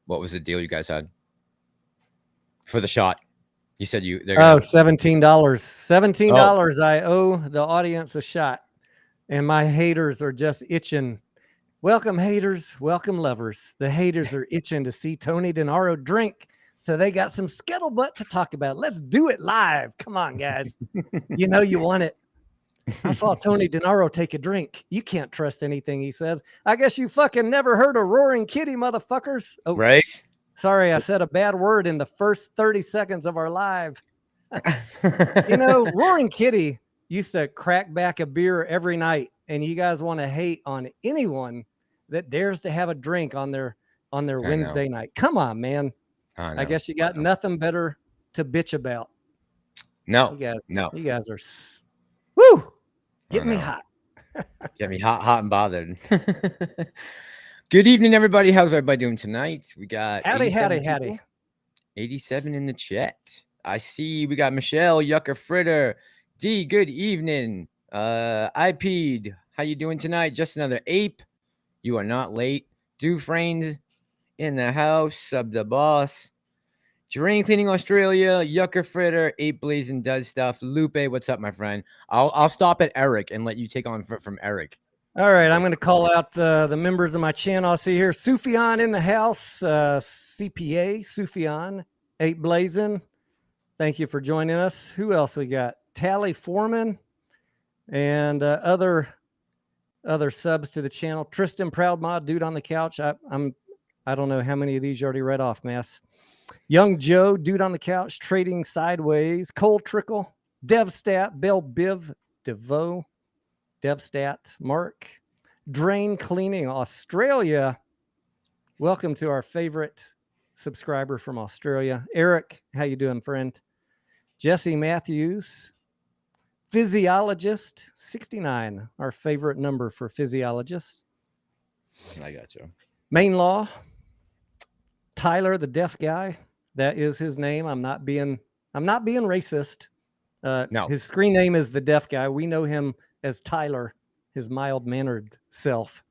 What was the deal you guys had for the shot? You said they're gonna $17. $17. I owe the audience a shot, and my haters are just itching. Welcome, haters. Welcome, lovers. The haters are itching to see Tony Denaro drink, so they got some scuttlebutt to talk about. Let's do it live. Come on, guys. You know you want it. I saw Tony Denaro take a drink. You can't trust anything he says. I guess you fucking never heard of Roaring Kitty, motherfuckers. Oh, right. Sorry, I said a bad word in the first 30 seconds of our live. You know, Roaring Kitty used to crack back a beer every night, and you guys want to hate on anyone that dares to have a drink on their Wednesday night. Come on, man. I guess you got nothing better to bitch about. No, you guys are woo, getting me hot. Get me hot and bothered. Good evening, everybody. How's everybody doing tonight? We got howdy. 87 in the chat. I see we got Michelle, Yucker Fritter, D. Good evening. IP'd. How you doing tonight? Just another ape. You are not late. Dufresne in the house. Sub the boss. Drain Cleaning Australia, Yucker Fritter, Ape Blazing does stuff. Lupe, what's up, my friend? I'll stop at Eric and let you take on from Eric. All right, I'm going to call out the members of my channel. I see here Sufyan in the house, CPA, Sufyan, Ape Blazing. Thank you for joining us. Who else we got? Tally Foreman and other subs to the channel. Tristan Proudmod, dude on the couch. I don't know how many of these you already read off, Mass. Young Joe, dude on the couch, trading sideways. Cole Trickle, DevStat, Bell Biv, Devo, DevStat, Mark, Drain Cleaning Australia. Welcome to our favorite subscriber from Australia, Eric. How you doing, friend? Jesse Matthews, Physiologist 69, our favorite number for physiologists. I got you. Main Law. Tyler, the deaf guy, that is his name. I'm not being racist. No, his screen name is the deaf guy. We know him as Tyler, his mild-mannered self.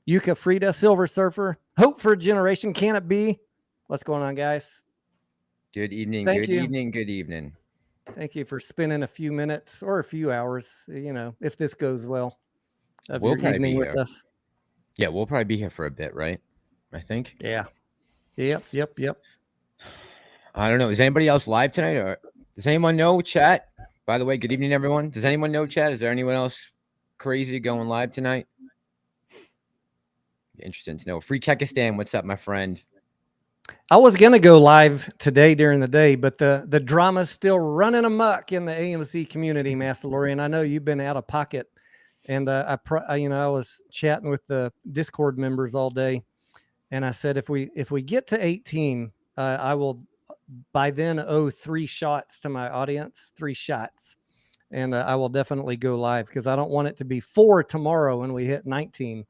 Yuka Frida, Silver Surfer, Hope for a Generation. Can it be? What's going on, guys? Good evening. Good evening. Thank you for spending a few minutes or a few hours, you know, if this goes well, of your evening with us. Yeah, we'll probably be here for a bit, right? I think. Yeah. Yep. I don't know. Is anybody else live tonight, or does anyone know, chat? By the way, good evening, everyone. Does anyone know, chat? Is there anyone else crazy going live tonight? Interesting to know. Free Kekistan, what's up, my friend? I was going to go live today during the day, but the drama's still running amok in the AMC community, Massalorian. I know you've been out of pocket, and I was chatting with the Discord members all day. And I said, if we get to 18, I will by then owe 3 shots to my audience, 3 shots. And I will definitely go live because I don't want it to be 4 tomorrow when we hit 19.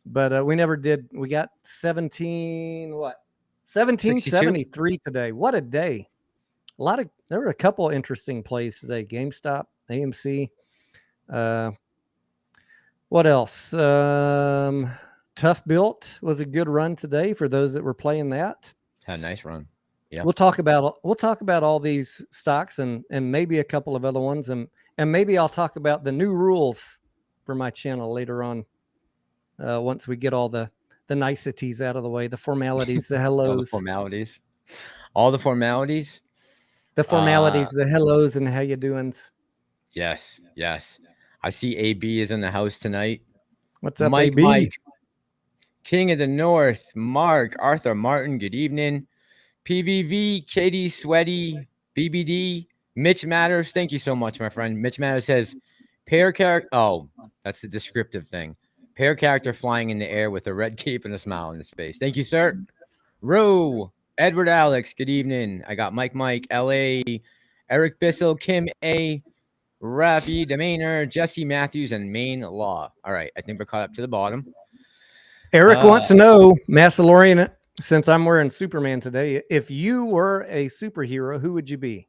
But we never did. We got 1773 today. What a day. There were a couple interesting plays today. GameStop, AMC. What else? Tblt was a good run today for those that were playing that. Had a nice run. Yeah. We'll talk about all these stocks and maybe a couple of other ones, and maybe I'll talk about the new rules for my channel later on. Once we get all the niceties out of the way, the formalities, the hellos, all the formalities, the hellos, and how you doing? Yes. I see AB is in the house tonight. What's up, AB? Mike, King of the North, Mark, Arthur Martin, good evening. PVV, Katie Sweaty, BBD, Mitch Matters, thank you so much, my friend. Mitch Matters says, pair character, oh, that's the descriptive thing. Pair character flying in the air with a red cape and a smile in his face. Thank you, sir. Roe, Edward Alex, good evening. I got Mike, LA, Eric Bissell, Kim A, Rafi, Demainer, Jesse Matthews, and Main Law. All right, I think we're caught up to the bottom. Eric wants to know, Massalorian, since I'm wearing Superman today, if you were a superhero, who would you be?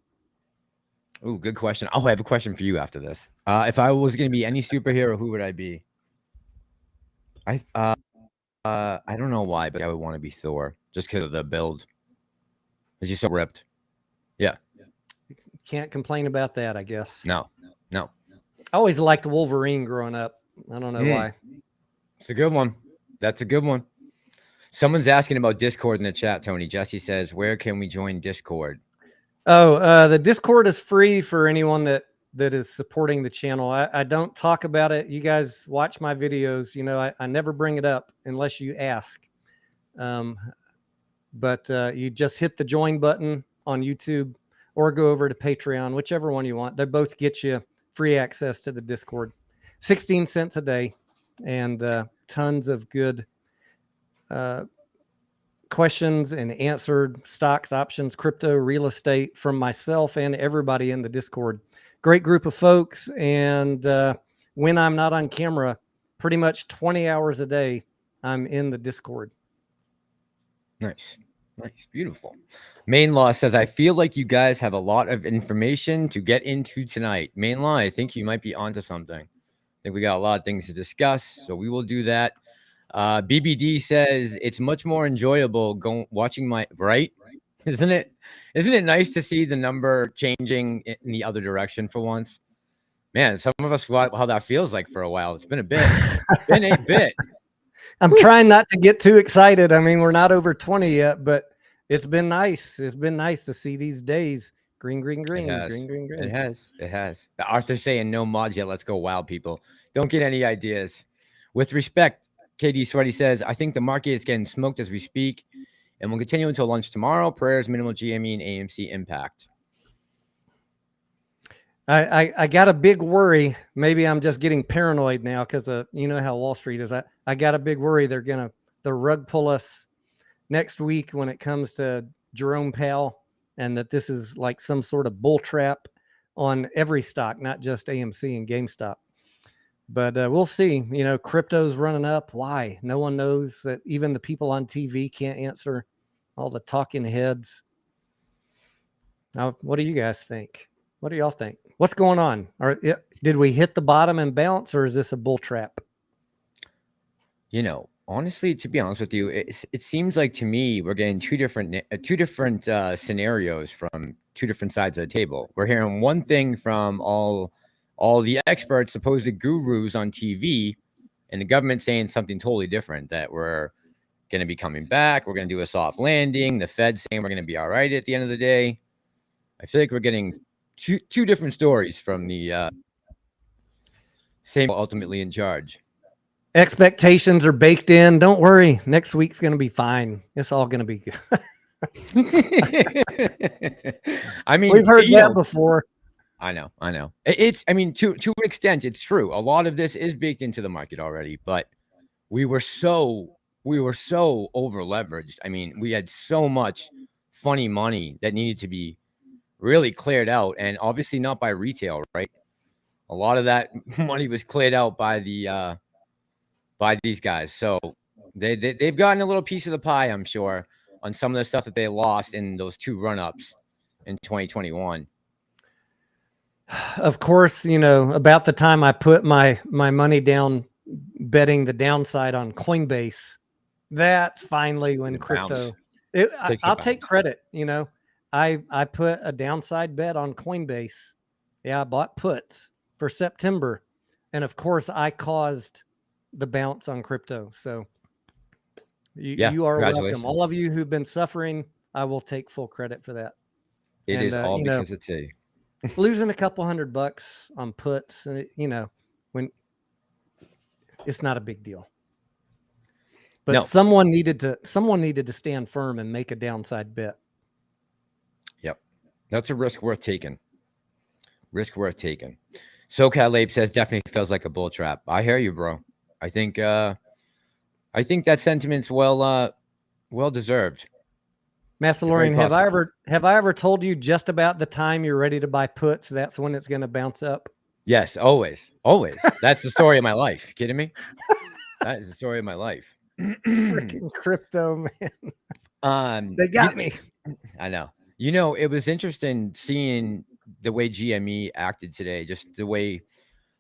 Oh, good question. Oh, I have a question for you after this. If I was going to be any superhero, who would I be? I don't know why, but I would want to be Thor just because of the build. Is he so ripped? Yeah. Can't complain about that, I guess. No. I always liked Wolverine growing up. I don't know why. It's a good one. That's a good one. Someone's asking about Discord in the chat, Tony. Jesse says, where can we join Discord? Oh, the Discord is free for anyone that is supporting the channel. I don't talk about it. You guys watch my videos. You know, I never bring it up unless you ask. But you just hit the join button on YouTube or go over to Patreon, whichever one you want. They both get you free access to the Discord. 16 cents a day and tons of good questions and answered stocks, options, crypto, real estate from myself and everybody in the Discord. Great group of folks. And when I'm not on camera, pretty much 20 hours a day, I'm in the Discord. Nice. Beautiful. Main Law says, I feel like you guys have a lot of information to get into tonight. Main Law, I think you might be onto something. I think we got a lot of things to discuss, so we will do that. BBD says it's much more enjoyable watching my right. Isn't it nice to see the number changing in the other direction for once? Man, some of us forgot how that feels like for a while. It's been a bit. I'm trying not to get too excited. I mean, we're not over 20 yet, but it's been nice. It's been nice to see these days. Green. It has. Arthur's saying no mods yet. Let's go wow, people. Don't get any ideas. With respect, KD Sweaty says, I think the market is getting smoked as we speak and will continue until lunch tomorrow. Prayers, minimal GME and AMC impact. I got a big worry. Maybe I'm just getting paranoid now because you know how Wall Street is. I got a big worry they're going to the rug pull us next week when it comes to Jerome Powell, and that this is like some sort of bull trap on every stock, not just AMC and GameStop. But we'll see. You know, crypto's running up. Why? No one knows. That even the people on TV can't answer. All the talking heads. Now, what do you guys think? What do y'all think? What's going on? Did we hit the bottom and bounce, or is this a bull trap? You know, honestly, to be honest with you, it seems like to me we're getting two different scenarios from two different sides of the table. We're hearing one thing from all the experts, supposed gurus on TV, and the government saying something totally different, that we're going to be coming back. We're going to do a soft landing. The Fed saying we're going to be all right at the end of the day. I feel like we're getting two different stories from the same ultimately in charge. Expectations are baked in. Don't worry. Next week's going to be fine. It's all going to be good. I mean, we've heard that before. I know. I mean, to an extent, it's true. A lot of this is baked into the market already, but we were so over leveraged. I mean, we had so much funny money that needed to be really cleared out, and obviously not by retail, right? A lot of that money was cleared out by the by these guys. So they've gotten a little piece of the pie, I'm sure, on some of the stuff that they lost in those two run-ups in 2021. Of course, you know, about the time I put my money down betting the downside on Coinbase, that's finally when crypto. I'll take credit. You know, I put a downside bet on Coinbase. Yeah, I bought puts for September, and of course, I caused the bounce on crypto. So you are welcome. All of you who've been suffering, I will take full credit for that. It is all because of tea. Losing a couple $100 on puts, you know, when it's not a big deal. But no. someone needed to stand firm and make a downside bet. Yep. That's a risk worth taking. SoCal Ape says definitely feels like a bull trap. I hear you, bro. I think that sentiment's well deserved. Massalorian, have I ever told you just about the time you're ready to buy puts? That's when it's going to bounce up. Yes, always. That's the story of my life. You kidding me? That is the story of my life. Freaking crypto, man. They got me. I know. You know, it was interesting seeing the way GME acted today. Just the way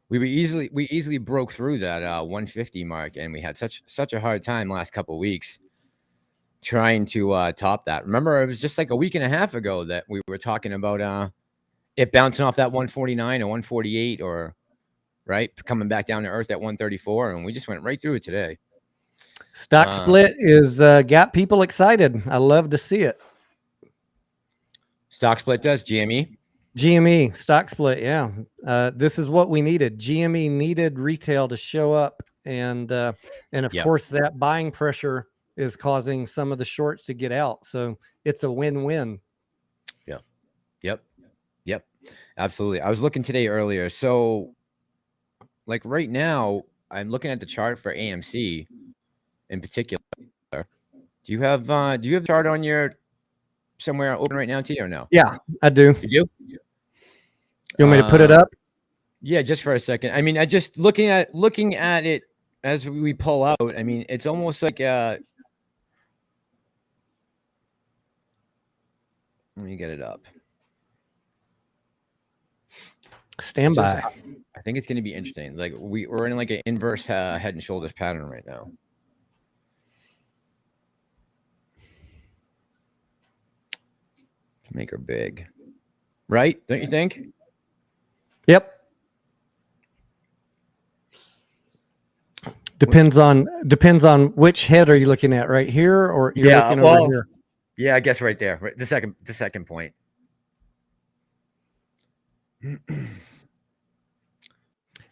we easily broke through that 150 mark, and we had such a hard time last couple of weeks trying to top that. Remember, it was just like a week and a half ago that we were talking about it bouncing off that 149 or 148, or right, coming back down to earth at 134, and we just went right through it today. Stock split is got people excited. I love to see it. Stock split does GME. GME stock split, yeah. This is what we needed. GME needed retail to show up, and of course that buying pressure is causing some of the shorts to get out. So it's a win-win. Yep. Absolutely. I was looking today earlier. So like right now, I'm looking at the chart for AMC in particular. Do you have a chart on your somewhere open right now, T, or no? Yeah, I do. You do? You want me to put it up? Yeah, just for a second. I mean, I just looking at it as we pull out. I mean, it's almost like let me get it up. Stand by. I think it's going to be interesting. Like we're in like an inverse head and shoulders pattern right now. Make her big, right? Don't you think? Yep. Depends on which head are you looking at, right here, or you're looking over here? Yeah, I guess right there. Right, the second point.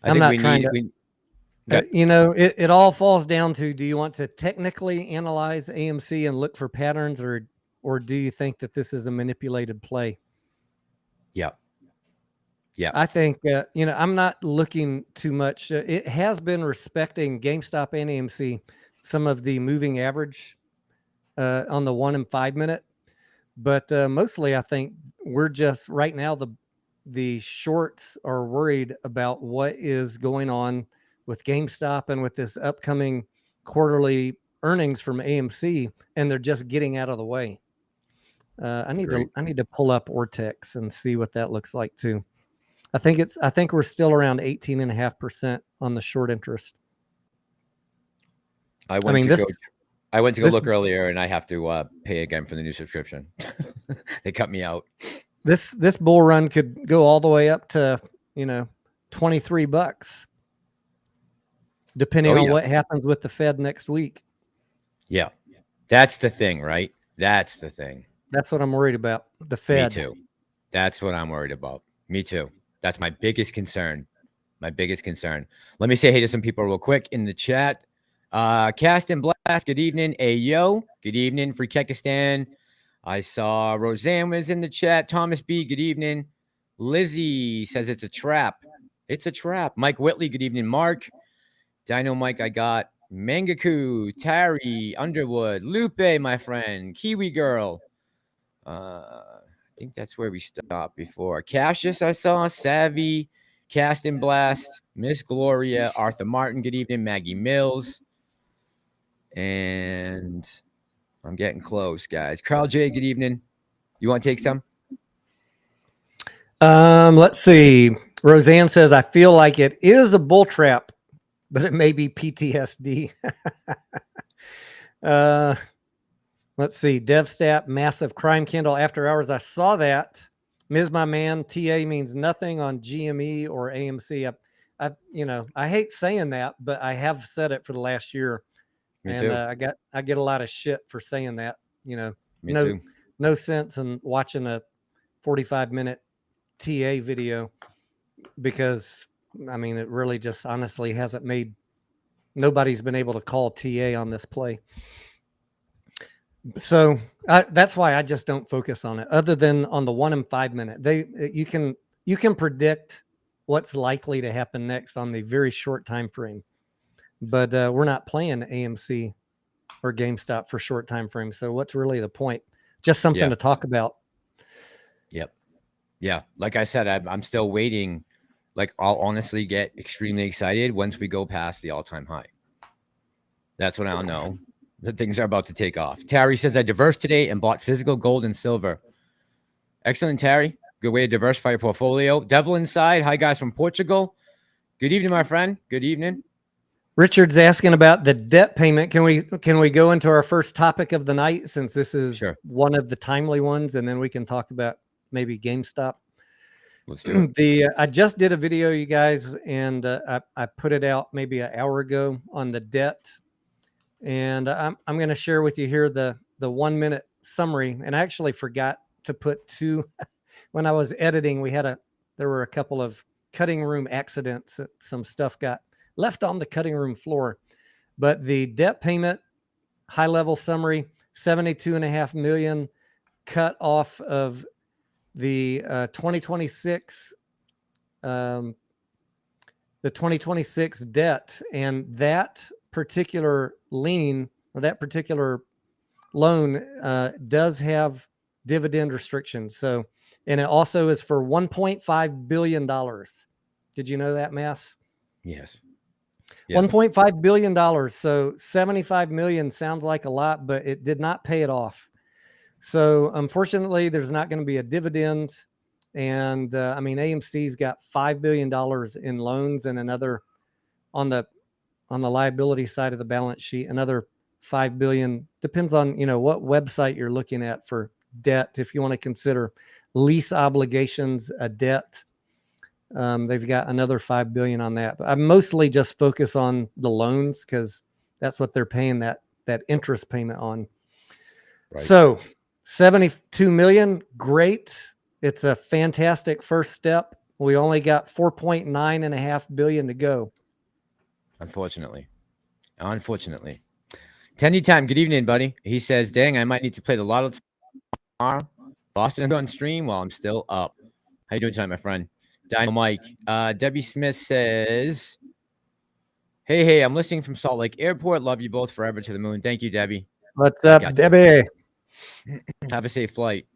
I'm not trying to. It all falls down to: do you want to technically analyze AMC and look for patterns, or do you think that this is a manipulated play? Yeah. I think I'm not looking too much. It has been respecting GameStop and AMC, some of the moving average on the 1 and 5 minute, but mostly I think we're just right now the shorts are worried about what is going on with GameStop and with this upcoming quarterly earnings from AMC, and they're just getting out of the way. I need to pull up Ortex and see what that looks like too. I think we're still around 18.5% on the short interest. I went to go look earlier, and I have to pay again for the new subscription. They cut me out. This bull run could go all the way up to $23, depending on what happens with the Fed next week. Yeah, that's the thing, right? That's the thing. That's what I'm worried about. The Fed. Me too. That's what I'm worried about. Me too. That's my biggest concern. Let me say hey to some people real quick in the chat. Cast and Blast, good evening. Ayo, good evening. Free Kekistan. I saw Roseanne was in the chat. Thomas B, good evening. Lizzie says it's a trap. It's a trap. Mike Whitley, good evening. Mark. Dino Mike, I got. Mangaku, Tari, Underwood, Lupe, my friend. Kiwi Girl. I think that's where we stopped before. Cassius, I saw. Savvy, Cast and Blast, Miss Gloria, Arthur Martin, good evening. Maggie Mills. And I'm getting close, guys. Carl J, good evening. You want to take some? Let's see. Roseanne says, I feel like it is a bull trap, but it may be PTSD. Let's see. DevStat, massive crime candle after hours. I saw that. Ms. My man, TA means nothing on GME or AMC. I hate saying that, but I have said it for the last year. Me too. I get a lot of shit for saying that. Me too. No sense in watching a 45-minute TA video, because it really just honestly hasn't made. Nobody's been able to call TA on this play. So that's why I just don't focus on it, other than on the 1 and 5 minute. You can predict what's likely to happen next on the very short time frame, but we're not playing AMC or GameStop for short time frames. So what's really the point? Just something to talk about. Yep. Yeah. Like I said, I'm still waiting. Like, I'll honestly get extremely excited once we go past the all-time high. That's when I'll know that things are about to take off. Terry says, I diversed today and bought physical gold and silver. Excellent, Terry. Good way to diversify your portfolio. Devil Inside. Hi, guys from Portugal. Good evening, my friend. Good evening. Richard's asking about the debt payment. Can we go into our first topic of the night, since this is one of the timely ones, and then we can talk about maybe GameStop? Let's do it. I just did a video, you guys, and I put it out maybe an hour ago on the debt, and I'm going to share with you here the 1 minute summary. And I actually forgot to put two when I was editing. There were a couple of cutting room accidents. Some stuff got left on the cutting room floor. But the debt payment, high level summary, 72.5 million cut off of the 2026 debt. And that particular lien, or that particular loan, does have dividend restrictions. So, and it also is for $1.5 billion. Did you know that, Mass? Yes. $1.5 billion. So 75 million sounds like a lot, but it did not pay it off. So unfortunately, there's not going to be a dividend. And I mean, AMC's got $5 billion in loans, and another on the liability side of the balance sheet, another 5 billion. Depends on, what website you're looking at for debt. If you want to consider lease obligations a debt, they've got another 5 billion on that. But I mostly just focus on the loans because that's what they're paying that interest payment on. Right. So 72 million, great. It's a fantastic first step. We only got 4.9.5 billion to go. Unfortunately. Tenny time. Good evening, buddy. He says, dang, I might need to play the lotto tomorrow. Boston on stream while I'm still up. How you doing tonight, my friend? Dino Mike. Debbie Smith says, hey, I'm listening from Salt Lake Airport. Love you both forever to the moon. Thank you, Debbie. What's up, Debbie? Have a safe flight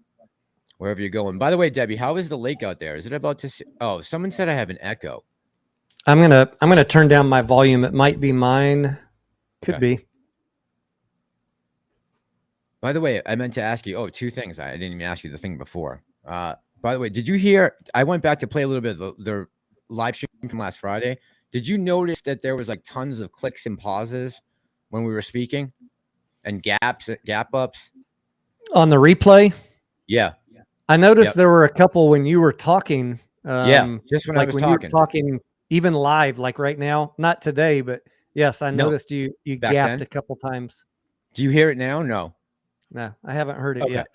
wherever you're going. By the way, Debbie, how is the lake out there? Is it about to? Oh, someone said I have an echo. I'm gonna turn down my volume. It might be mine. Could be. By the way, I meant to ask you. Two things. I didn't even ask you the thing before. By the way, did you hear? I went back to play a little bit of the live stream from last Friday. Did you notice that there was like tons of clicks and pauses when we were speaking, and gap ups on the replay? Yeah, I noticed there were a couple when you were talking. Just when I was talking. You were talking even live, like right now. Not today, but yes, I noticed you gapped a couple times. Do you hear it now? No, I haven't heard it yet.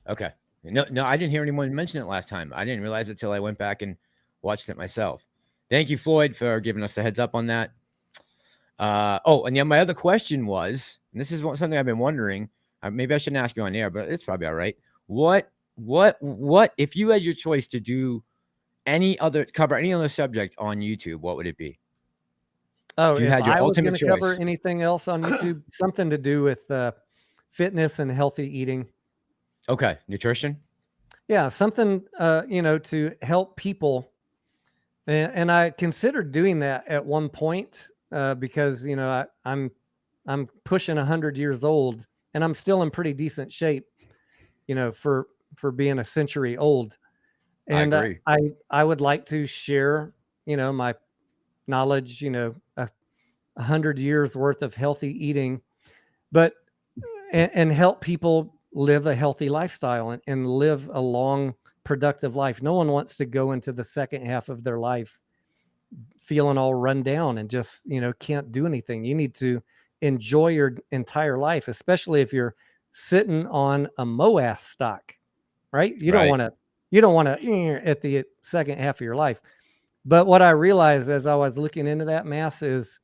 Okay. No, I didn't hear anyone mention it last time. I didn't realize it till I went back and watched it myself. Thank you, Floyd, for giving us the heads up on that. And yeah, my other question was, and this is something I've been wondering. Maybe I shouldn't ask you on air, but it's probably all right. What if you had your choice to do cover any other subject on YouTube? What would it be? Oh, if you had your ultimate choice. Cover anything else on YouTube, something to do with fitness and healthy eating. Okay, nutrition. Yeah, something to help people, and I considered doing that at one point because I'm pushing 100 years old, and I'm still in pretty decent shape, for being a century old. And I agree. I would like to share, my knowledge, 100 years worth of healthy eating, but and help people live a healthy lifestyle and live a long, productive life. No one wants to go into the second half of their life feeling all run down and just, can't do anything. You need to enjoy your entire life, especially if you're sitting on a MOAS stock, right? You don't want to at the second half of your life. But what I realized as I was looking into that, Mass, is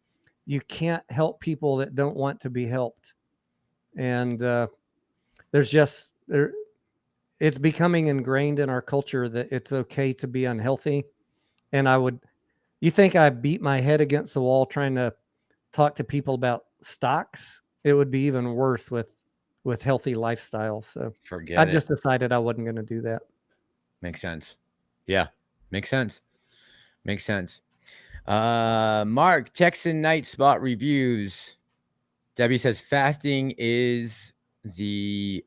you can't help people that don't want to be helped. And it's becoming ingrained in our culture that it's okay to be unhealthy. And you think I beat my head against the wall trying to talk to people about stocks? It would be even worse with healthy lifestyle. So I just decided I wasn't going to do that. Makes sense. Yeah, makes sense. Mark, Texan night spot reviews. Debbie says fasting is the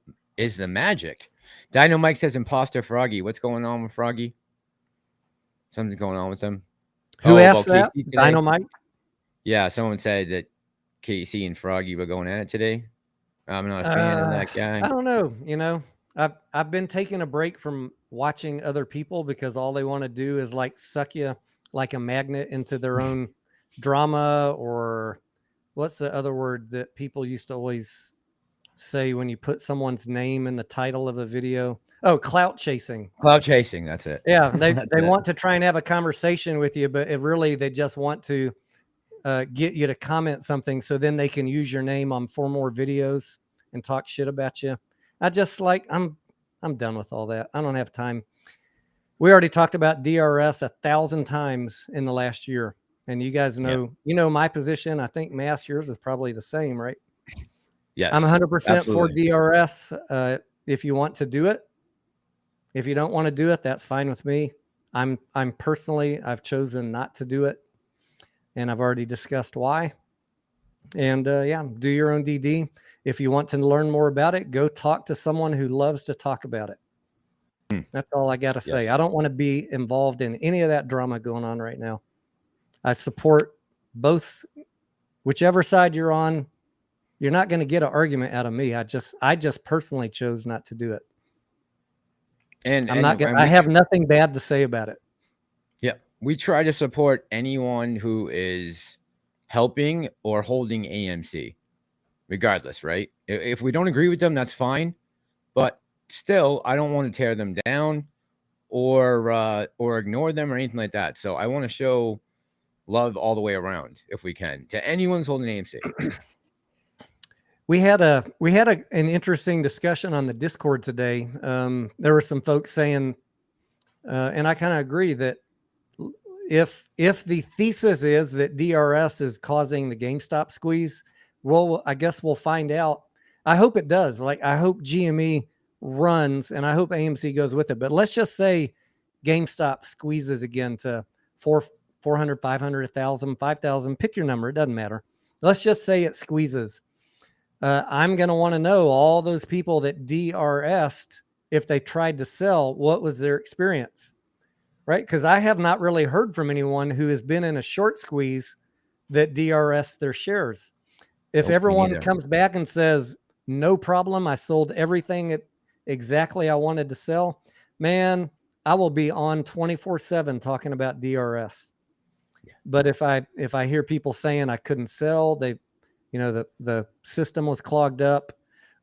magic. Dino Mike says imposter Froggy. What's going on with Froggy? Something's going on with him. Who Oh, asked about that? KC today? Dynamite? Yeah, someone said that KC and Froggy were going at it today. I'm not a fan of that guy. I don't know. You know, I've been taking a break from watching other people because all they want to do is like suck you like a magnet into their own drama, or what's the other word that people used to always say when you put someone's name in the title of a video? Oh, clout chasing. Cloud chasing, that's it. Yeah, they That's they it. want to try and have a conversation with you, but really they just want to get you to comment something so then they can use your name on 4 more videos and talk shit about you. I just like I'm done with all that. I don't have time. We already talked about DRS 1,000 times in the last year, and you guys know you know my position. I think Mass, yours is probably the same, right? Yes, I'm 100% for absolutely. DRS. If you want to do it, if you don't want to do it, that's fine with me. I'm personally, I've chosen not to do it, and I've already discussed why. And yeah, do your own DD. If you want to learn more about it, go talk to someone who loves to talk about it. That's all I got to say. Yes. I don't want to be involved in any of that drama going on right now. I support both, whichever side you're on. You're not going to get an argument out of me. I just personally chose not to do it. And I'm not going. I have nothing bad to say about it. Yeah, we try to support anyone who is helping or holding AMC, regardless, right? If we don't agree with them, that's fine. But still, I don't want to tear them down or ignore them or anything like that. So I want to show love all the way around if we can to anyone who's holding AMC. We had an interesting discussion on the Discord today. There were some folks saying, and I kind of agree, that if the thesis is that DRS is causing the GameStop squeeze, well, I guess we'll find out. I hope it does. Like, I hope GME runs, and I hope AMC goes with it. But let's just say GameStop squeezes again to 400, 500, 1,000, 5,000. Pick your number. It doesn't matter. Let's just say it squeezes. I'm going to want to know all those people that DRS'd, if they tried to sell, what was their experience, right? Because I have not really heard from anyone who has been in a short squeeze that DRS'd their shares. If everyone comes back and says, no problem, I sold everything at exactly I wanted to sell, man, I will be on 24/7 talking about DRS. Yeah. But if I hear people saying I couldn't sell, the system was clogged up,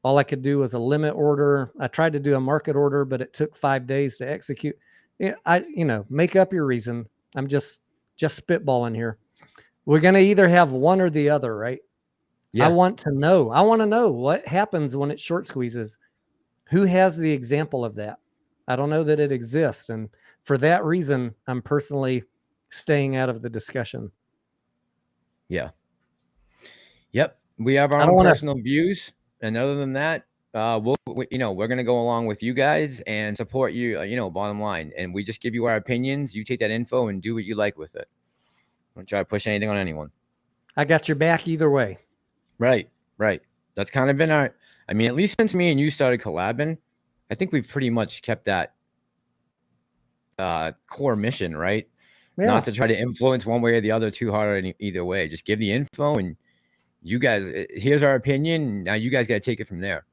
all I could do was a limit order. I tried to do a market order, but it took 5 days to execute. Make up your reason. I'm just spitballing here. We're going to either have one or the other, right? Yeah. I want to know what happens when it short squeezes. Who has the example of that? I don't know that it exists. And for that reason, I'm personally staying out of the discussion. Yeah. Yep. We have our own personal views. And other than that, we're going to go along with you guys and support you, bottom line. And we just give you our opinions. You take that info and do what you like with it. Don't try to push anything on anyone. I got your back either way. Right. That's kind of been at least since me and you started collabing, I think we've pretty much kept that core mission, right? Yeah. Not to try to influence one way or the other too hard either way. Just give the info and you guys, here's our opinion. Now you guys got to take it from there.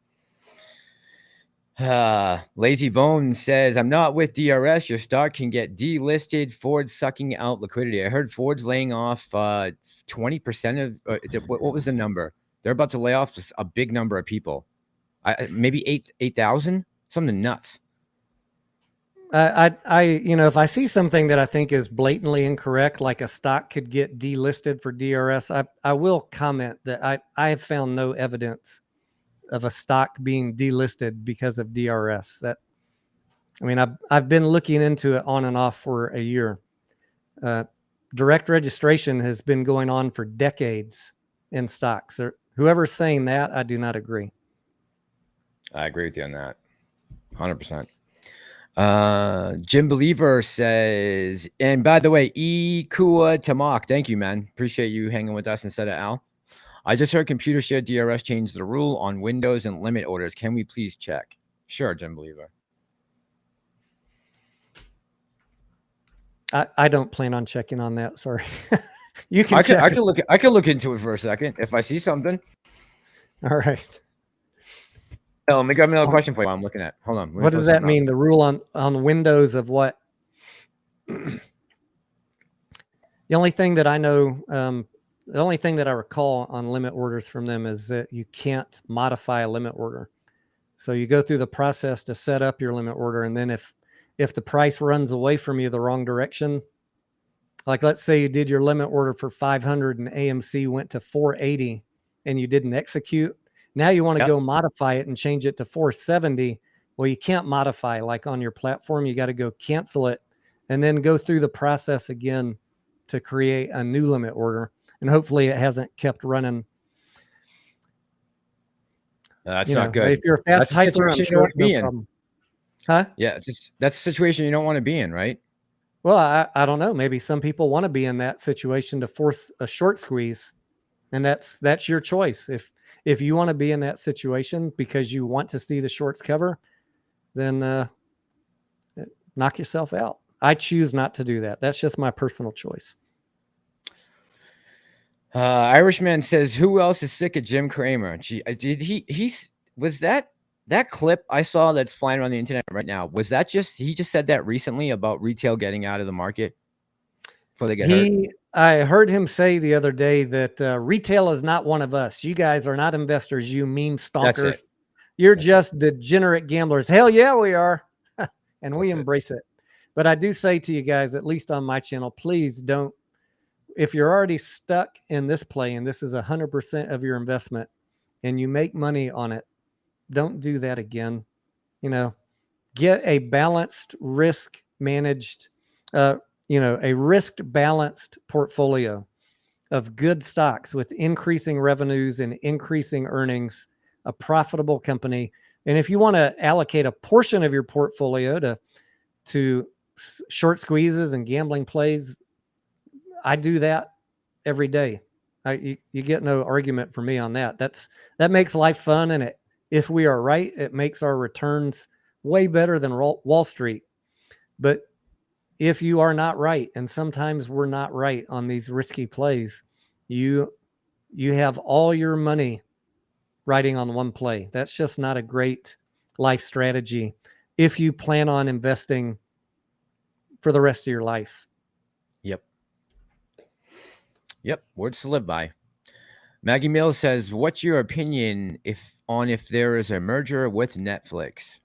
Lazy Bones says, I'm not with DRS. Your stock can get delisted. Ford's sucking out liquidity. I heard Ford's laying off 20% of what was the number? They're about to lay off a big number of people. Maybe 8,000, something nuts. If I see something that I think is blatantly incorrect, like a stock could get delisted for DRS, I will comment that I have found no evidence of a stock being delisted because of DRS. I've been looking into it on and off for a year. Direct registration has been going on for decades in stocks. Whoever's saying that, I do not agree. I agree with you on that. 100%. Jim Believer says, and by the way, Kua Tamak, thank you, man. Appreciate you hanging with us instead of Al. I just heard computer share DRS change the rule on Windows and limit orders. Can we please check? Sure, Jim Believer. I don't plan on checking on that. Sorry. You can I check. I could look into it for a second if I see something. All right. Oh, let me grab another question for you. I'm looking at. Hold on. What does that mean? The rule on Windows of what? The only thing that I know, the only thing that I recall on limit orders from them is that you can't modify a limit order. So you go through the process to set up your limit order, and then if the price runs away from you the wrong direction, like let's say you did your limit order for 500 and AMC went to 480 and you didn't execute. Now you want to go modify it and change it to 470. Well, you can't modify like on your platform. You got to go cancel it and then go through the process again to create a new limit order. And hopefully it hasn't kept running. That's not good. If you're a fast hyper, I'm sure it's no problem. Huh? Yeah, that's a situation you don't want to be in, right? Well, I don't know. Maybe some people want to be in that situation to force a short squeeze, and that's your choice. If you want to be in that situation because you want to see the shorts cover, then knock yourself out. I choose not to do that. That's just my personal choice. Irishman says, "Who else is sick of Jim Cramer?" Was that clip I saw that's flying around the internet right now? Was that he just said that recently about retail getting out of the market before they get hurt? I heard him say the other day that retail is not one of us. You guys are not investors. You meme stalkers. You're just degenerate gamblers. Hell yeah, we are, and we embrace it. But I do say to you guys, at least on my channel, please don't. If you're already stuck in this play and this is 100% of your investment and you make money on it, don't do that again. Get a balanced risk managed, a risk balanced portfolio of good stocks with increasing revenues and increasing earnings, a profitable company. And if you want to allocate a portion of your portfolio to short squeezes and gambling plays, I do that every day. You get no argument from me on that. That makes life fun, and if we are right, it makes our returns way better than Wall Street. But if you are not right, and sometimes we're not right on these risky plays, you have all your money riding on one play. That's just not a great life strategy if you plan on investing for the rest of your life. Yep, words to live by. Maggie Mills says, "What's your opinion if there is a merger with Netflix?"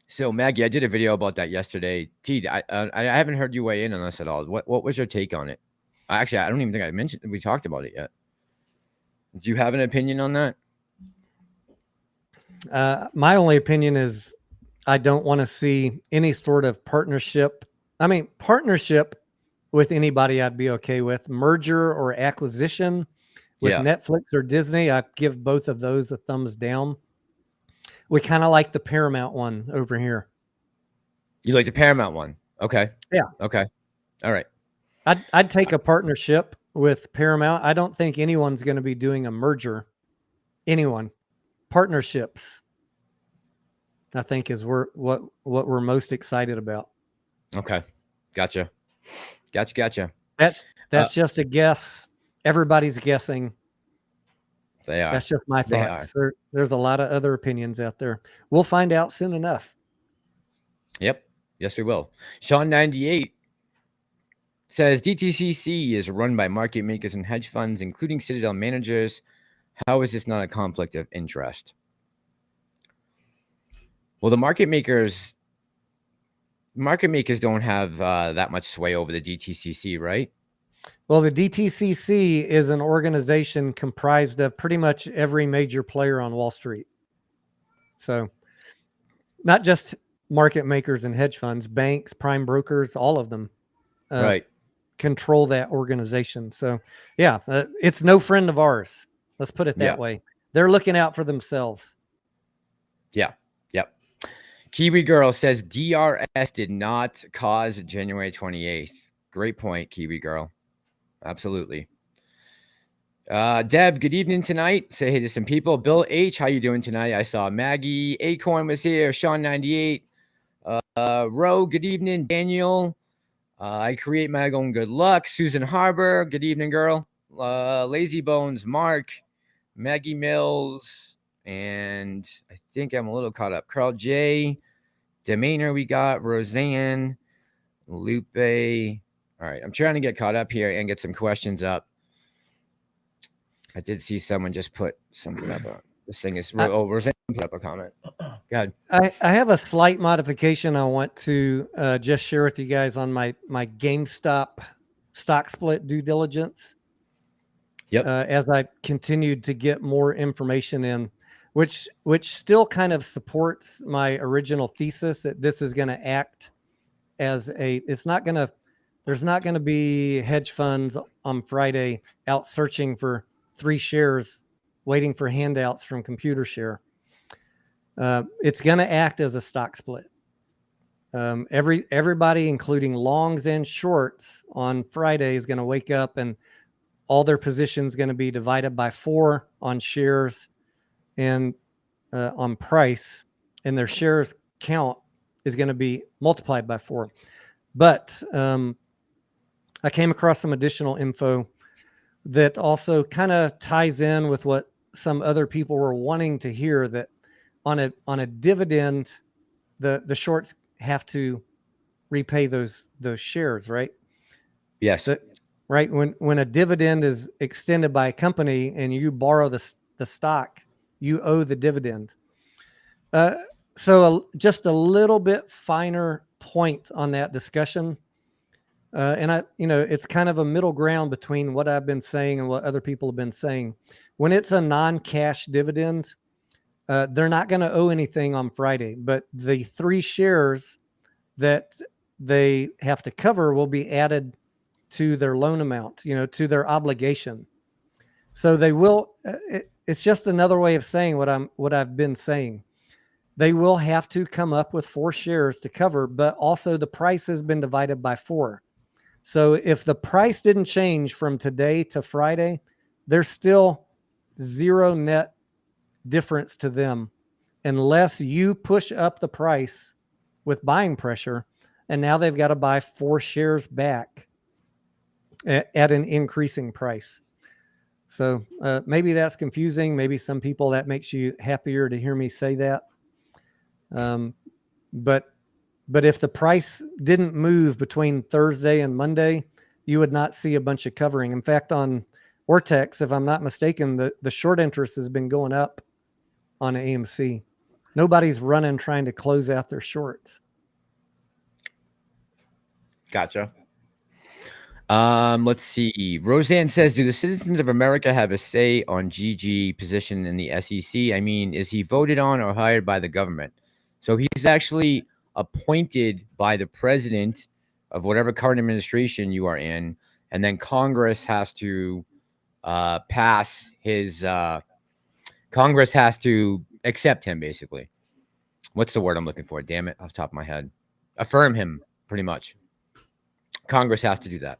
So Maggie, I did a video about that yesterday. T, I haven't heard you weigh in on this at all. What was your take on it? Actually, I don't even think we talked about it yet. Do you have an opinion on that? My only opinion is I don't want to see any sort of partnership. I mean, partnership with anybody I'd be okay with. Merger or acquisition with Netflix or Disney, I give both of those a thumbs down. We kind of like the Paramount one over here. You like the Paramount one? Okay. Yeah. Okay. All right. I'd take a partnership with Paramount. I don't think anyone's going to be doing a merger. Anyone. Partnerships, I think, is what we're most excited about. Okay. Gotcha. That's just a guess. Everybody's guessing. They are. That's just my thoughts. There's a lot of other opinions out there. We'll find out soon enough. Yep. Yes, we will. Sean98 says, DTCC is run by market makers and hedge funds, including Citadel managers. How is this not a conflict of interest? Well, the market makers don't have that much sway over the DTCC, right? Well, the DTCC is an organization comprised of pretty much every major player on Wall Street. So not just market makers and hedge funds, banks, prime brokers, all of them control that organization. So yeah, it's no friend of ours. Let's put it that way. They're looking out for themselves. Yeah. Yep. Kiwi Girl says DRS did not cause January 28th. Great point, Kiwi Girl. Absolutely. Dev, good evening tonight. Say hey to some people. Bill H, how you doing tonight? I saw Maggie. Acorn was here. Sean 98. Ro, good evening. Daniel, I create my own good luck. Susan Harbor, good evening, girl. Lazy Bones, Mark, Maggie Mills, and I think I'm a little caught up. Carl J, Demeanor, we got Roseanne, Lupe. All right, I'm trying to get caught up here and get some questions up. I did see someone just put something up. This thing is Roseanne put up a comment. Go ahead. I have a slight modification I want to just share with you guys on my GameStop stock split due diligence. Yep. As I continued to get more information in, which still kind of supports my original thesis that this is going to act as there's not going to be hedge funds on Friday out searching for 3 shares, waiting for handouts from ComputerShare. It's going to act as a stock split. Everybody, including longs and shorts, on Friday is going to wake up and all their positions going to be divided by 4 on shares and on price, and their shares count is going to be multiplied by 4. But I came across some additional info that also kind of ties in with what some other people were wanting to hear, that on a dividend, the shorts have to repay those shares, right? Yes. Right. When a dividend is extended by a company and you borrow the stock, you owe the dividend. So just a little bit finer point on that discussion. And it's kind of a middle ground between what I've been saying and what other people have been saying. When it's a non-cash dividend, they're not going to owe anything on Friday, but the 3 shares that they have to cover will be added to their loan amount, to their obligation. So they will, it's just another way of saying what I've been saying. They will have to come up with 4 shares to cover, but also the price has been divided by 4. So if the price didn't change from today to Friday, there's still 0 net difference to them unless you push up the price with buying pressure. And now they've got to buy 4 shares back at an increasing price. So maybe that's confusing. Maybe some people that makes you happier to hear me say that. But if the price didn't move between Thursday and Monday, you would not see a bunch of covering. In fact, on Ortex, if I'm not mistaken, the short interest has been going up on AMC. Nobody's running trying to close out their shorts. Gotcha. Let's see. Roseanne says, do the citizens of America have a say on GG position in the SEC? I mean, is he voted on or hired by the government? So he's actually appointed by the president of whatever current administration you are in, and then Congress has to pass his Congress has to accept him, basically. What's the word I'm looking for? Damn it, off the top of my head. Affirm him, pretty much. Congress has to do that.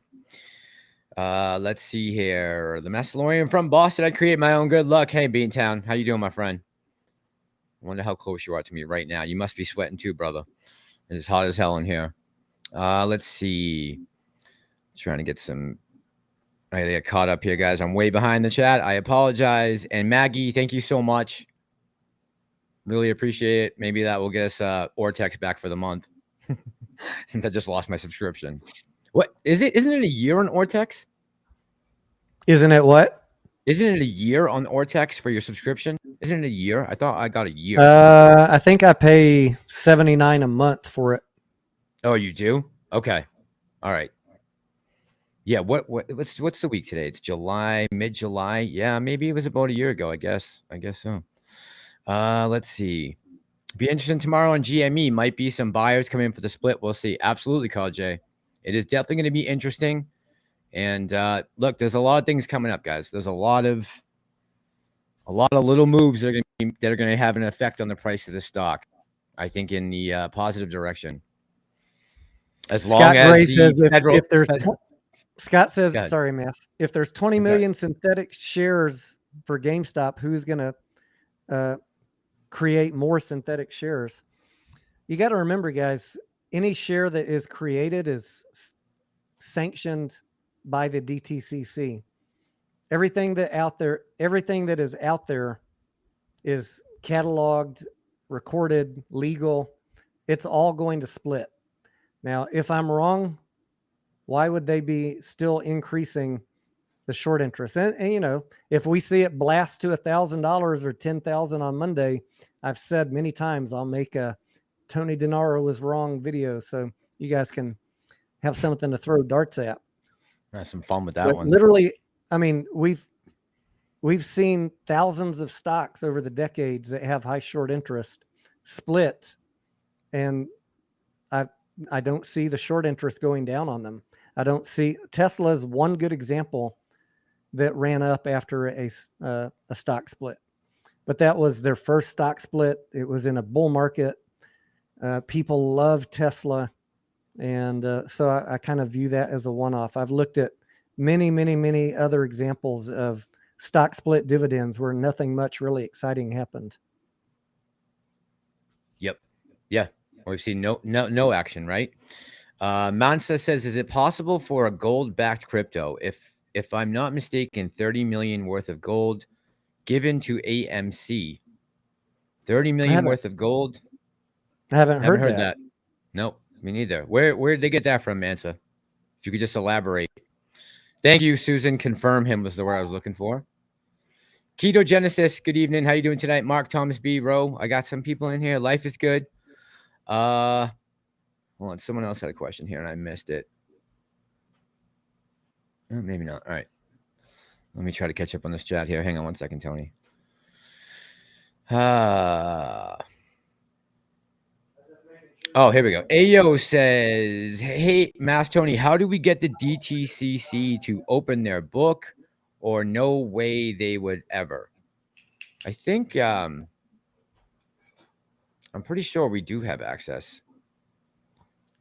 Let's see here. The Massalorian from Boston. I create my own good luck. Hey, Beantown. How you doing, my friend? I wonder how close you are to me right now. You must be sweating too, brother. It's hot as hell in here. Let's see. Trying to get some. I get caught up here, guys. I'm way behind the chat. I apologize. And Maggie, thank you so much. Really appreciate it. Maybe that will get us Ortex back for the month. Since I just lost my subscription. What is it? Isn't it a year on Ortex? Isn't it what? Isn't it a year on Ortex for your subscription? Isn't it a year? I thought I got a year. I think I pay $79 a month for it. Oh, you do? Okay. All right. Yeah. What's the week today? It's July, mid-July. Yeah, maybe it was about a year ago. I guess so. Let's see. Be interesting tomorrow on GME. Might be some buyers coming in for the split. We'll see. Absolutely, Carl J. It is definitely going to be interesting. And look, there's a lot of things coming up, guys. There's a lot of little moves that are going to have an effect on the price of the stock. I think in the positive direction. As long as the federal, if there's Scott says, sorry, Mass. If there's 20 million synthetic shares for GameStop, who's going to create more synthetic shares? You got to remember, guys, any share that is created is sanctioned by the DTCC. Everything that is out there is cataloged, recorded, legal. It's all going to split. Now, if I'm wrong, why would they be still increasing the short interest? And you know, if we see it blast to $1,000 or 10,000 on Monday, I've said many times I'll make a Tony Denaro was wrong video, so you guys can have something to throw darts at. Have some fun with that one. Literally, I mean, we've seen thousands of stocks over the decades that have high short interest split, and I don't see the short interest going down on them. I don't see Tesla's one good example that ran up after a stock split, but that was their first stock split. It was in a bull market. People love Tesla, and so I kind of view that as a one-off. I've looked at many other examples of stock split dividends where nothing much really exciting happened. Yep. Yeah. We've seen no action, right? Mansa says, is it possible for a gold-backed crypto, if I'm not mistaken, 30 million worth of gold given to AMC? 30 million worth of gold? I haven't heard that. Nope, me neither. Where did they get that from, Mansa? If you could just elaborate. Thank you, Susan. Confirm him was the word I was looking for. Ketogenesis, good evening. How you doing tonight? Mark Thomas B. Rowe. I got some people in here. Life is good. Hold on. Someone else had a question here and I missed it. Oh, maybe not. All right. Let me try to catch up on this chat here. Hang on one second, Tony. Oh, here we go. Ayo says, hey, Mass Tony, how do we get the DTCC to open their book, or no way they would ever? I think I'm pretty sure we do have access.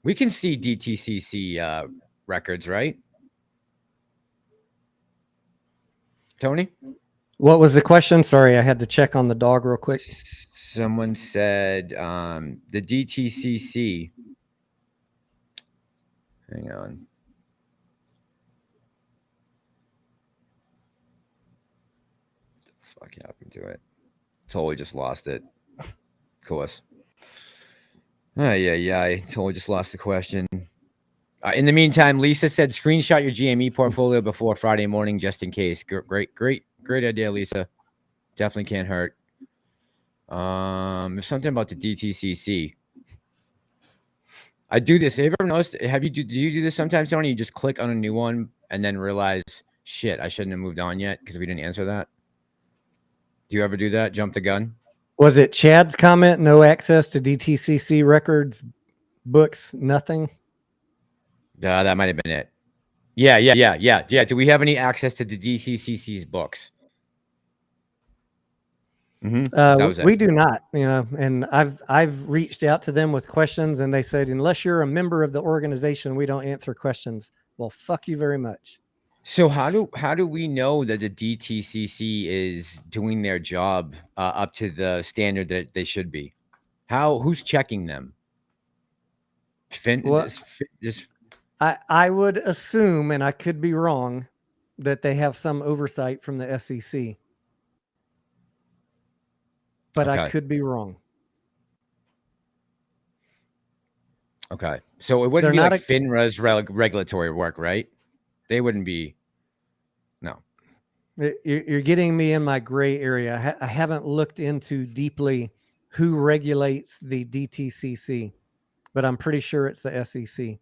We can see DTCC records, right? Tony? What was the question? Sorry, I had to check on the dog real quick. Someone said the DTCC. Hang on. What the fuck happened to it? Totally just lost it. Of course. I totally just lost the question. In the meantime, Lisa said, screenshot your GME portfolio before Friday morning, just in case. Great idea, Lisa. Definitely can't hurt. There's something about the DTCC. I do this. Have you ever noticed? Do you do this sometimes, Tony? You just click on a new one and then realize, shit, I shouldn't have moved on yet because we didn't answer that. Do you ever do that? Jump the gun? Was it Chad's comment? No access to DTCC records, books, nothing? That might have been it. Yeah. Do we have any access to the DTCC's books? We do not, and I've reached out to them with questions, and they said, unless you're a member of the organization, we don't answer questions. Well, fuck you very much. So how do we know that the DTCC is doing their job up to the standard that they should be? Who's checking them? I would assume, and I could be wrong, that they have some oversight from the SEC. But okay. I could be wrong. Okay. So it wouldn't be like FINRA's regulatory work, right? They wouldn't be. No. You're getting me in my gray area. I haven't looked into deeply who regulates the DTCC, but I'm pretty sure it's the SEC.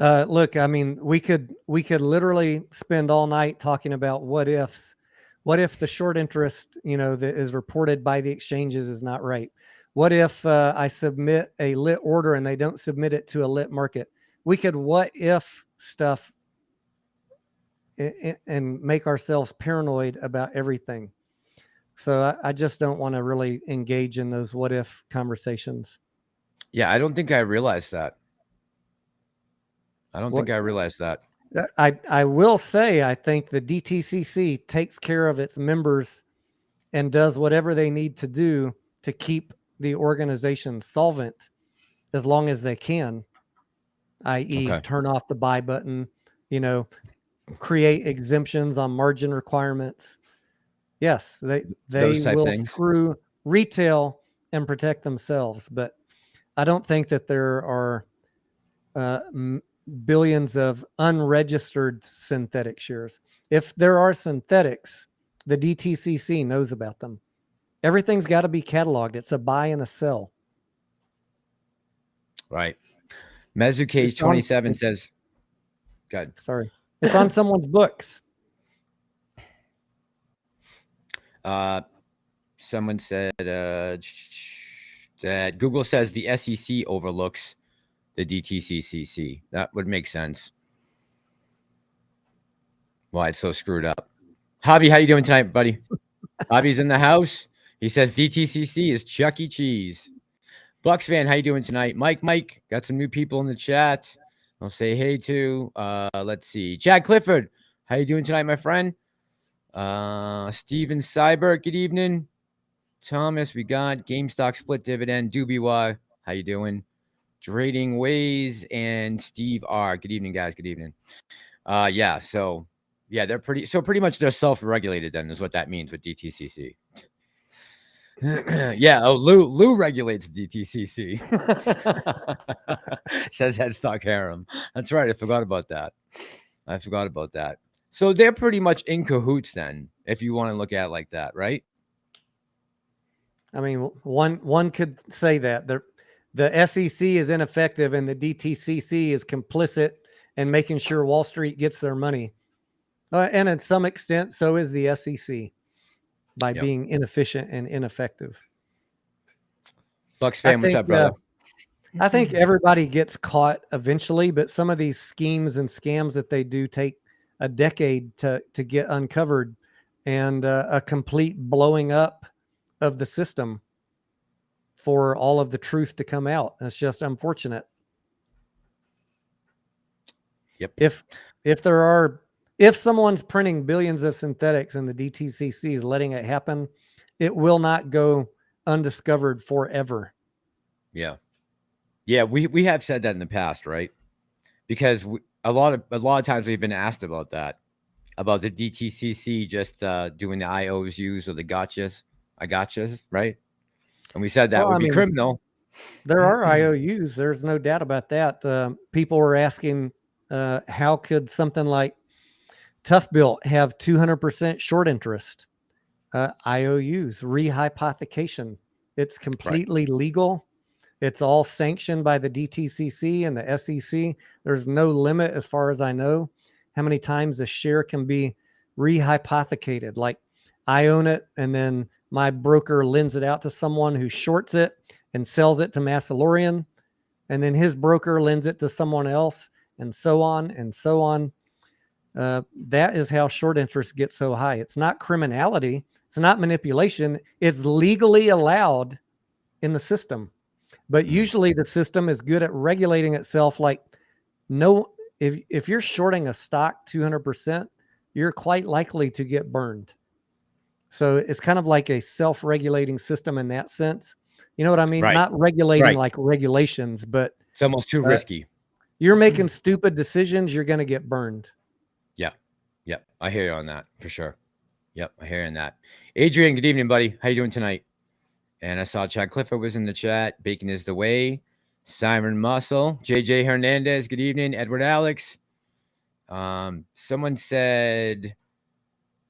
Look, I mean, we could literally spend all night talking about what ifs. What if the short interest, that is reported by the exchanges is not right? What if I submit a lit order and they don't submit it to a lit market? We could what if stuff and make ourselves paranoid about everything. So I just don't want to really engage in those what if conversations. Yeah, I don't think I realized that. I will say, I think the DTCC takes care of its members and does whatever they need to do to keep the organization solvent as long as they can, i.e. Okay. turn off the buy button, create exemptions on margin requirements. Yes, they Those type will things. screw retail and protect themselves, but I don't think that there are billions of unregistered synthetic shares. If there are synthetics, the DTCC knows about them. Everything's got to be cataloged. It's a buy and a sell. Right. Mezucage27 says, good. Sorry. It's on someone's books. Someone said that Google says the SEC overlooks the DTCC. That would make sense. Why it's so screwed up. Javi, how you doing tonight, buddy? Javi's in the house. He says DTCC is Chuck E. Cheese. Bucks fan, how you doing tonight? Mike, got some new people in the chat. I'll say hey to. Let's see. Chad Clifford, how you doing tonight, my friend? Steven Seibert, good evening. Thomas, we got GameStop split dividend. Dubiwa, how you doing? Trading Ways and Steve R. Good evening, guys. Good evening. Yeah, so yeah, pretty much they're self-regulated then is what that means with DTCC. Yeah, Lou regulates DTCC. Says Headstock Harem. That's right. I forgot about that. So they're pretty much in cahoots then, if you want to look at it like that, right? I mean, one could say that the SEC is ineffective and the DTCC is complicit in making sure Wall Street gets their money. And at some extent, so is the SEC by being inefficient and ineffective. Bucks fan, what's up, brother? I think everybody gets caught eventually, but some of these schemes and scams that they do take a decade to get uncovered, and a complete blowing up of the system for all of the truth to come out. It's just unfortunate. Yep. If someone's printing billions of synthetics and the DTCC is letting it happen, it will not go undiscovered forever. Yeah. Yeah, we have said that in the past, right? Because a lot of times we've been asked about that, about the DTCC just doing the IOUs or the gotchas, right? And we said that would be criminal. There are IOUs. There's no doubt about that. People were asking, how could something like Tblt have 200% short interest? IOUs, rehypothecation. It's completely legal. It's all sanctioned by the DTCC and the SEC. There's no limit, as far as I know, how many times a share can be rehypothecated. Like, I own it, and then my broker lends it out to someone who shorts it and sells it to Massalorian, and then his broker lends it to someone else, and so on and so on. That is how short interest gets so high. It's not criminality. It's not manipulation. It's legally allowed in the system. But usually the system is good at regulating itself. Like, if you're shorting a stock 200%, you're quite likely to get burned. So it's kind of like a self-regulating system in that sense. You know what I mean? Right. Not regulating like regulations, but it's almost too risky. You're making stupid decisions, you're going to get burned. Yeah. Yep. I hear you on that for sure. Yep. I hear you on that. Adrian, good evening, buddy. How you doing tonight? And I saw Chad Clifford was in the chat. Bacon is the way. Simon Muscle. JJ Hernandez, good evening. Edward Alex. Someone said,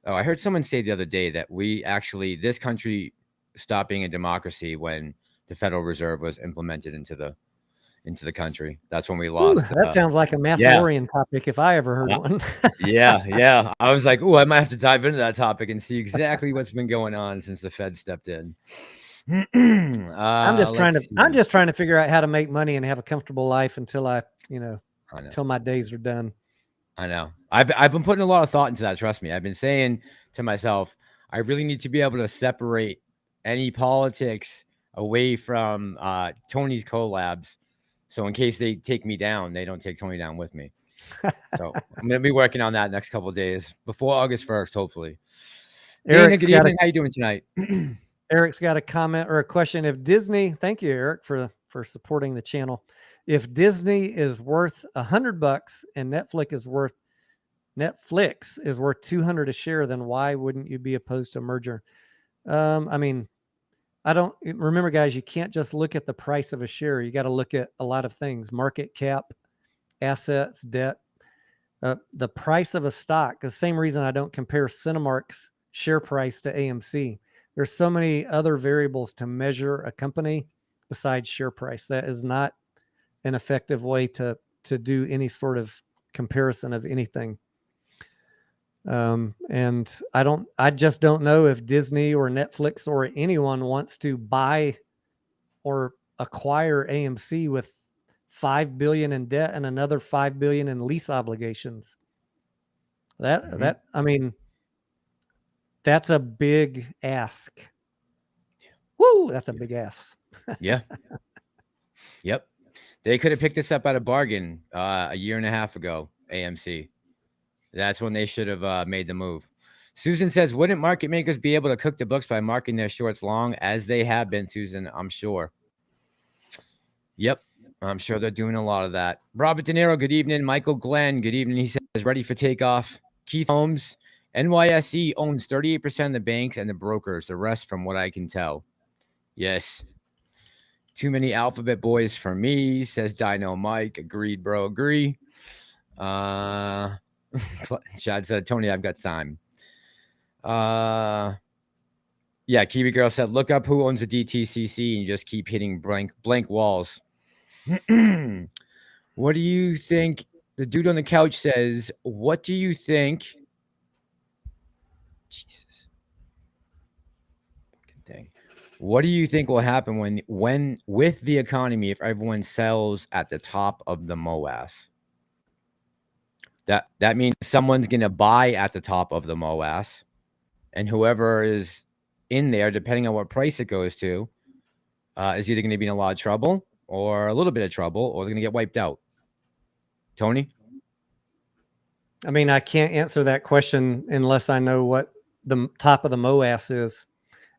I heard someone say the other day that this country stopped being a democracy when the Federal Reserve was implemented into the country. That's when we lost. Ooh, that sounds like a Massalorian topic if I ever heard one. Yeah. I was like, I might have to dive into that topic and see exactly what's been going on since the Fed stepped in. I'm just trying to figure out how to make money and have a comfortable life until until my days are done. I know. I've been putting a lot of thought into that. Trust me. I've been saying to myself, I really need to be able to separate any politics away from Tony's collabs. So in case they take me down, they don't take Tony down with me. So I'm going to be working on that next couple of days before August 1st, hopefully. Dana, good evening. How you doing tonight? Eric's got a comment or a question. If Disney, thank you, Eric, for supporting the channel. If Disney is worth $100 and Netflix is worth 200 a share, then why wouldn't you be opposed to a merger? I mean, I don't remember, guys. You can't just look at the price of a share. You got to look at a lot of things: market cap, assets, debt, the price of a stock. The same reason I don't compare Cinemark's share price to AMC. There's so many other variables to measure a company besides share price. That is not an effective way to do any sort of comparison of anything. And I just don't know if Disney or Netflix or anyone wants to buy or acquire AMC with $5 billion in debt and another $5 billion in lease obligations. I mean, that's a big ask. Woo, that's a big ask. Yeah. Yep. They could have picked this up at a bargain a year and a half ago, AMC. That's when they should have made the move. Susan says, wouldn't market makers be able to cook the books by marking their shorts long, as they have been, Susan? I'm sure. Yep. I'm sure they're doing a lot of that. Robert Denaro, good evening. Michael Glenn, good evening. He says, ready for takeoff. Keith Holmes, NYSE owns 38% of the banks and the brokers. The rest, from what I can tell. Yes. Too many alphabet boys for me, says Dino Mike. Agreed, bro. Agree. Chad said, Tony, I've got time. Yeah, Kiwi Girl said, look up who owns the DTCC and just keep hitting blank walls. What do you think? The dude on the couch says, what do you think? Jesus. Fucking thing. What do you think will happen when with the economy if everyone sells at the top of the MOAS? That means someone's going to buy at the top of the MOAS, and whoever is in there, depending on what price it goes to, is either going to be in a lot of trouble or a little bit of trouble, or they're going to get wiped out. Tony? I mean, I can't answer that question unless I know what the top of the MOAS is.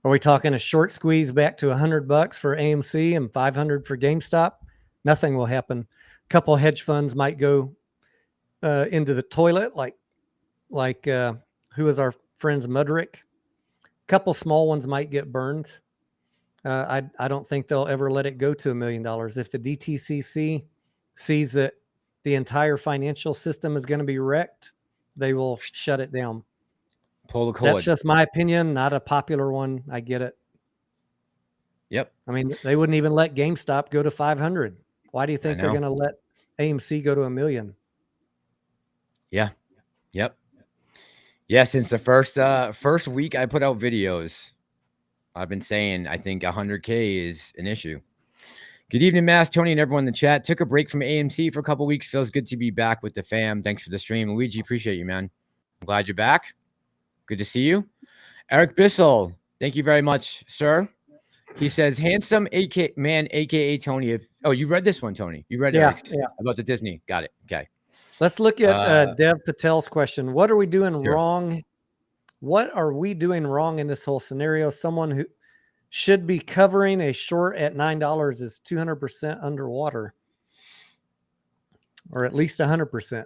Are we talking a short squeeze back to $100 for AMC and $500 for GameStop? Nothing will happen. A couple of hedge funds might go into the toilet, like who is our friend's Mudrick. A couple small ones might get burned. I don't think they'll ever let it go to $1 million. If the DTCC sees that the entire financial system is going to be wrecked, they will shut it down. Pull the cord. That's just my opinion, not a popular one. I get it. Yep. I mean, they wouldn't even let GameStop go to 500. Why do you think they're going to let AMC go to $1 million? Yeah. Yep. Yeah, since the first week I put out videos, I've been saying I think 100K is an issue. Good evening, Mass, Tony, and everyone in the chat. Took a break from AMC for a couple weeks. Feels good to be back with the fam. Thanks for the stream. Luigi, appreciate you, man. I'm glad you're back. Good to see you. Eric Bissell, thank you very much, sir. He says, handsome man, a.k.a. Tony. You read this one, Tony. You read Eric's about the Disney. Got it. Okay. Let's look at Dev Patel's question. What are we doing wrong? What are we doing wrong in this whole scenario? Someone who should be covering a short at $9 is 200% underwater, or at least 100%.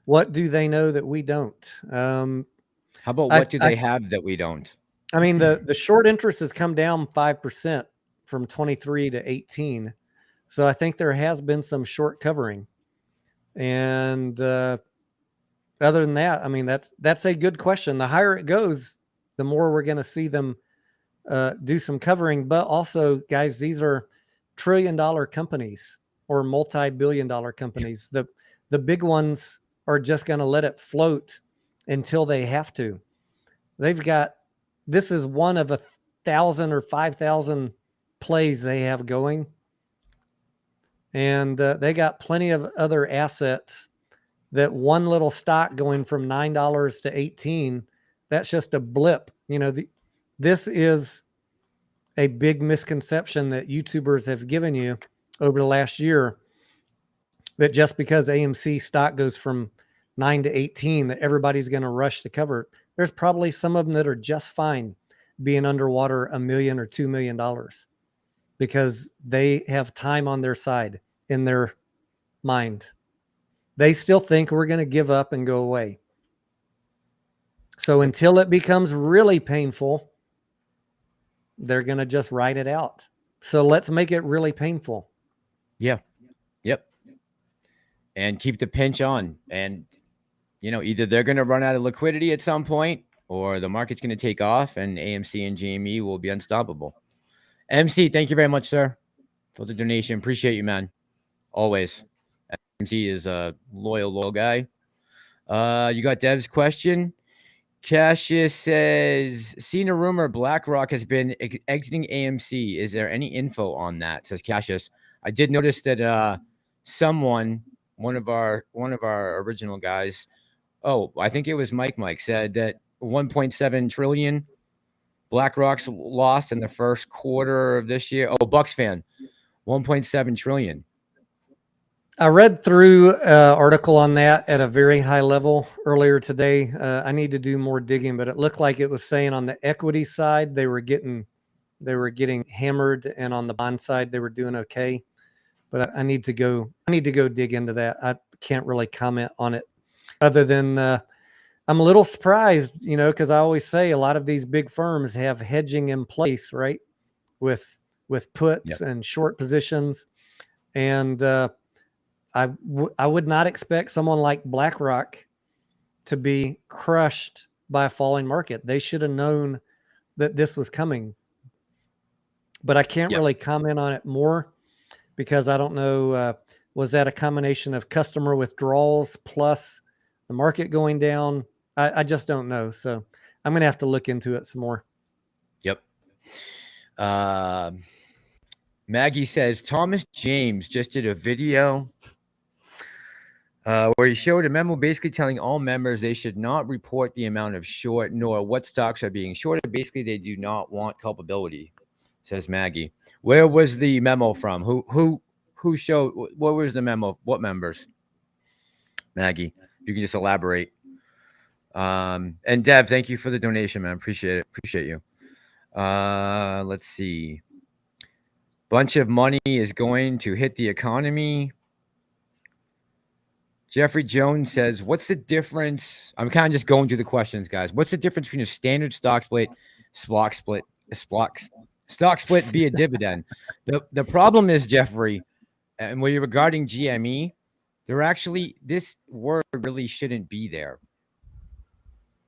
What do they know that we don't? How about what do they have that we don't? I mean, the short interest has come down 5% from 23 to 18. So I think there has been some short covering. And other than that, I mean, that's a good question. The higher it goes, the more we're going to see them do some covering. But also, guys, these are trillion-dollar companies or multi-billion-dollar companies. The big ones are just going to let it float until they have to. This is one of 1,000 or 5,000 plays they have going. And they got plenty of other assets. That one little stock going from $9 to 18, that's just a blip. You know, this is a big misconception that YouTubers have given you over the last year, that just because AMC stock goes from 9 to 18, that everybody's going to rush to cover it. There's probably some of them that are just fine. being underwater $1 million or $2 million, because they have time on their side in their mind. They still think we're going to give up and go away. So until it becomes really painful, they're going to just ride it out. So let's make it really painful. Yeah. Yep. And keep the pinch on. And, you know, either they're going to run out of liquidity at some point, or the market's going to take off and AMC and GME will be unstoppable. MC, thank you very much, sir, for the donation. Appreciate you, man. Always. MC is a loyal guy. You got Dev's question. Cassius says, seen a rumor BlackRock has been exiting AMC. Is there any info on that? Says Cassius. I did notice that someone, one of our original guys, I think it was Mike said that 1.7 trillion BlackRock's lost in the first quarter of this year. Oh, Bucks fan, 1.7 trillion. I read through an article on that at a very high level earlier today. I need to do more digging, but it looked like it was saying on the equity side they were getting hammered, and on the bond side they were doing okay. But I need to go dig into that. I can't really comment on it, other than I'm a little surprised, you know, because I always say a lot of these big firms have hedging in place, right, with puts and short positions, and I would not expect someone like BlackRock to be crushed by a falling market. They should have known that this was coming. But I can't really comment on it more because I don't know, was that a combination of customer withdrawals plus the market going down? I just don't know. So I'm going to have to look into it some more. Yep. Maggie says, Thomas James just did a video where he showed a memo basically telling all members they should not report the amount of short nor what stocks are being shorted. Basically, they do not want culpability, says Maggie. Where was the memo from? Who showed? What was the memo? What members? Maggie, you can just elaborate. And Dev, thank you for the donation, man. Appreciate it. Appreciate you. Let's see. Bunch of money is going to hit the economy. Jeffrey Jones says, what's the difference? I'm kind of just going through the questions, guys. What's the difference between a standard stock split via dividend? The problem is, Jeffrey, and when you're regarding GME, this word really shouldn't be there.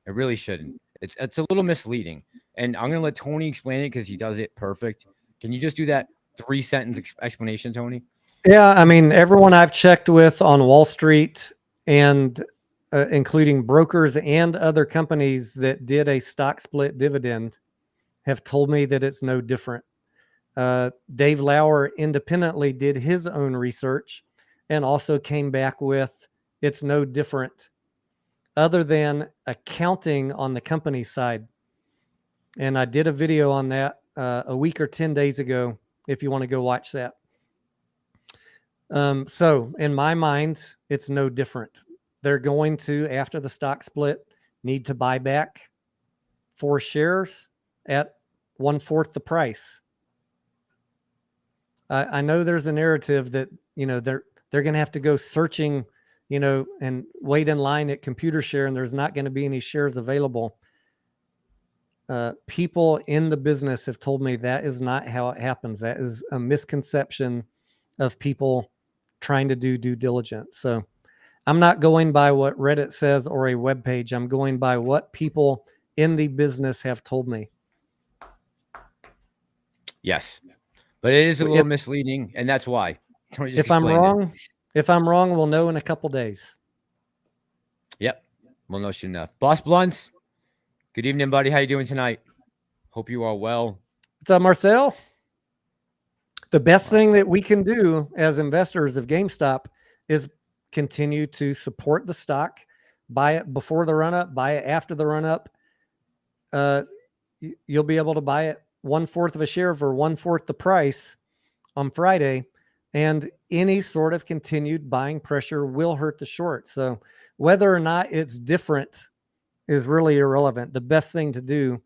It really shouldn't. It's a little misleading. And I'm going to let Tony explain it because he does it perfect. Can you just do that 3-sentence explanation, Tony? Yeah, I mean, everyone I've checked with on Wall Street, and including brokers and other companies that did a stock split dividend, have told me that it's no different. Dave Lauer independently did his own research and also came back with it's no different, other than accounting on the company side. And I did a video on that a week or 10 days ago, if you want to go watch that. So in my mind, it's no different. They're going to, after the stock split, need to buy back 4 shares at 1/4 the price. I know there's a narrative that, you know, they're going to have to go searching, you know, and wait in line at ComputerShare, and there's not going to be any shares available. People in the business have told me that is not how it happens. That is a misconception of people trying to do due diligence. So I'm not going by what Reddit says or a web page. I'm going by what people in the business have told me. Yes, but it is a little misleading, and that's why. If I'm wrong, we'll know in a couple days. Yep, we'll know soon enough. Boss Blunts, good evening, buddy. How you doing tonight? Hope you are well. What's up, Marcel? The best thing that we can do as investors of GameStop is continue to support the stock, buy it before the run up, buy it after the run up. You'll be able to buy it 1/4 of a share for 1/4 the price on Friday, and any sort of continued buying pressure will hurt the short. So whether or not it's different is really irrelevant. The best thing to do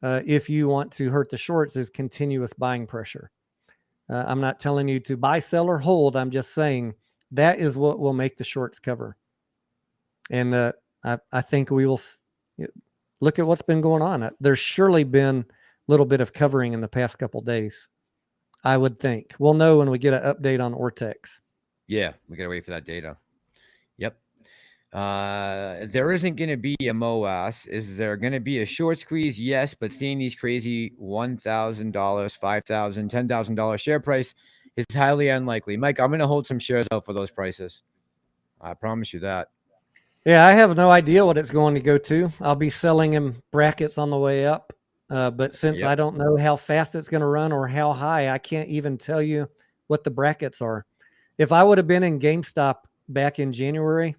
if you want to hurt the shorts is continuous buying pressure. I'm not telling you to buy, sell, or hold. I'm just saying that is what will make the shorts cover. And I think we will look at what's been going on. There's surely been a little bit of covering in the past couple of days, I would think. We'll know when we get an update on Ortex. Yeah, we got to wait for that data. Yep. There isn't going to be a MOAS. Is there going to be a short squeeze? Yes, but seeing these crazy $1,000, $5,000, $10,000 share price is highly unlikely. Mike, I'm going to hold some shares out for those prices. I promise you that. Yeah, I have no idea what it's going to go to. I'll be selling in brackets on the way up. But since I don't know how fast it's going to run or how high, I can't even tell you what the brackets are. If I would have been in GameStop back in January,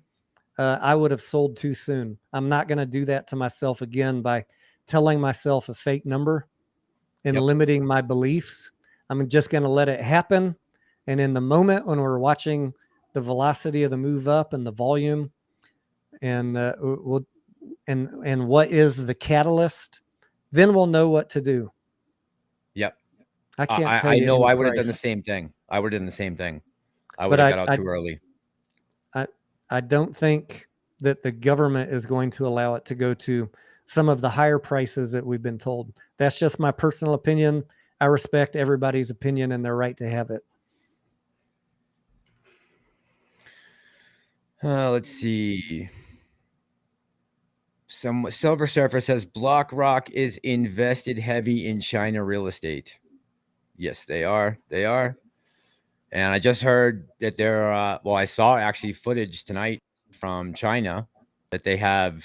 I would have sold too soon. I'm not going to do that to myself again by telling myself a fake number and limiting my beliefs. I'm just going to let it happen. And in the moment when we're watching the velocity of the move up and the volume and what is the catalyst, then we'll know what to do. Yep. I can't tell you. I know I would have done the same thing. I would have done the same thing. I would have got out too early. I don't think that the government is going to allow it to go to some of the higher prices that we've been told. That's just my personal opinion. I respect everybody's opinion and their right to have it. Let's see. Some Silver Surfer says BlackRock is invested heavy in China real estate. Yes, they are. They are. And I just heard that they're, I saw actually footage tonight from China that they have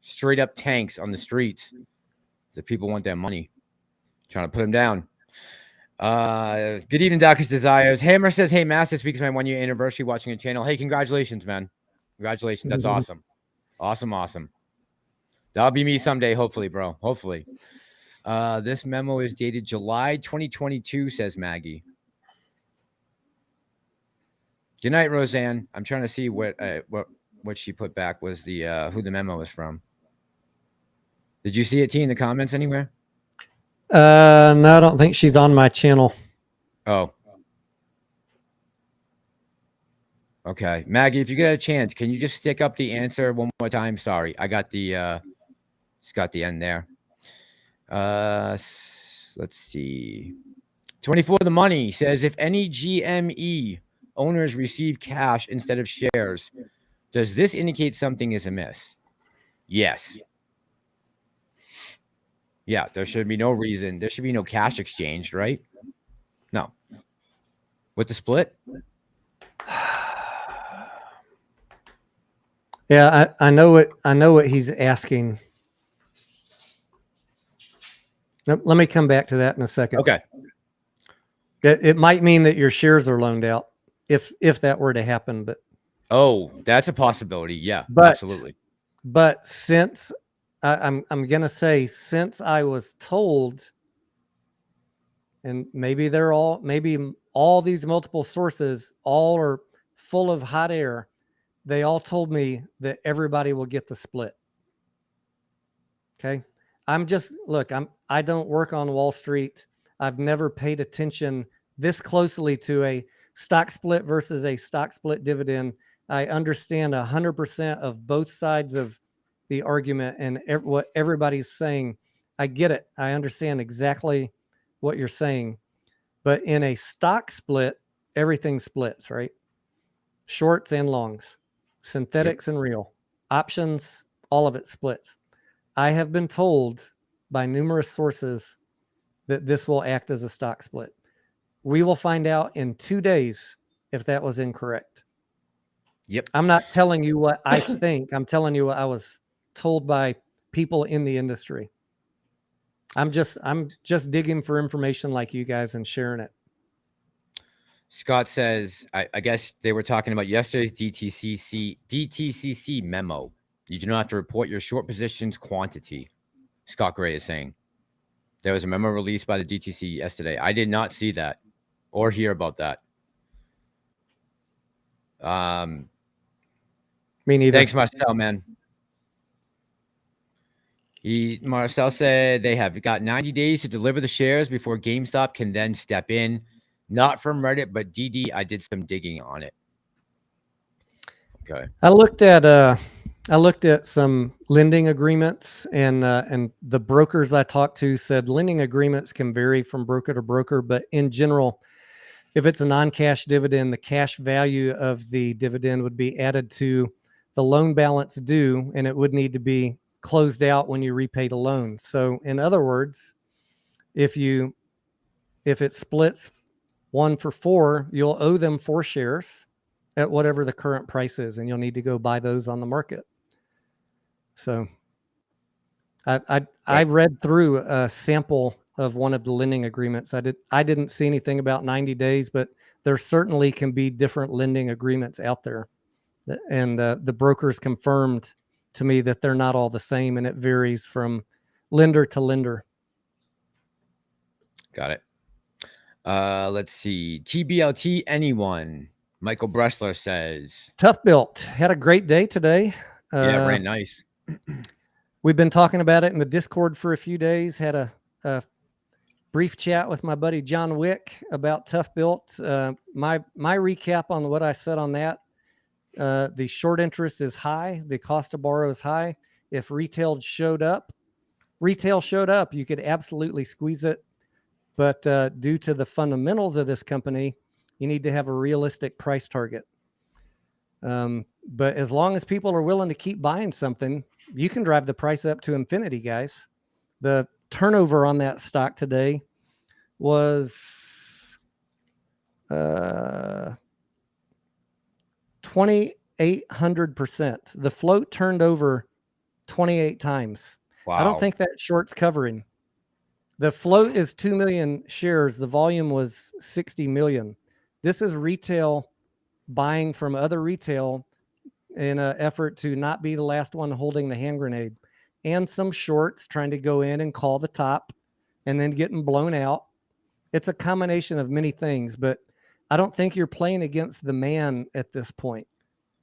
straight up tanks on the streets that people want their money, trying to put them down. Good evening, Darkest Desires. Hammer says, hey, Mass, this week is my 1 year anniversary watching your channel. Hey, congratulations, man. Congratulations. That's awesome. Awesome. That'll be me someday, hopefully, bro. Hopefully. This memo is dated July 2022, says Maggie. Good night, Roseanne. I'm trying to see what she put back was the who the memo was from. Did you see it, T, in the comments anywhere? No, I don't think she's on my channel. Oh. Okay. Maggie, if you get a chance, can you just stick up the answer one more time? Sorry. I got the just got the end there. Let's see. 24 the money says, if any GME owners receive cash instead of shares, does this indicate something is amiss? Yes. Yeah, there should be no reason. There should be no cash exchanged, right? No. With the split? Yeah, I know what he's asking. Let me come back to that in a second. Okay. It might mean that your shares are loaned out if that were to happen, but that's a possibility. Yeah, absolutely. But since I'm gonna say, since I was told, and maybe all these multiple sources all are full of hot air, they all told me that everybody will get the split. Okay. I don't work on Wall Street. I've never paid attention this closely to a stock split versus a stock split dividend. I understand 100% of both sides of the argument and what everybody's saying. I get it. I understand exactly what you're saying. But in a stock split, everything splits, right? Shorts and longs, synthetics and real, options, all of it splits. I have been told by numerous sources that this will act as a stock split. We will find out in 2 days if that was incorrect. Yep. I'm not telling you what I think. I'm telling you what I was told by people in the industry. I'm just digging for information like you guys and sharing it. Scott says, I guess they were talking about yesterday's DTCC memo. You do not have to report your short positions quantity. Scott Gray is saying there was a memo released by the DTC yesterday. I did not see that or hear about that. Me neither. Thanks, Marcel, man. Marcel said they have got 90 days to deliver the shares before GameStop can then step in. Not from Reddit, but DD, I did some digging on it. Okay. I looked at some lending agreements, and the brokers I talked to said lending agreements can vary from broker to broker, but in general, if it's a non-cash dividend, the cash value of the dividend would be added to the loan balance due, and it would need to be closed out when you repay the loan. So in other words, if it splits 1 for 4, you'll owe them 4 shares at whatever the current price is, and you'll need to go buy those on the market. So I read through a sample of one of the lending agreements. I didn't see anything about 90 days, but there certainly can be different lending agreements out there. And the brokers confirmed to me that they're not all the same, and it varies from lender to lender. Got it. Let's see. TBLT anyone? Michael Bressler says. Tblt had a great day today. Yeah, ran nice. We've been talking about it in the Discord for a few days. Had a brief chat with my buddy John Wick about Tblt. My recap on what I said on that. The short interest is high. The cost to borrow is high. If retail showed up, you could absolutely squeeze it. But due to the fundamentals of this company, you need to have a realistic price target. But as long as people are willing to keep buying something, you can drive the price up to infinity, guys. The turnover on that stock today was 2,800%. The float turned over 28 times. Wow. I don't think that short's covering. The float is 2 million shares. The volume was 60 million. This is retail buying from other retail in an effort to not be the last one holding the hand grenade, and some shorts trying to go in and call the top and then getting blown out. It's a combination of many things, but I don't think you're playing against the man at this point.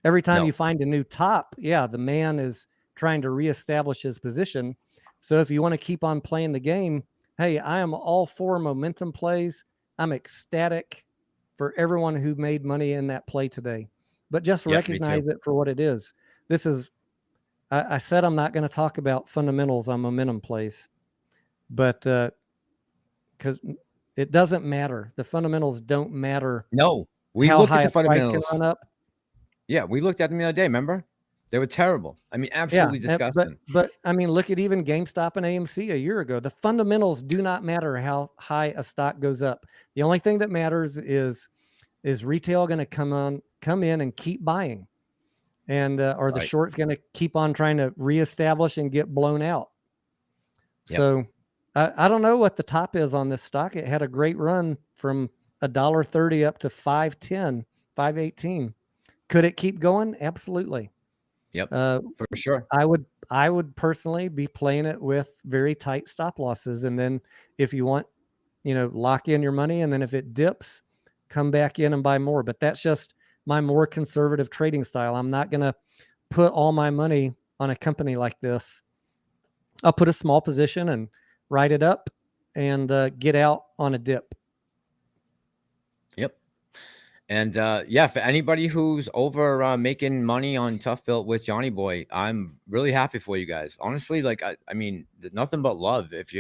Every time you find a new top, yeah, the man is trying to reestablish his position. So if you want to keep on playing the game, hey, I am all for momentum plays. I'm ecstatic for everyone who made money in that play today, but just recognize it for what it is. This is, I said I'm not going to talk about fundamentals on momentum plays, but because it doesn't matter. The fundamentals don't matter. No, we looked at the fundamentals. Price can run up. Yeah, we looked at them the other day. Remember? They were terrible. I mean, absolutely disgusting. But I mean, look at even GameStop and AMC a year ago. The fundamentals do not matter how high a stock goes up. The only thing that matters is retail going to come in and keep buying, and are the shorts going to keep on trying to reestablish and get blown out? Yep. So I don't know what the top is on this stock. It had a great run from $1.30 up to $5.10, $5.18. Could it keep going? Absolutely. Yep, for sure. I would personally be playing it with very tight stop losses, and then if you want, lock in your money, and then if it dips, come back in and buy more. But that's just my more conservative trading style. I'm not going to put all my money on a company like this. I'll put a small position and ride it up and get out on a dip. Yep. And yeah, for anybody who's over making money on Tblt with Johnny Boy, I'm really happy for you guys. Honestly, like I mean, nothing but love. If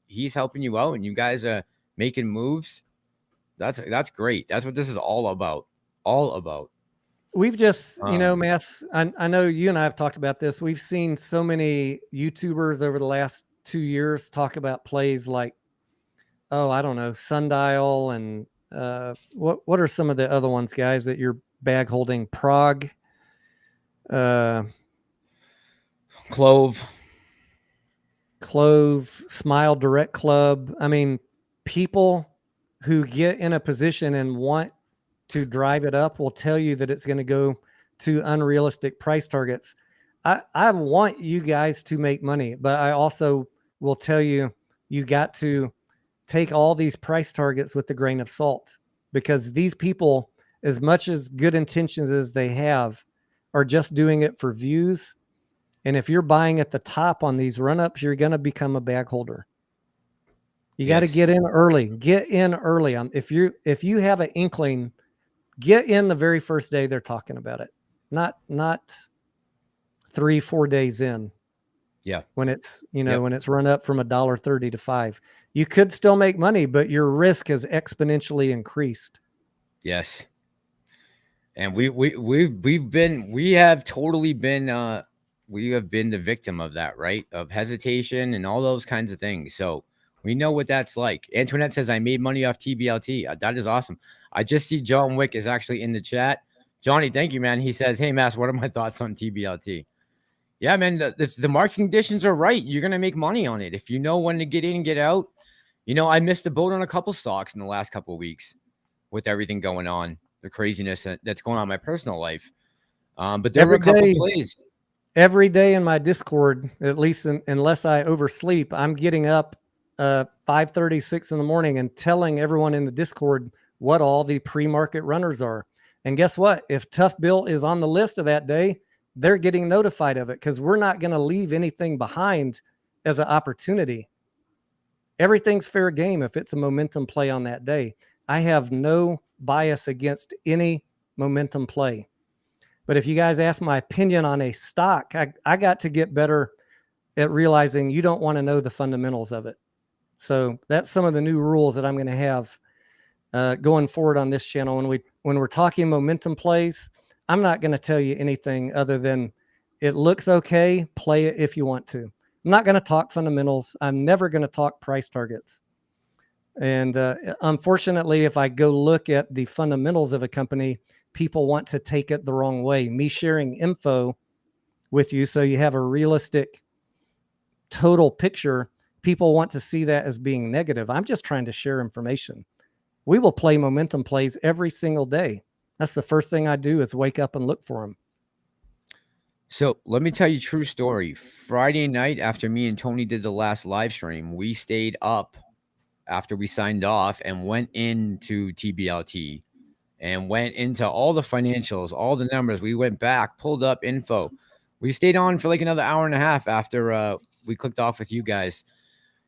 he's helping you out and you guys are making moves, that's great. That's what this is all about. All about. We've just, Mass, I know you and I have talked about this. We've seen so many YouTubers over the last 2 years talk about plays like, I don't know, Sundial, and what are some of the other ones, guys, that you're bag holding? Prague, Clove, Smile Direct Club. I mean, people who get in a position and want to drive it up will tell you that it's going to go to unrealistic price targets. I want you guys to make money, but I also will tell you, you got to take all these price targets with a grain of salt, because these people, as much as good intentions as they have, are just doing it for views And if you're buying at the top on these run-ups, you're going to become a bag holder. You got to Yes. get in early. Get in early. If you have an inkling, get in the very first day they're talking about it. Not 3-4 days in. Yeah. When it's, Yep. when it's run up from $1.30 to $5. You could still make money, but your risk has exponentially increased. Yes. And we have totally been we have been the victim of that, right? Of hesitation and all those kinds of things. So we know what that's like. Antoinette says, I made money off TBLT. That is awesome. I just see John Wick is actually in the chat. Johnny, thank you, man. He says, hey, Mass, what are my thoughts on TBLT? Yeah, man, if the market conditions are right, you're going to make money on it. If you know when to get in and get out. I missed a boat on a couple stocks in the last couple of weeks with everything going on, the craziness that's going on in my personal life. But there were a couple plays. Every day in my Discord, at least unless I oversleep, I'm getting up 5:30, 6 in the morning and telling everyone in the Discord what all the pre-market runners are. And guess what? If Tblt is on the list of that day, they're getting notified of it because we're not going to leave anything behind as an opportunity. Everything's fair game if it's a momentum play on that day. I have no bias against any momentum play. But if you guys ask my opinion on a stock, I got to get better at realizing you don't want to know the fundamentals of it. So that's some of the new rules that I'm going to have going forward on this channel. When we're talking momentum plays, I'm not going to tell you anything other than it looks okay, play it if you want to. I'm not going to talk fundamentals. I'm never going to talk price targets. And unfortunately, if I go look at the fundamentals of a company, people want to take it the wrong way. Me sharing info with you so you have a realistic total picture, people want to see that as being negative. I'm just trying to share information. We will play momentum plays every single day. That's the first thing I do is wake up and look for them. So let me tell you a true story. Friday night after me and Tony did the last live stream, we stayed up after we signed off and went into TBLT and went into all the financials, all the numbers. We went back, pulled up info. We stayed on for like another hour and a half after we clicked off with you guys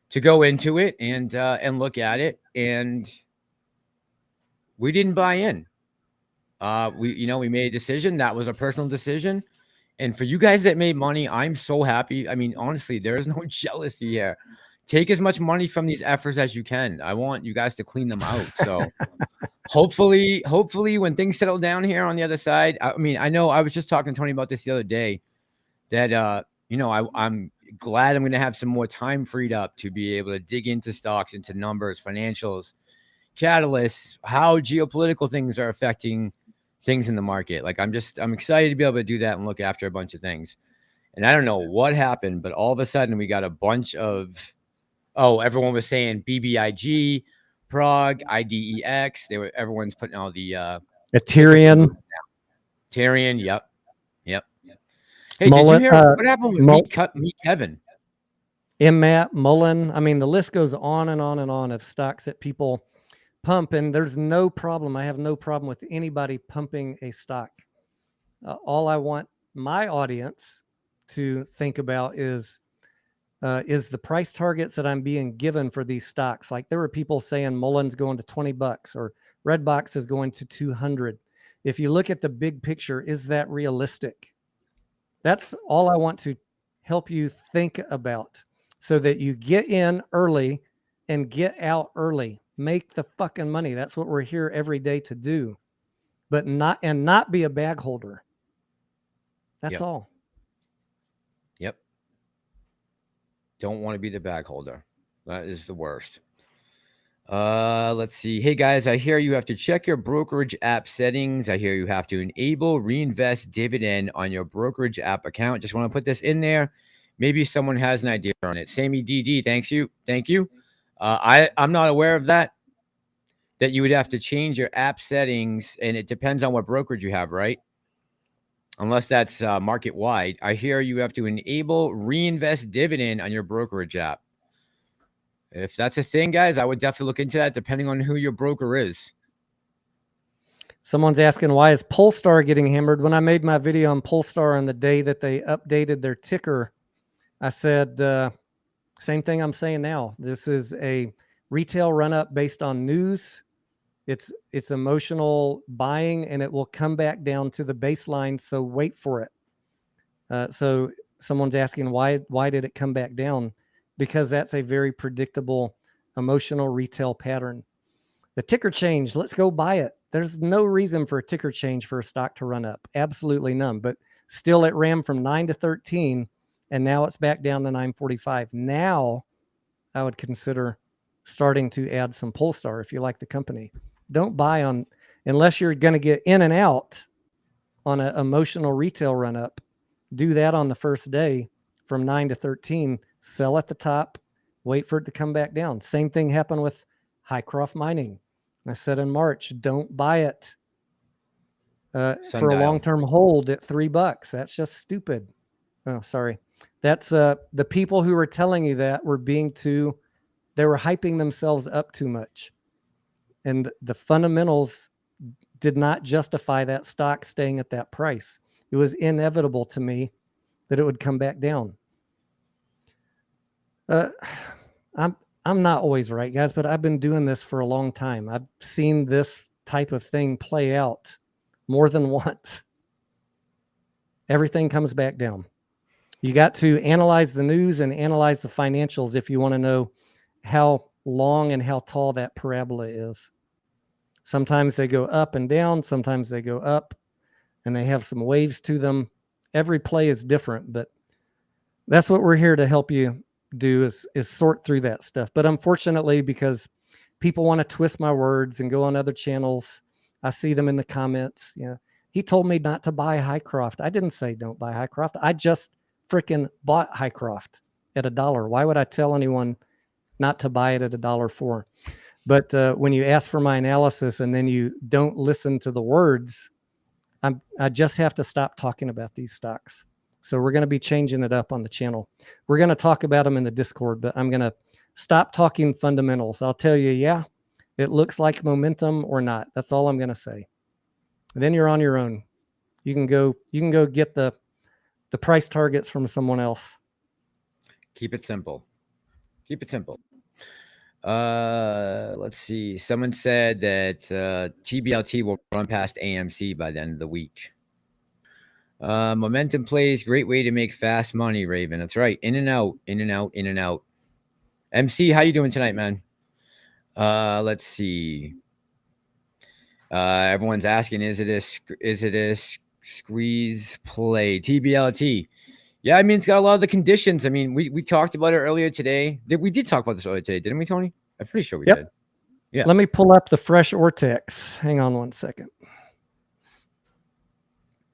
to go into it and look at it. And we didn't buy in. We made a decision. That was a personal decision. And for you guys that made money, I'm so happy. I mean, honestly, there is no jealousy here. Take as much money from these efforts as you can. I want you guys to clean them out. So hopefully when things settle down here on the other side, I mean, I know I was just talking to Tony about this the other day that, I'm glad I'm going to have some more time freed up to be able to dig into stocks, into numbers, financials, catalysts, how geopolitical things are affecting things in the market. Like I'm excited to be able to do that and look after a bunch of things. And I don't know what happened, but all of a sudden we got a bunch of, everyone was saying BBIG, Prague, IDEX. Everyone's putting all the Ethereum. Yep. Hey, did you hear what happened with Meet Kevin? MMAT, Mullen. I mean, the list goes on and on and on of stocks that people pump, and there's no problem. I have no problem with anybody pumping a stock. All I want my audience to think about is the price targets that I'm being given for these stocks. Like there were people saying Mullen's going to $20 or Redbox is going to 200. If you look at the big picture, is that realistic? That's all I want to help you think about so that you get in early and get out early. Make the fucking money. That's what we're here every day to do, but not be a bag holder. That's all. Yep. Don't want to be the bag holder. That is the worst. Let's see. Hey guys, I hear you have to check your brokerage app settings. I hear you have to enable reinvest dividend on your brokerage app account. Just want to put this in there. Maybe someone has an idea on it. Sammy DD, thank you. I'm not aware of that you would have to change your app settings, and it depends on what brokerage you have, right? Unless that's market wide. I hear you have to enable reinvest dividend on your brokerage app. If that's a thing, guys, I would definitely look into that depending on who your broker is. Someone's asking, why is Polestar getting hammered? When I made my video on Polestar on the day that they updated their ticker, I said, same thing I'm saying now. This is a retail run up based on news. It's emotional buying, and it will come back down to the baseline. So wait for it. So someone's asking, why did it come back down? Because that's a very predictable emotional retail pattern. The ticker change, let's go buy it. There's no reason for a ticker change for a stock to run up. Absolutely none. But still, it ran from 9 to 13, and now it's back down to 9.45. Now I would consider starting to add some Polestar if you like the company. Don't buy on, unless you're going to get in and out on an emotional retail run up. Do that on the first day from 9 to 13. Sell at the top, wait for it to come back down. Same thing happened with Hycroft Mining. I said in March, don't buy it for a long-term hold at $3. That's just stupid. Oh, sorry. That's the people who were telling you that were they were hyping themselves up too much. And the fundamentals did not justify that stock staying at that price. It was inevitable to me that it would come back down. I'm not always right, guys, but I've been doing this for a long time. I've seen this type of thing play out more than once. Everything comes back down. You got to analyze the news and analyze the financials if you want to know how long and how tall that parabola is. Sometimes they go up and down. Sometimes they go up and they have some waves to them. Every play is different, but that's what we're here to help you do is sort through that stuff. But unfortunately, because people want to twist my words and go on other channels, I see them in the comments. You know, he told me not to buy Hycroft. I didn't say don't buy Hycroft. I just freaking bought Hycroft at $1. Why would I tell anyone not to buy it at $1.04? But when you ask for my analysis and then you don't listen to the words, I just have to stop talking about these stocks. So we're going to be changing it up on the channel. We're going to talk about them in the Discord, but I'm going to stop talking fundamentals. I'll tell you, yeah, it looks like momentum or not. That's all I'm going to say. And then you're on your own. You can go get the price targets from someone else. Keep it simple. Keep it simple. Let's see. Someone said that TBLT will run past AMC by the end of the week. Momentum plays, great way to make fast money, Raven. That's right. In and out, in and out, in and out. MC, how you doing tonight, man? Let's see. Everyone's asking, is it a squeeze play? TBLT. Yeah, I mean, it's got a lot of the conditions. I mean, we talked about it earlier today. We did talk about this earlier today, didn't we, Tony? I'm pretty sure we did. Yeah. Let me pull up the fresh Ortex. Hang on one second.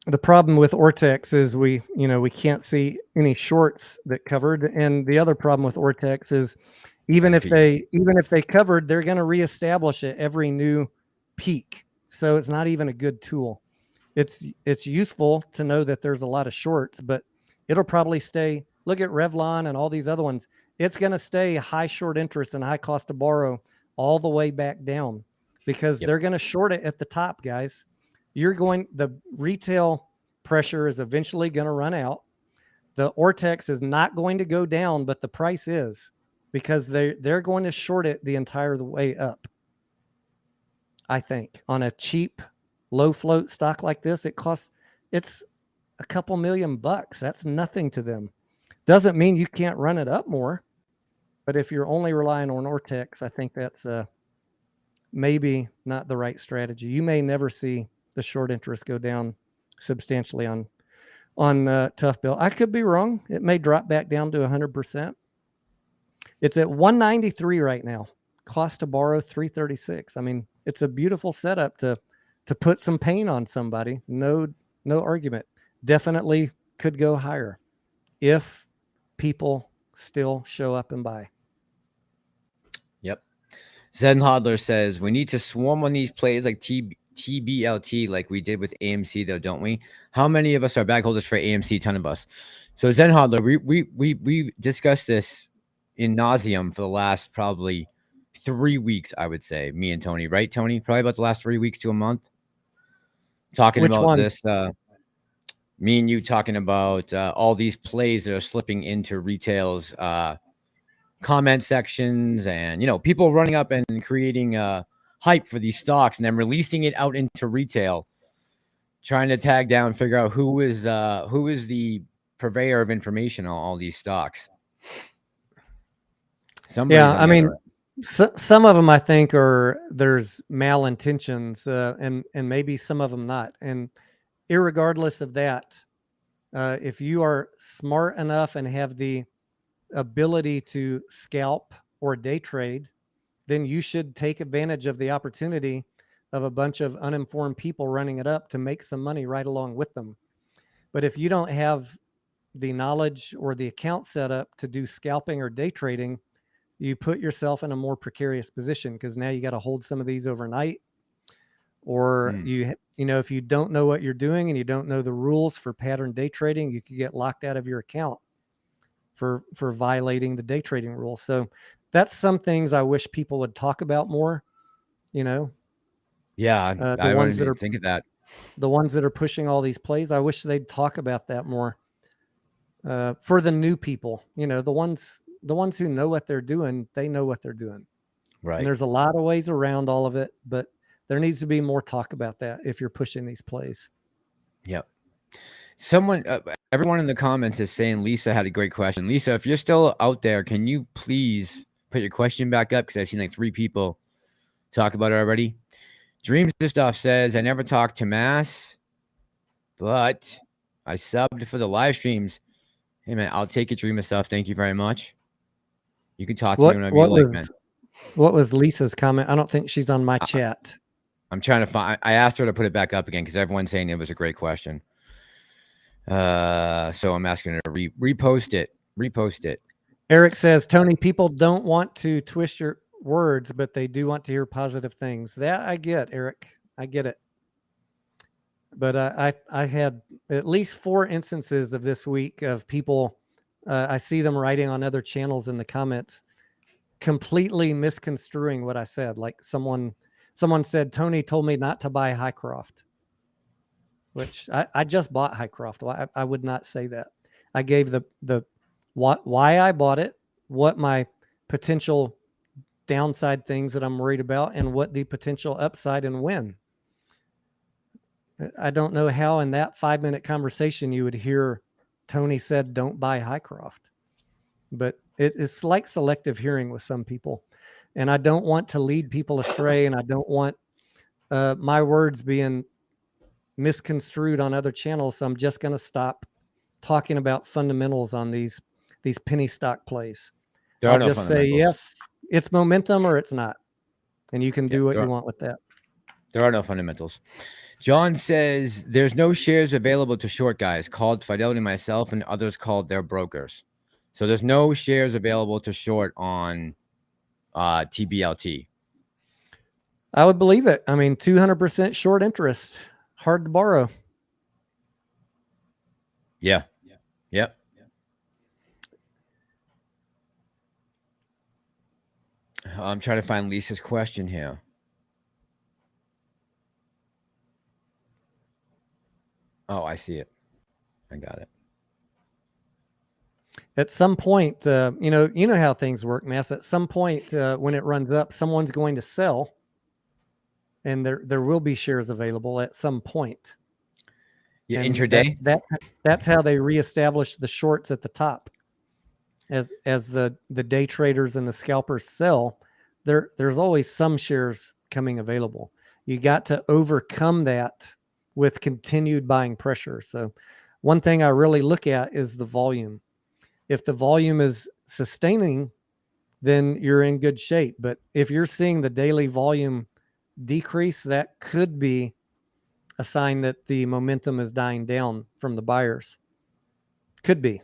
The problem with Ortex is we can't see any shorts that covered. And the other problem with Ortex is even if they covered, they're going to reestablish it every new peak. So it's not even a good tool. It's useful to know that there's a lot of shorts, but it'll probably stay. Look at Revlon and all these other ones. It's going to stay high short interest and high cost to borrow all the way back down because they're going to short it at the top, guys. The retail pressure is eventually going to run out. The Ortex is not going to go down, but the price is because they're going to short it the entire way up. I think on a cheap, low float stock like this, it's a couple $1,000,000. That's nothing to them. Doesn't mean you can't run it up more. But if you're only relying on Ortex, I think that's maybe not the right strategy. You may never see the short interest go down substantially on Tblt. I could be wrong. It may drop back down to 100%. It's at 193 right now. Cost to borrow 336. I mean, it's a beautiful setup to put some pain on somebody. No argument. Definitely could go higher if people still show up and buy. Yep. Zen Hodler says we need to swarm on these plays like TBLT like we did with AMC though, don't we? How many of us are bag holders for AMC? Ton of us. So Zen Hodler, we discussed this in nauseum for the last probably 3 weeks, I would say, me and Tony, right, Tony? Probably about the last 3 weeks to a month. talking Which about one? this. Me and you talking about all these plays that are slipping into retail's comment sections, and people running up and creating hype for these stocks and then releasing it out into retail, trying to tag down, figure out who is the purveyor of information on all these stocks. Somebody's Yeah, I mean, some of them I think there's malintentions, and maybe some of them not. And irregardless of that, if you are smart enough and have the ability to scalp or day trade, then you should take advantage of the opportunity of a bunch of uninformed people running it up to make some money right along with them. But if you don't have the knowledge or the account set up to do scalping or day trading, you put yourself in a more precarious position, because now you got to hold some of these overnight, or if you don't know what you're doing and you don't know the rules for pattern day trading, you could get locked out of your account for violating the day trading rules. So that's some things I wish people would talk about more. Yeah, The I ones wanted that to are think of that. the ones that are pushing all these plays, I wish they'd talk about that more. For the new people, the ones who know what they're doing, they know what they're doing. Right. And there's a lot of ways around all of it, but there needs to be more talk about that if you're pushing these plays. Yep. Everyone in the comments is saying Lisa had a great question. Lisa, if you're still out there, can you please put your question back up? Because I've seen like 3 people talk about it already. Dreams of Stuff says, I never talked to Mass, but I subbed for the live streams. Hey, man, I'll take it, Dream of Stuff. Thank you very much. You can talk to me whenever you like, man. What was Lisa's comment? I don't think she's on my chat. I'm trying to find. I asked her to put it back up again because everyone's saying it was a great question. So I'm asking her to repost it. Repost it. Eric says, Tony, people don't want to twist your words, but they do want to hear positive things. That I get, Eric. I get it. But I had at least 4 instances of this week of people, I see them writing on other channels in the comments, completely misconstruing what I said. Like someone said, Tony told me not to buy Highcroft, which I just bought Highcroft. I would not say that. I gave the why I bought it, what my potential downside things that I'm worried about, and what the potential upside and when. I don't know how in that 5-minute conversation you would hear Tony said, don't buy Highcroft. But it's like selective hearing with some people. And I don't want to lead people astray, and I don't want my words being misconstrued on other channels. So I'm just going to stop talking about fundamentals on these penny stock plays. I'll just say, yes, it's momentum or it's not. And you can do what you want with that. There are no fundamentals. John says there's no shares available to short, guys. Called Fidelity myself, and others called their brokers. So there's no shares available to short on TBLT. I would believe it. I mean, 200% short interest, hard to borrow. Yeah. Yep. I'm trying to find Lisa's question here. Oh, I see it. I got it. At some point, you know how things work, Mass. At some point, when it runs up, someone's going to sell, and there will be shares available at some point. Yeah, and intraday. That's how they reestablish the shorts at the top. As the day traders and the scalpers sell, there's always some shares coming available. You got to overcome that with continued buying pressure. So one thing I really look at is the volume. If the volume is sustaining, then you're in good shape. But if you're seeing the daily volume decrease, that could be a sign that the momentum is dying down from the buyers. Could be.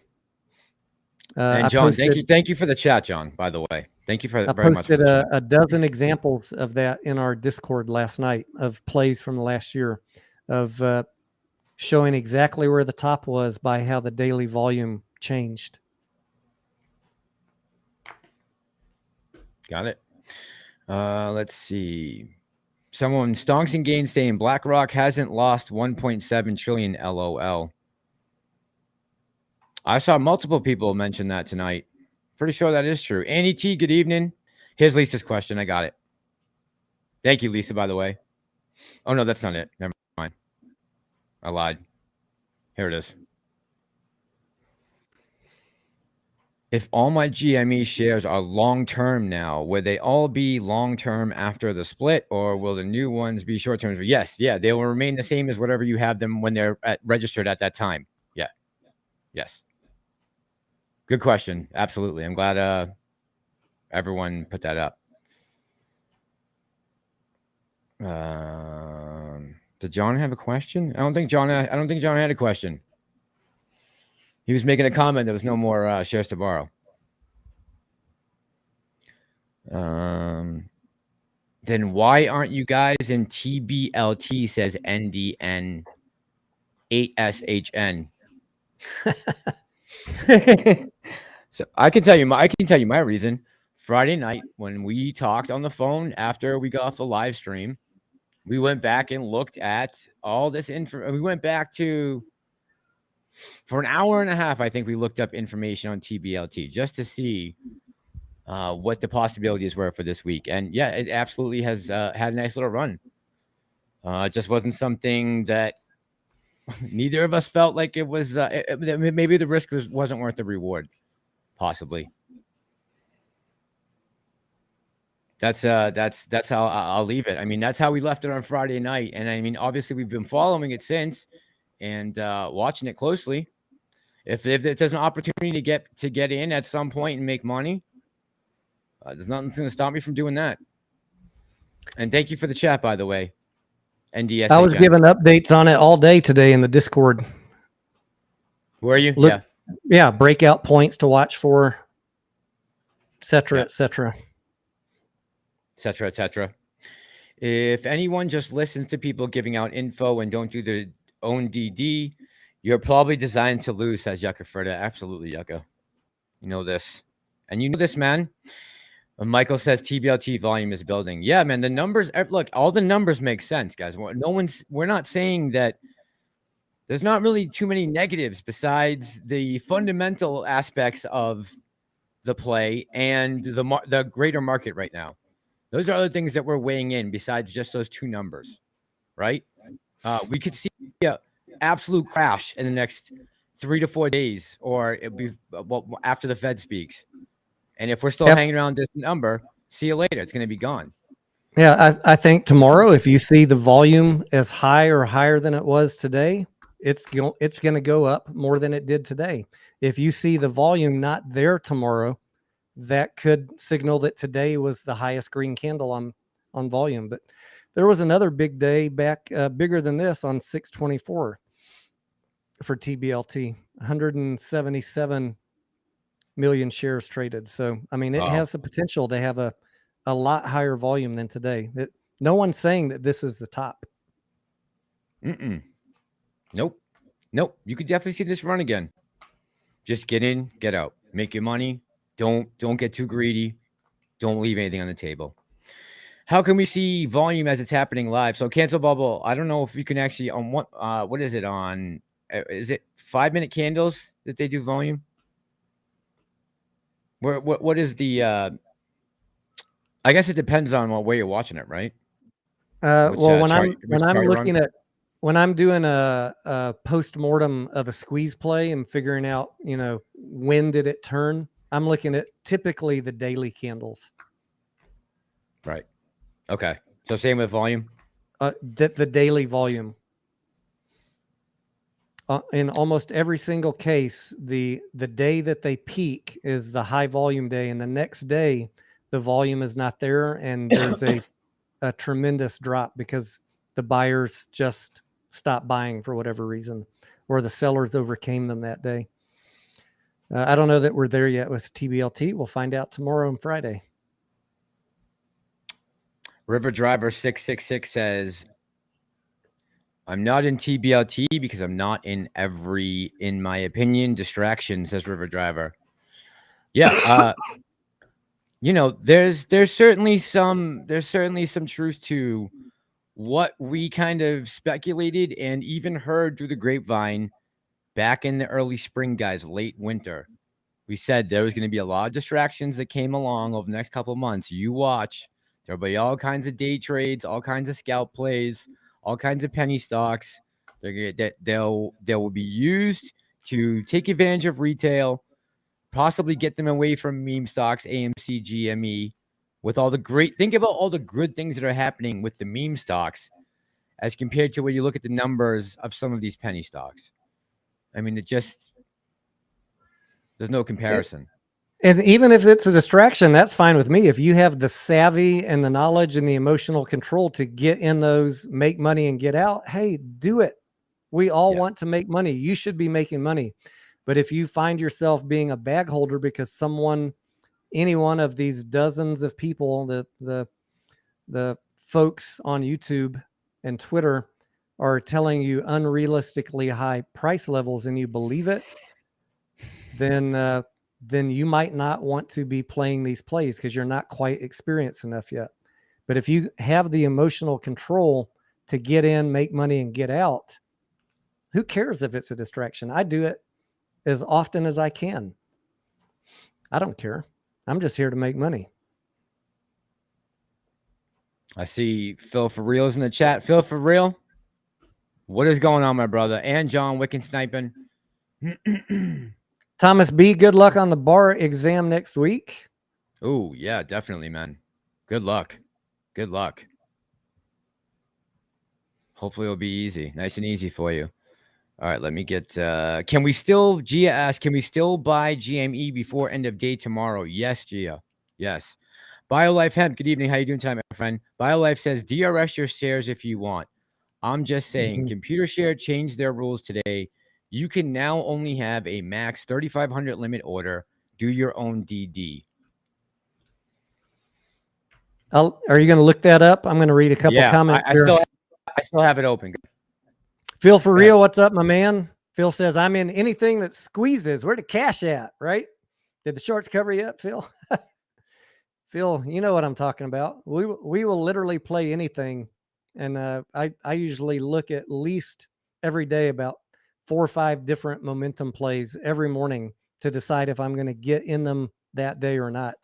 And John, thank you for the chat, John. By the way, thank you very much. I posted a dozen examples of that in our Discord last night of plays from the last year, of showing exactly where the top was by how the daily volume changed. Got it. Let's see. Someone stonks and gains saying BlackRock hasn't lost 1.7 trillion. LOL. I saw multiple people mention that tonight. Pretty sure that is true. Annie T, good evening. Here's Lisa's question. I got it. Thank you, Lisa, by the way. Oh, no, that's not it. Never mind. I lied. Here it is. If all my GME shares are long-term now, will they all be long-term after the split, or will the new ones be short-term? Yes, yeah, they will remain the same as whatever you have them when they're registered at that time. Yeah, yes. Good question. Absolutely. I'm glad everyone put that up. Did John have a question? I don't think John had a question. He was making a comment. There was no more shares to borrow. Then why aren't you guys in TBLT? Says NDN 8SHN. So I can tell you my reason. Friday night when we talked on the phone after we got off the live stream, we went back and looked at all this info. We went back to for an hour and a half. I think we looked up information on TBLT just to see what the possibilities were for this week. And yeah, it absolutely has had a nice little run. It just wasn't something that neither of us felt like it was. Maybe the risk wasn't worth the reward, possibly. That's how I'll leave it. I mean, that's how we left it on Friday night. And I mean, obviously we've been following it since and watching it closely. If there's an opportunity to get in at some point and make money, there's nothing going to stop me from doing that. And thank you for the chat, by the way. NDS. I was giving updates on it all day today in the Discord. Were you? Yeah. Yeah. Breakout points to watch for, et cetera, et cetera. Et cetera, et cetera. If anyone just listens to people giving out info and don't do their own DD, you're probably designed to lose, says Yucca Ferda. Absolutely, Yucca. You know this. And you know this, man. Michael says TBLT volume is building. Yeah, man. The numbers, look, all the numbers make sense, guys. We're not saying that there's not really too many negatives besides the fundamental aspects of the play and the greater market right now. Those are other things that we're weighing in besides just those two numbers, right? We could see an absolute crash in the next 3 to 4 days, or it'll be after the Fed speaks. And if we're still hanging around this number, see you later. It's going to be gone. Yeah, I think tomorrow, if you see the volume as high or higher than it was today, it's going to go up more than it did today. If you see the volume not there tomorrow, that could signal that today was the highest green candle on volume. But there was another big day back, bigger than this, on 6/24 for TBLT, 177 million shares traded. So, I mean, it has the potential to have a lot higher volume than today. No one's saying that this is the top. Nope. You could definitely see this run again. Just get in, get out, make your money. Don't get too greedy. Don't leave anything on the table. How can we see volume as it's happening live? So cancel bubble. I don't know if you can actually on what is it on? Is it 5-minute candles that they do volume? What is the? I guess it depends on what way you're watching it, right? Well, when I'm looking at, when I'm doing a post-mortem of a squeeze play and figuring out, when did it turn, I'm looking at typically the daily candles. Right. Okay. So same with volume? The daily volume. In almost every single case, the day that they peak is the high volume day, and the next day the volume is not there, and there's a tremendous drop because the buyers just stopped buying for whatever reason, or the sellers overcame them that day. I don't know that we're there yet with TBLT. We'll find out tomorrow and Friday. River Driver 666 says, I'm not in TBLT because I'm not in my opinion, distraction, says River Driver. Yeah. There's certainly some truth to what we kind of speculated and even heard through the grapevine back in the early spring, guys, late winter. We said there was going to be a lot of distractions that came along over the next couple of months. You watch. There'll be all kinds of day trades, all kinds of scalp plays, all kinds of penny stocks. They will be used to take advantage of retail, possibly get them away from meme stocks, AMC, GME, with all the great. Think about all the good things that are happening with the meme stocks as compared to when you look at the numbers of some of these penny stocks. I mean, there's no comparison. And even if it's a distraction, that's fine with me. If you have the savvy and the knowledge and the emotional control to get in those, make money and get out, hey, do it. We all want to make money. You should be making money. But if you find yourself being a bag holder because any one of these dozens of people, the folks on YouTube and Twitter are telling you unrealistically high price levels and you believe it, then you might not want to be playing these plays because you're not quite experienced enough yet. But if you have the emotional control to get in, make money, and get out, who cares if it's a distraction? I do it as often as I can. I don't care. I'm just here to make money. I see Phil for Reals in the chat. Phil for Real, what is going on, my brother? And John Wicken sniping. Thomas B, good luck on the bar exam next week. Oh, yeah, definitely, man. Good luck. Good luck. Hopefully it'll be easy. Nice and easy for you. All right, let me get can we still buy GME before end of day tomorrow? Yes, Gia. Yes. BioLife Hemp, good evening. How you doing tonight, my friend? BioLife says DRS your shares if you want. I'm just saying, ComputerShare changed their rules today. You can now only have a max 3,500 limit order. Do your own DD. Are you going to look that up? I'm going to read a couple comments. I still have it open. Phil for Real, what's up, my man? Phil says, I'm in anything that squeezes. Where the cash at, right? Did the shorts cover you up, Phil? Phil, you know what I'm talking about. We will literally play anything. And I usually look at least every day about 4 or 5 different momentum plays every morning to decide if I'm going to get in them that day or not.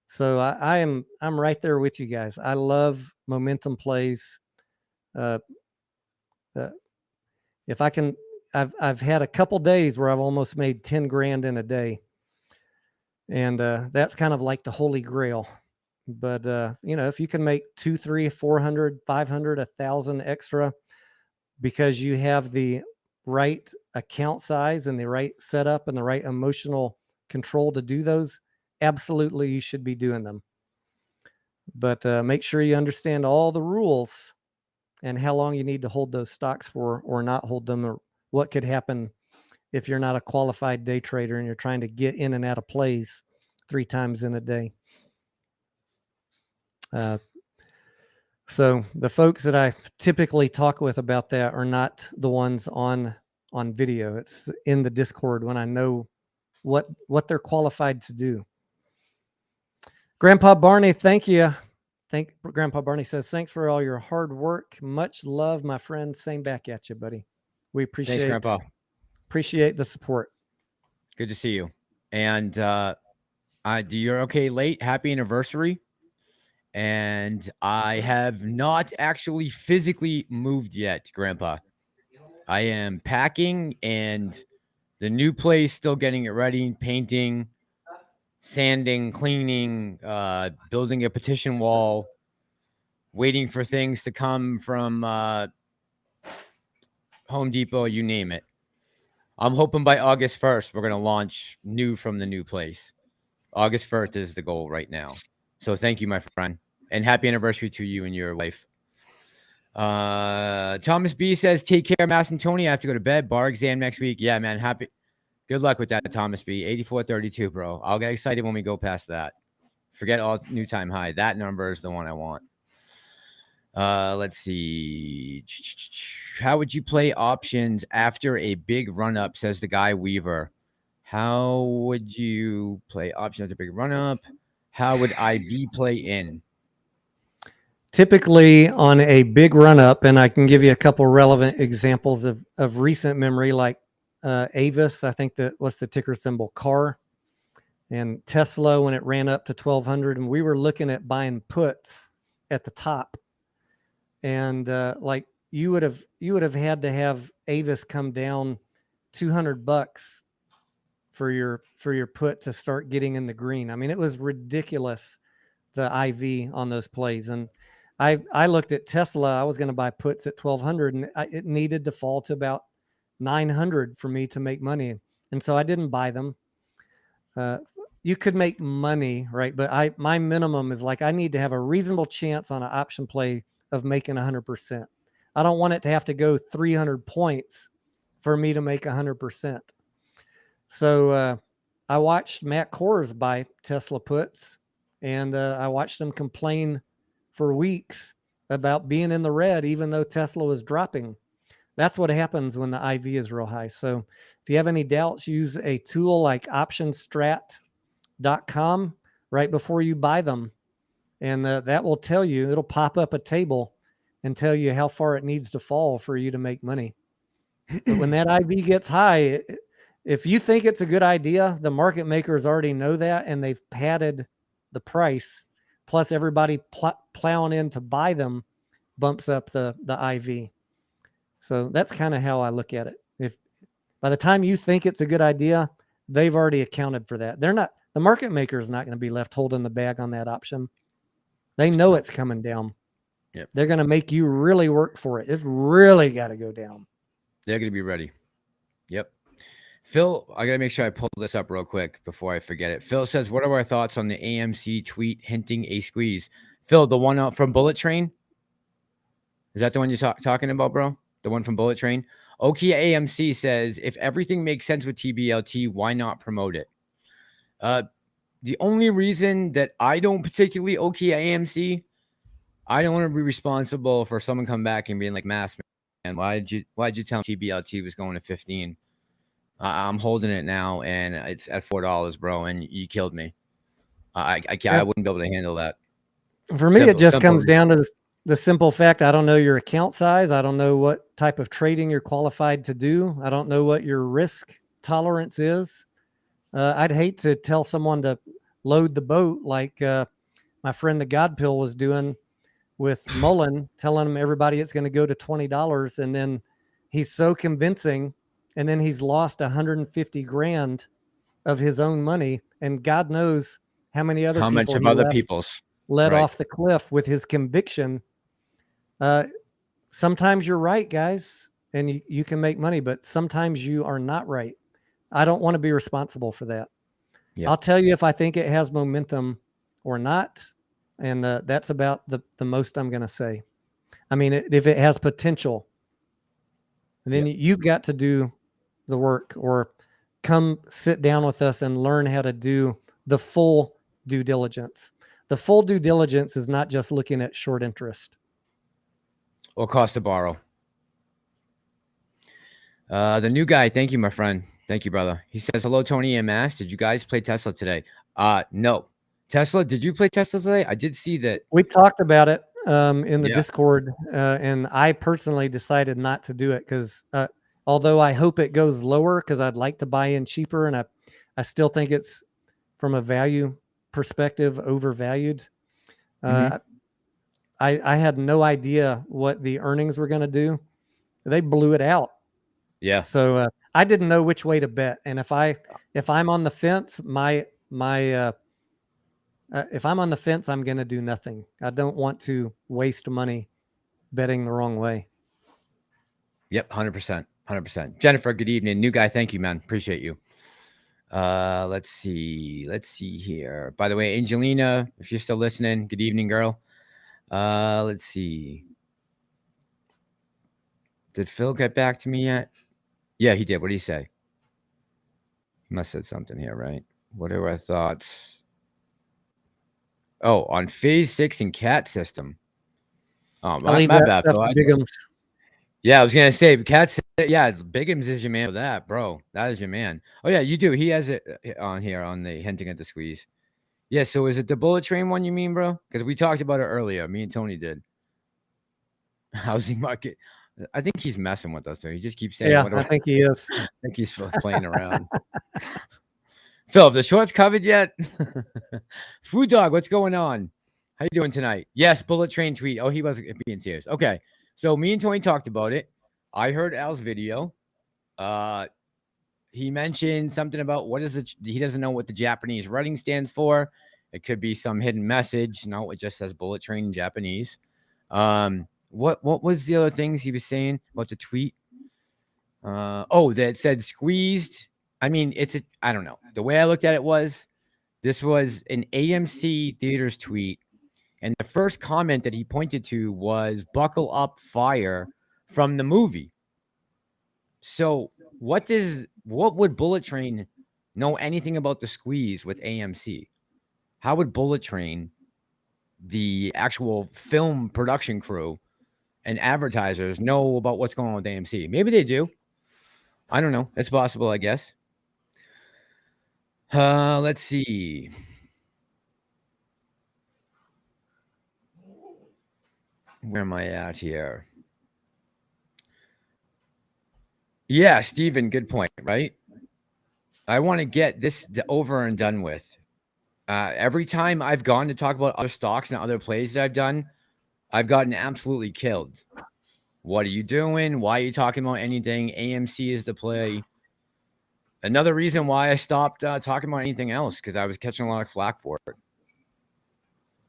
So I'm right there with you guys. I love momentum plays. If I can, I've had a couple days where I've almost made 10 grand in a day. And that's kind of like the holy grail. But, if you can make 200, 300, 400, 500, 1,000 extra because you have the right account size and the right setup and the right emotional control to do those, absolutely you should be doing them. But make sure you understand all the rules and how long you need to hold those stocks for or not hold them, or what could happen if you're not a qualified day trader and you're trying to get in and out of plays 3 times in a day. So the folks that I typically talk with about that are not the ones on video. It's in the Discord when I know what they're qualified to do. Grandpa Barney, thank you. Grandpa Barney says, thanks for all your hard work. Much love, my friend. Same back at you, buddy. We appreciate Grandpa. Appreciate the support. Good to see you. And you're okay late. Happy anniversary. And I have not actually physically moved yet, Grandpa. I am packing and the new place, still getting it ready, painting, sanding, cleaning, building a petition wall, waiting for things to come from Home Depot, you name it. I'm hoping by August 1st, we're going to launch new from the new place. August 1st is the goal right now. So thank you, my friend. And happy anniversary to you and your wife. Thomas B says, take care, Mass and Tony. I have to go to bed. Bar exam next week. Yeah, man. Good luck with that, Thomas B. 8432, bro. I'll get excited when we go past that. Forget all new time high. That number is the one I want. Let's see. How would you play options after a big run-up, says the guy Weaver. How would you play options after a big run-up? How would IV play in? typically on a big run up, and I can give you a couple relevant examples of recent memory, like Avis, I think that what's the ticker symbol, CAR, and Tesla when it ran up to 1200, and we were looking at buying puts at the top, and like you would have had to have Avis come down $200 for your put to start getting in the green. I mean, it was ridiculous, the IV on those plays. And I looked at Tesla. I was going to buy puts at 1200, and it needed to fall to about 900 for me to make money. And so I didn't buy them. You could make money, right? But my minimum is like, I need to have a reasonable chance on an option play of making 100%. I don't want it to have to go 300 points for me to make 100%. So I watched Matt Kors buy Tesla puts, and I watched him complain for weeks about being in the red, even though Tesla was dropping. That's what happens when the IV is real high. So if you have any doubts, use a tool like optionstrat.com right before you buy them. And that will tell you, it'll pop up a table and tell you how far it needs to fall for you to make money. But when that IV gets high, if you think it's a good idea, the market makers already know that, and they've padded the price. Plus, everybody plowing in to buy them bumps up the IV. So that's kind of how I look at it. If by the time you think it's a good idea, they've already accounted for that. The market maker is not going to be left holding the bag on that option. They know it's coming down. Yep. They're going to make you really work for it. It's really got to go down. They're going to be ready. Yep. Phil, I got to make sure I pull this up real quick before I forget it. Phil says, what are our thoughts on the AMC tweet hinting a squeeze? Phil, the one out from Bullet Train? Is that the one you're talking about, bro? The one from Bullet Train? Okia AMC says, if everything makes sense with TBLT, why not promote it? The only reason that I don't particularly Okia AMC, I don't want to be responsible for someone coming back and being like, Mass, man, why'd you tell me TBLT was going to 15? I'm holding it now, and it's at $4, bro, and you killed me. I wouldn't be able to handle that. For me, it just comes down to the simple fact, I don't know your account size. I don't know what type of trading you're qualified to do. I don't know what your risk tolerance is. I'd hate to tell someone to load the boat like my friend the Godpill was doing with Mullen, telling him everybody it's going to go to $20, and then he's so convincing, and then he's lost 150 grand of his own money, and God knows how many other people's let off the cliff with his conviction. Sometimes you're right, guys, and you can make money, but sometimes you are not right. I don't want to be responsible for that. Yep. I'll tell you if I think it has momentum or not, and that's about the most I'm going to say. I mean, if it has potential, and then you've got to do the work, or come sit down with us and learn how to do the full due diligence. The full due diligence is not just looking at short interest. Or cost to borrow. The new guy, thank you, my friend. Thank you, brother. He says, hello, Tony and Mass. Did you guys play Tesla today? No. Tesla, did you play Tesla today? I did see that. We talked about it in the Discord, and I personally decided not to do it because although I hope it goes lower, because I'd like to buy in cheaper, and I still think it's, from a value perspective, overvalued. I had no idea what the earnings were going to do. They blew it out. Yeah. So I didn't know which way to bet. And if I'm on the fence, if I'm on the fence, I'm going to do nothing. I don't want to waste money betting the wrong way. Yep. 100%. 100%. Jennifer, good evening. New guy. Thank you, man. Appreciate you. Let's see here. By the way, Angelina, if you're still listening, good evening, girl. Let's see. Did Phil get back to me yet? Yeah, he did. What did he say? He must have said something here, right? What are our thoughts? Oh, on phase 6 and cat system. Oh, my bad, Phil. Yeah, I was gonna say cat. Yeah, Bigums is your man for that, bro. That is your man. Oh yeah, you do. He has it on here on the hinting at the squeeze. Yeah, so is it the bullet train one you mean, bro? Because we talked about it earlier. Me and Tony did. Housing market. I think he's messing with us, though. He just keeps saying, Yeah, "What do I think he is. I think he's playing around." Phil, the shorts covered yet? Food Dog, what's going on? How you doing tonight? Yes, bullet train tweet. Oh, he was being serious. Okay, so me and Tony talked about it. I heard Al's video. He mentioned something about what is it? He doesn't know what the Japanese writing stands for. It could be some hidden message. No, it just says bullet train in Japanese. What was the other things he was saying about the tweet? That said squeezed. I mean, I don't know. The way I looked at it was, this was an AMC Theaters tweet, and the first comment that he pointed to was "Buckle up, fire" from the movie. So what would Bullet Train know anything about the squeeze with AMC? How would Bullet Train, the actual film production crew and advertisers, know about what's going on with AMC? Maybe they do. I don't know. It's possible, I guess. Let's see. Where am I at here? Yeah, Steven, good point, right? I want to get this over and done with. Every time I've gone to talk about other stocks and other plays I've done, I've gotten absolutely killed. What are you doing? Why are you talking about anything? AMC is the play. Another reason why I stopped talking about anything else, because I was catching a lot of flack for it.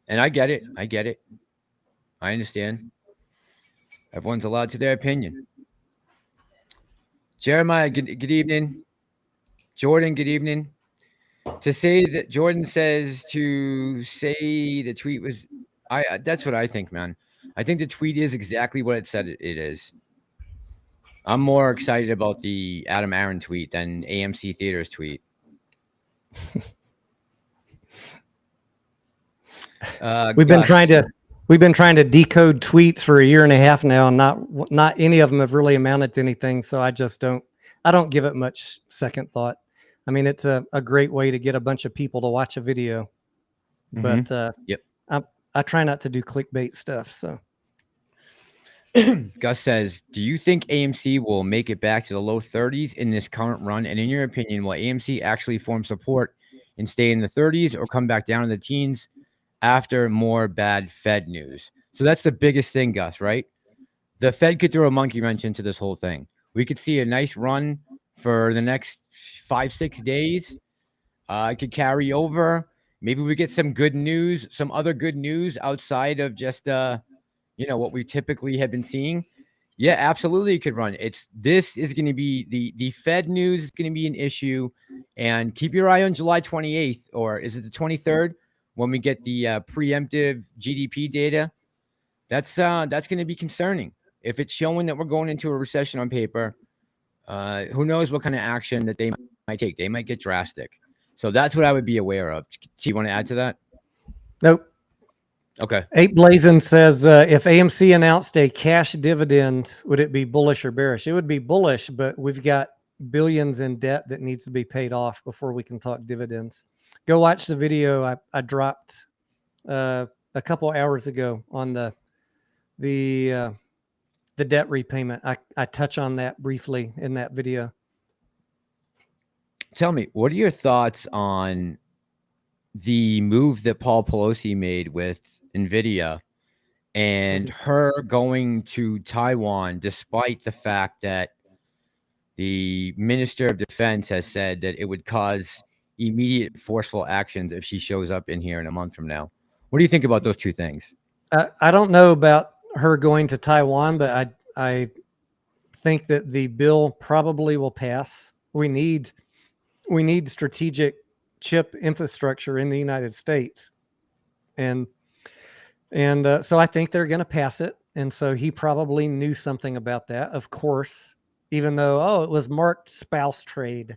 And I get it. I understand. Everyone's allowed to their opinion. Jeremiah, good evening. Jordan, good evening. To say that Jordan says to say the tweet was, that's what I think, man. I think the tweet is exactly what it said it is. I'm more excited about the Aron tweet than AMC Theaters tweet. We've been trying to decode tweets for a year and a half now, and not any of them have really amounted to anything. So I don't give it much second thought. I mean, it's a great way to get a bunch of people to watch a video, but yep. I try not to do clickbait stuff. So Gus says, do you think AMC will make it back to the low 30s in this current run? And in your opinion, will AMC actually form support and stay in the 30s or come back down in the teens after more bad Fed news? So that's the biggest thing, Gus, right? The Fed could throw a monkey wrench into this whole thing. We could see a nice run for the next 5-6 days. It could carry over. Maybe we get some good news, some other good news outside of just what we typically have been seeing. Yeah, absolutely, it could run. This is going to be the Fed news is going to be an issue, and keep your eye on July 28th, or is it the 23rd, when we get the preemptive GDP data. That's going to be concerning. If it's showing that we're going into a recession on paper, who knows what kind of action that they might take? They might get drastic. So that's what I would be aware of. Do you want to add to that? Nope. Okay. 8 Blazin says, if AMC announced a cash dividend, would it be bullish or bearish? It would be bullish, but we've got billions in debt that needs to be paid off before we can talk dividends. Go watch the video I dropped a couple hours ago on the debt repayment. I touch on that briefly in that video. Tell me, what are your thoughts on the move that Paul Pelosi made with NVIDIA and her going to Taiwan, despite the fact that the Minister of Defense has said that it would cause immediate forceful actions if she shows up in here in a month from now? What do you think about those two things? I don't know about her going to Taiwan, but I think that the bill probably will pass. We need strategic chip infrastructure in the United States. And so I think they're going to pass it. And so he probably knew something about that, of course, even though, it was marked spouse trade.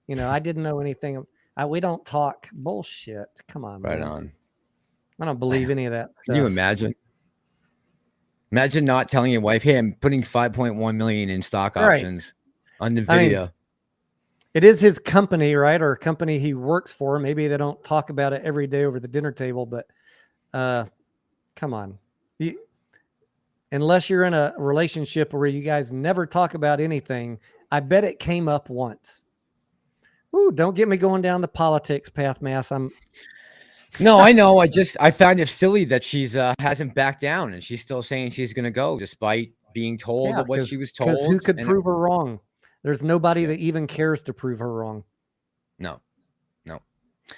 I didn't know anything. We don't talk bullshit. Come on, right, man. On. I don't believe any of that. Can you imagine? Imagine not telling your wife, hey, I'm putting $5.1 million in stock options on NVIDIA. It is his company, right? Or a company he works for. Maybe they don't talk about it every day over the dinner table, but come on. Unless you're in a relationship where you guys never talk about anything, I bet it came up once. Ooh, don't get me going down the politics path, Mass. No, I know. I find it silly that she's hasn't backed down and she's still saying she's going to go despite being told of what she was because told. who could prove her wrong? There's nobody Yeah. that even cares to prove her wrong. No.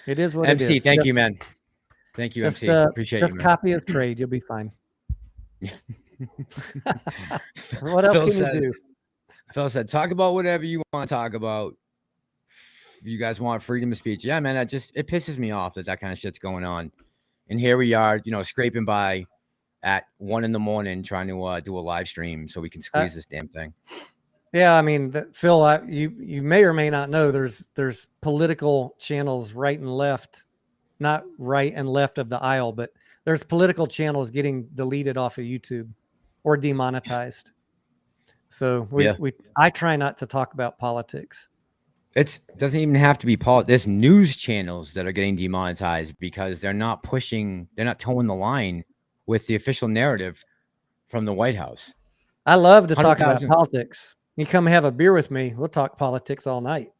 It is what MC, it is. thank you, man. Thank you, Just, MC. Appreciate you, just man. copy of trade. You'll be fine. What else Phil can said, you do? Phil said, talk about whatever you want to talk about. You guys want freedom of speech. Yeah, man, it pisses me off that kind of shit's going on. And here we are, scraping by at 1 a.m. trying to do a live stream so we can squeeze this damn thing. Yeah, I mean, Phil, you may or may not know there's political channels right and left, not right and left of the aisle, but there's political channels getting deleted off of YouTube or demonetized. So I try not to talk about politics. It doesn't even have to be there's news channels that are getting demonetized because they're not towing the line with the official narrative from the White House. I love to talk about politics. You come have a beer with me, we'll talk politics all night.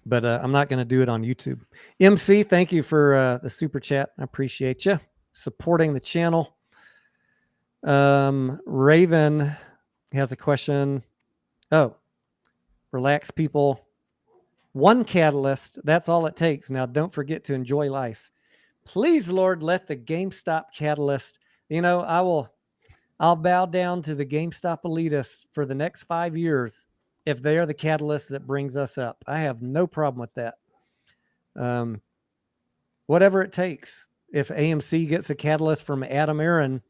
But I'm not going to do it on YouTube. MC, thank you for the super chat. I appreciate you supporting the channel. Raven has a question. Oh, relax, people. One catalyst, that's all it takes. Now, don't forget to enjoy life. Please, Lord, let the GameStop catalyst, I'll bow down to the GameStop elitists for the next 5 years if they are the catalyst that brings us up. I have no problem with that. Whatever it takes. If AMC gets a catalyst from Adam Aron,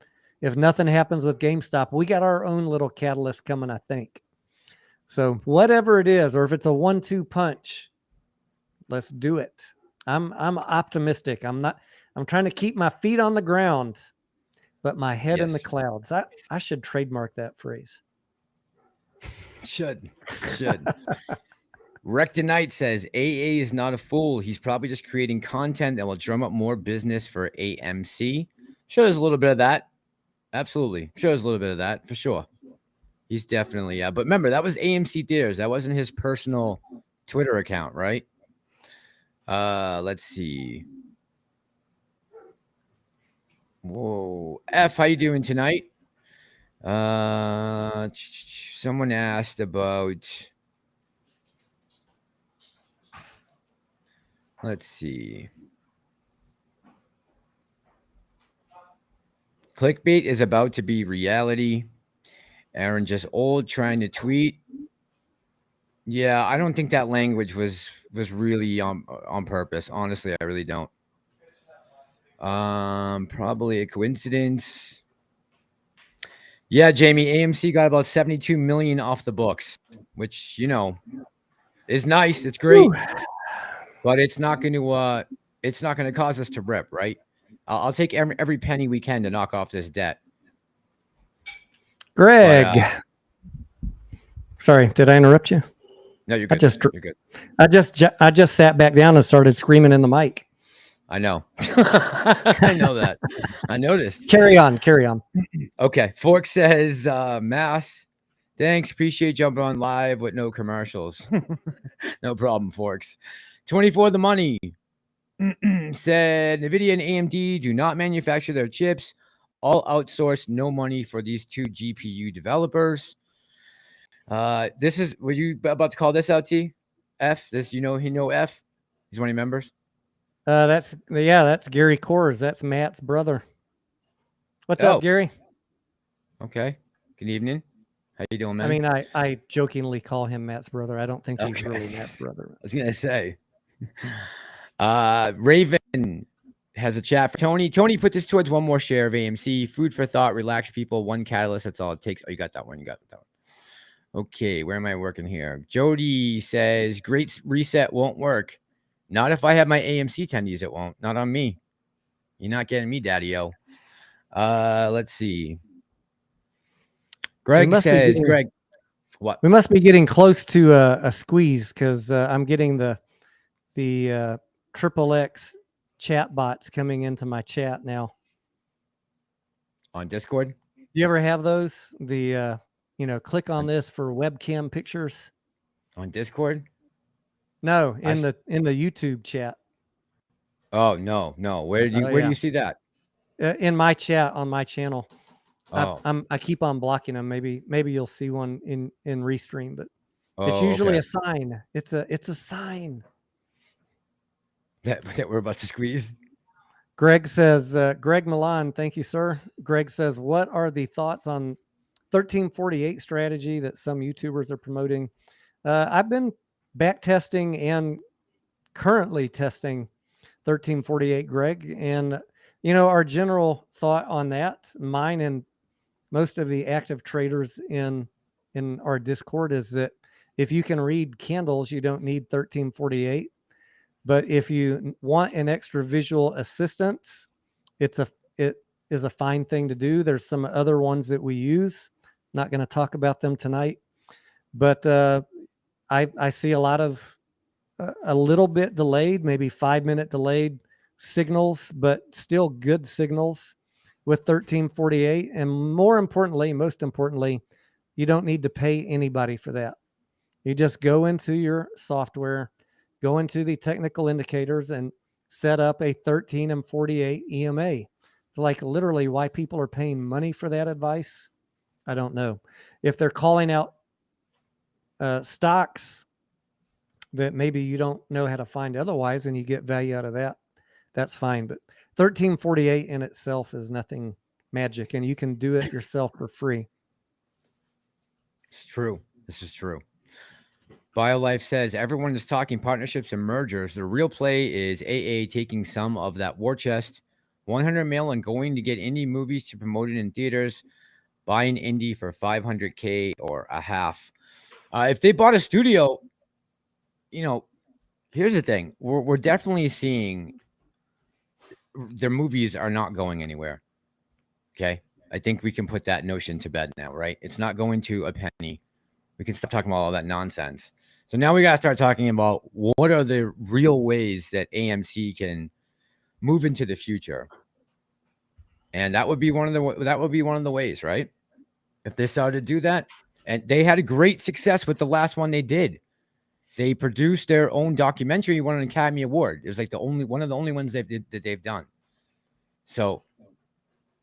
if nothing happens with GameStop, we got our own little catalyst coming, I think. So whatever it is, or if it's a 1-2 punch, let's do it. I'm optimistic. I'm trying to keep my feet on the ground, but my head in the clouds. I should trademark that phrase. Should. Wreck Tonight says AA is not a fool. He's probably just creating content that will drum up more business for AMC. Sure, there's a little bit of that. Absolutely. Sure, there's a little bit of that for sure. He's definitely, but remember, that was AMC Theaters. That wasn't his personal Twitter account, right? Let's see. Whoa. F, how you doing tonight? Someone asked about, let's see. Clickbait is about to be reality. Aron just old trying to tweet. Yeah, I don't think that language was really on purpose. Honestly, I really don't. Probably a coincidence. Yeah, Jamie, AMC got about 72 million off the books, which is nice. It's great, but it's not going to cause us to rip, right? I'll take every penny we can to knock off this debt. Greg, sorry, did I interrupt you? No, you're good. You're good. I just sat back down and started screaming in the mic. I know. I know that. I noticed. Carry on. Okay. Fork says, Mass, thanks. Appreciate jumping on live with no commercials. No problem, Forks. 24 the money said Nvidia and AMD do not manufacture their chips. All outsourced, no money for these two GPU developers. Were you about to call this out, T? F? F? He's one of your members? That's Gary Kors. That's Matt's brother. What's up, Gary? Okay. Good evening. How you doing, man? I mean, I jokingly call him Matt's brother. I don't think he's really Matt's brother. I was gonna say. Raven has a chat for Tony. Tony, put this towards one more share of AMC. Food for thought, relax people, one catalyst. That's all it takes. Oh, you got that one. Okay, where am I working here? Jody says, great reset won't work. Not if I have my AMC tendies, it won't. Not on me. You're not getting me, daddy-o. Let's see. Greg says, Greg, What? We must be getting close to a squeeze because I'm getting the XXX chat bots coming into my chat now. On Discord? Do you ever have those? The click on this for webcam pictures. On Discord? No, in the YouTube chat. Oh no. Where do you see that? In my chat on my channel. Oh. I keep on blocking them. Maybe you'll see one in Restream, but it's Oh, usually okay. a sign. It's a sign. That we're about to squeeze. Greg says, Greg Milan, thank you, sir. Greg says, what are the thoughts on 1348 strategy that some YouTubers are promoting? I've been back testing and currently testing 1348, Greg. And, our general thought on that, mine and most of the active traders in our Discord, is that if you can read candles, you don't need 1348. But if you want an extra visual assistance, it is a fine thing to do. There's some other ones that we use. Not going to talk about them tonight, but I see a lot of a little bit delayed, maybe 5-minute delayed signals, but still good signals with 1348. And most importantly, you don't need to pay anybody for that. You just go into your software, go into the technical indicators, and set up a 13 and 48 EMA. It's like literally why people are paying money for that advice. I don't know. If they're calling out stocks that maybe you don't know how to find otherwise and you get value out of that, that's fine. But 1348 in itself is nothing magic, and you can do it yourself for free. It's true. This is true. BioLife says everyone is talking partnerships and mergers. The real play is AA taking some of that war chest, 100 mil, and going to get indie movies to promote it in theaters, buying indie for $500K or a half. If they bought a studio, here's the thing. We're definitely seeing their movies are not going anywhere. Okay. I think we can put that notion to bed now, right? It's not going to a penny. We can stop talking about all that nonsense. So now we got to start talking about what are the real ways that AMC can move into the future. And that would be one of the ways, right? If they started to do that. And they had a great success with the last one they did. They produced their own documentary, won an Academy Award. It was like one of the only ones they've done. So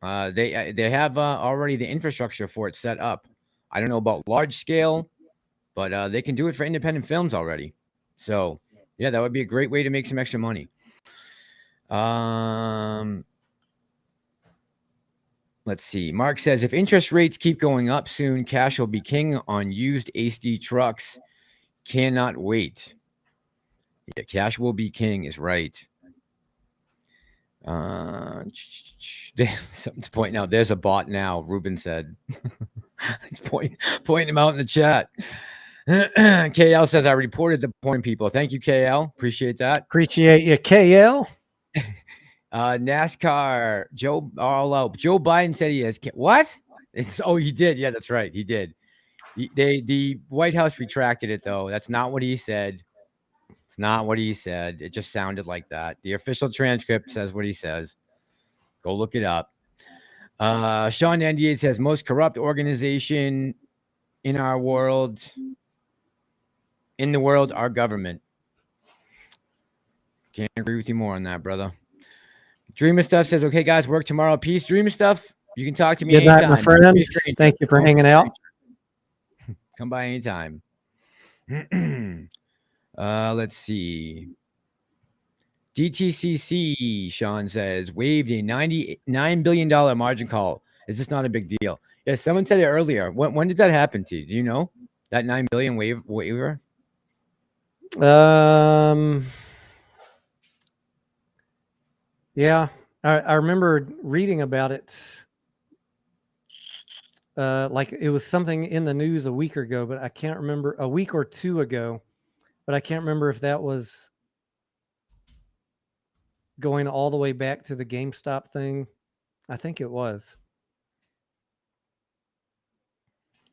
they have already the infrastructure for it set up. I don't know about large scale, but they can do it for independent films already. So yeah, that would be a great way to make some extra money. Let's see. Mark says, if interest rates keep going up soon, cash will be king on used HD trucks. Cannot wait. Yeah, cash will be king is right. Something to point out. There's a bot now, Ruben said. He's pointing him out in the chat. KL says, I reported the point, people. Thank you, KL. Appreciate that. Appreciate you, KL. NASCAR, Joe Biden said he has what? He did. Yeah, that's right. He did. The White House retracted it, though. That's not what he said. It's not what he said. It just sounded like that. The official transcript says what he says. Go look it up. Sean 98 says, most corrupt organization in the world, our government. Can't agree with you more on that, brother. Dreamer Stuff says, okay, guys, work tomorrow. Peace. Dreamer Stuff, you can talk to me anytime. My friends. Thank you for hanging out. Come by anytime. Let's see. DTCC, Sean says, waived a $99 billion margin call. Is this not a big deal? Yeah, someone said it earlier. When did that happen to you? Do you know that $9 billion waiver? Yeah, I remember reading about it. Like it was something in the news a week ago, but I can't remember, a week or two ago, but I can't remember if that was going all the way back to the GameStop thing. I think it was.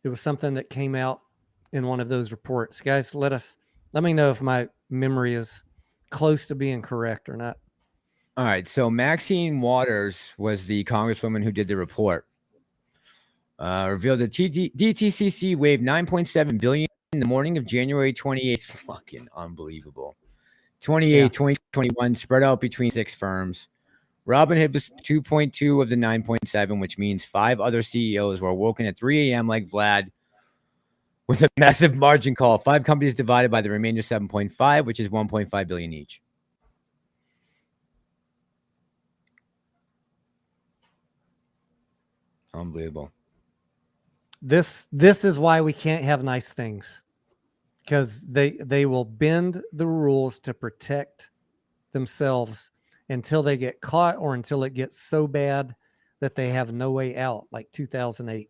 It was something that came out in one of those reports. Guys, let me know if my memory is close to being correct or not. All right. So Maxine Waters was the congresswoman who did the report. Revealed that DTCC waived $9.7 billion in the morning of January 28th. Fucking unbelievable. 28, 2021, spread out between 6 firms. Robinhood was 2.2 of the 9.7, which means 5 other CEOs were woken at 3 a.m. like Vlad with a massive margin call. 5 companies divided by the remainder 7.5, which is 1.5 billion each. Unbelievable. This is why we can't have nice things, because they will bend the rules to protect themselves until they get caught or until it gets so bad that they have no way out, like 2008.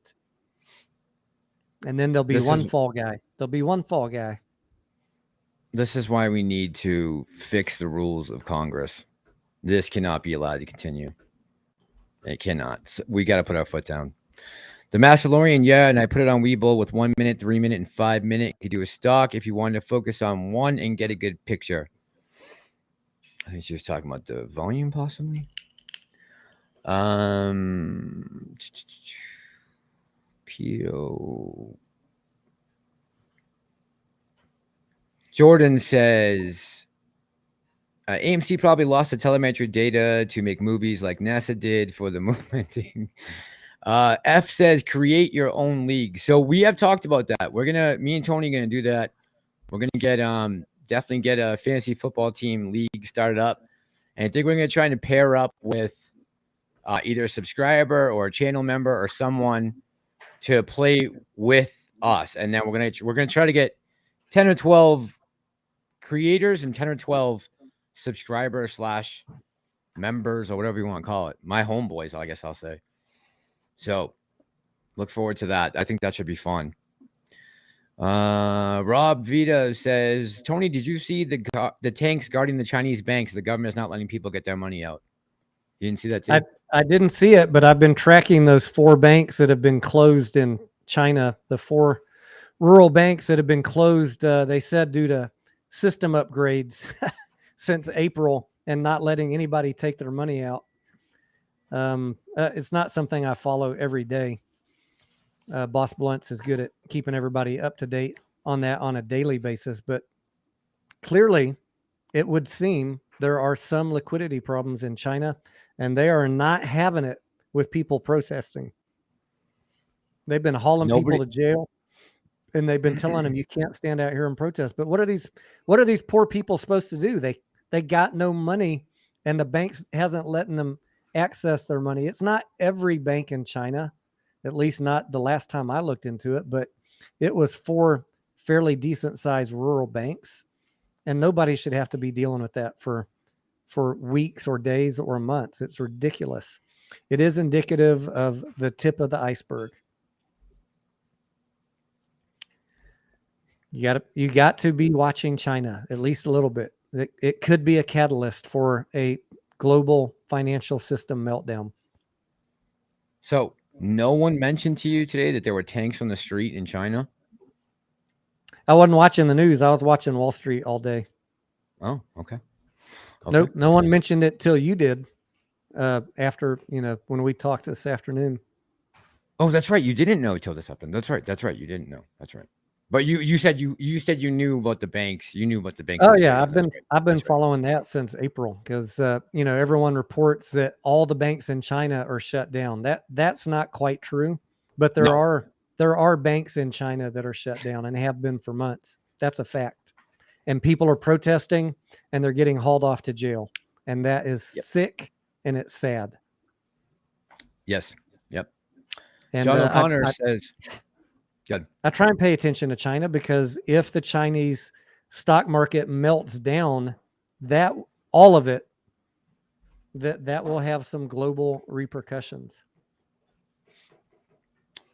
And then there'll be one fall guy. There'll be one fall guy. This is why we need to fix the rules of Congress. This cannot be allowed to continue. It cannot. We got to put our foot down. The Massalorian, yeah, and I put it on Webull with 1 minute, 3 minute, and 5 minute. You do a stock if you want to focus on one and get a good picture. I think she was talking about the volume, possibly. Pio. Jordan says AMC probably lost the telemetry data to make movies like NASA did for the movementing. F says create your own league. So we have talked about that. Me and Tony are gonna do that. We're gonna get definitely get a fantasy football team league started up, and I think we're gonna try to pair up with either a subscriber or a channel member or someone to play with us, and then we're gonna try to get 10 or 12 creators and 10 or 12 subscribers / members or whatever you want to call it. My homeboys, I guess I'll say. So look forward to that. I think that should be fun. Rob Vita says, Tony, did you see the tanks guarding the Chinese banks? The government is not letting people get their money out. You didn't see that too? I didn't see it, but I've been tracking those 4 banks that have been closed in China, the 4 rural banks that have been closed, they said, due to system upgrades since April and not letting anybody take their money out. It's not something I follow every day. Boss Blunt's is good at keeping everybody up to date on that on a daily basis, but clearly it would seem there are some liquidity problems in China, and they are not having it with people protesting. They've been hauling people to jail, and they've been telling them you can't stand out here and protest. But what are these poor people supposed to do? They got no money, and the banks hasn't letting them access their money. It's not every bank in China, at least not the last time I looked into it, but it was 4 fairly decent sized rural banks, and nobody should have to be dealing with that for weeks or days or months. It's ridiculous. It is indicative of the tip of the iceberg. You got to be watching China at least a little bit. It could be a catalyst for a global financial system meltdown. So no one mentioned to you today that there were tanks on the street in China? I wasn't watching the news. I was watching Wall Street all day. Oh, okay. Nope. No one mentioned it till you did. After, when we talked this afternoon. Oh, that's right. You didn't know until this happened. That's right. You didn't know. That's right. But you said you knew about the banks. You knew about the banks. Oh yeah, I've been following that since April, because everyone reports that all the banks in China are shut down. That's not quite true, but there are banks in China that are shut down and have been for months. That's a fact. And people are protesting, and they're getting hauled off to jail, and that is sick, and it's sad. Yes. Yep. And John O'Connor says, good. I try and pay attention to China, because if the Chinese stock market melts down, that all of it, that will have some global repercussions.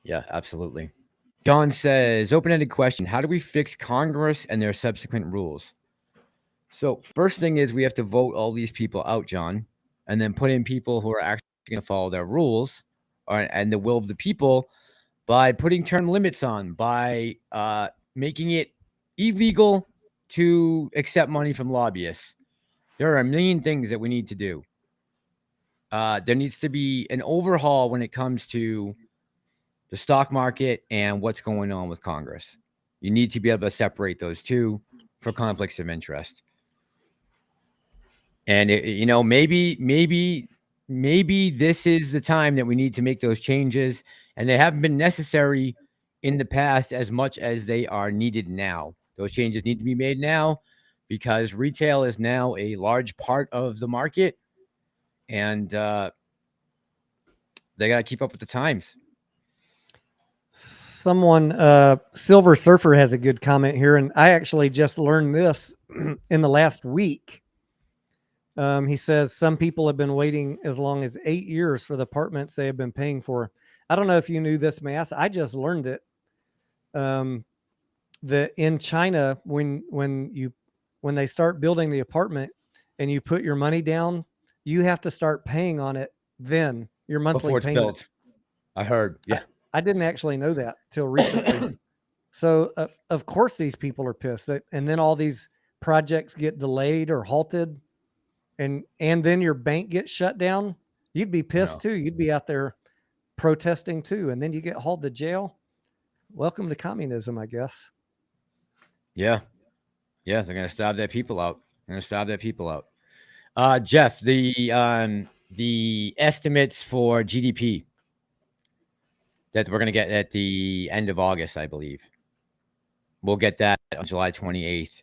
Yeah, absolutely. Don says, open-ended question. How do we fix Congress and their subsequent rules? So first thing is we have to vote all these people out, John, and then put in people who are actually going to follow their rules and the will of the people by putting term limits on, by making it illegal to accept money from lobbyists. There are a million things that we need to do. There needs to be an overhaul when it comes to the stock market and what's going on with Congress. You need to be able to separate those two for conflicts of interest. And maybe this is the time that we need to make those changes, and they haven't been necessary in the past as much as they are needed now. Those changes need to be made now because retail is now a large part of the market, and they got to keep up with the times. Someone, Silver Surfer has a good comment here, and I actually just learned this in the last week. He says some people have been waiting as long as 8 years for the apartments they have been paying for. I don't know if you knew this, Mass. I just learned it. That in China, when they start building the apartment and you put your money down, you have to start paying on it then, your monthly Before it's payment. built. I heard. Yeah. I didn't actually know that till recently. So of course these people are pissed. And then all these projects get delayed or halted, and then your bank gets shut down. You'd be pissed too. You'd be out there protesting too, and then you get hauled to jail. Welcome to communism, I guess. Yeah. Yeah, they're gonna starve their people out. Jeff, the estimates for GDP that we're gonna get at the end of August, I believe. We'll get that on July 28th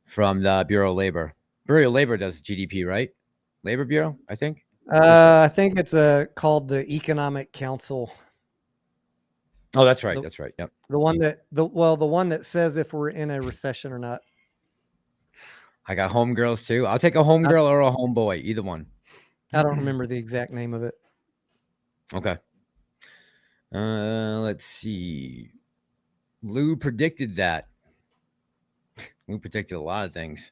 from the Bureau of Labor. Bureau of Labor does GDP, right? Labor Bureau, I think. I think it's called the Economic Council. Oh, that's right. That's right. Yep. The one that says if we're in a recession or not. I got homegirls too. I'll take a homegirl or a homeboy, either one. I don't remember the exact name of it. Okay. Let's see. Lou predicted that. Lou predicted a lot of things.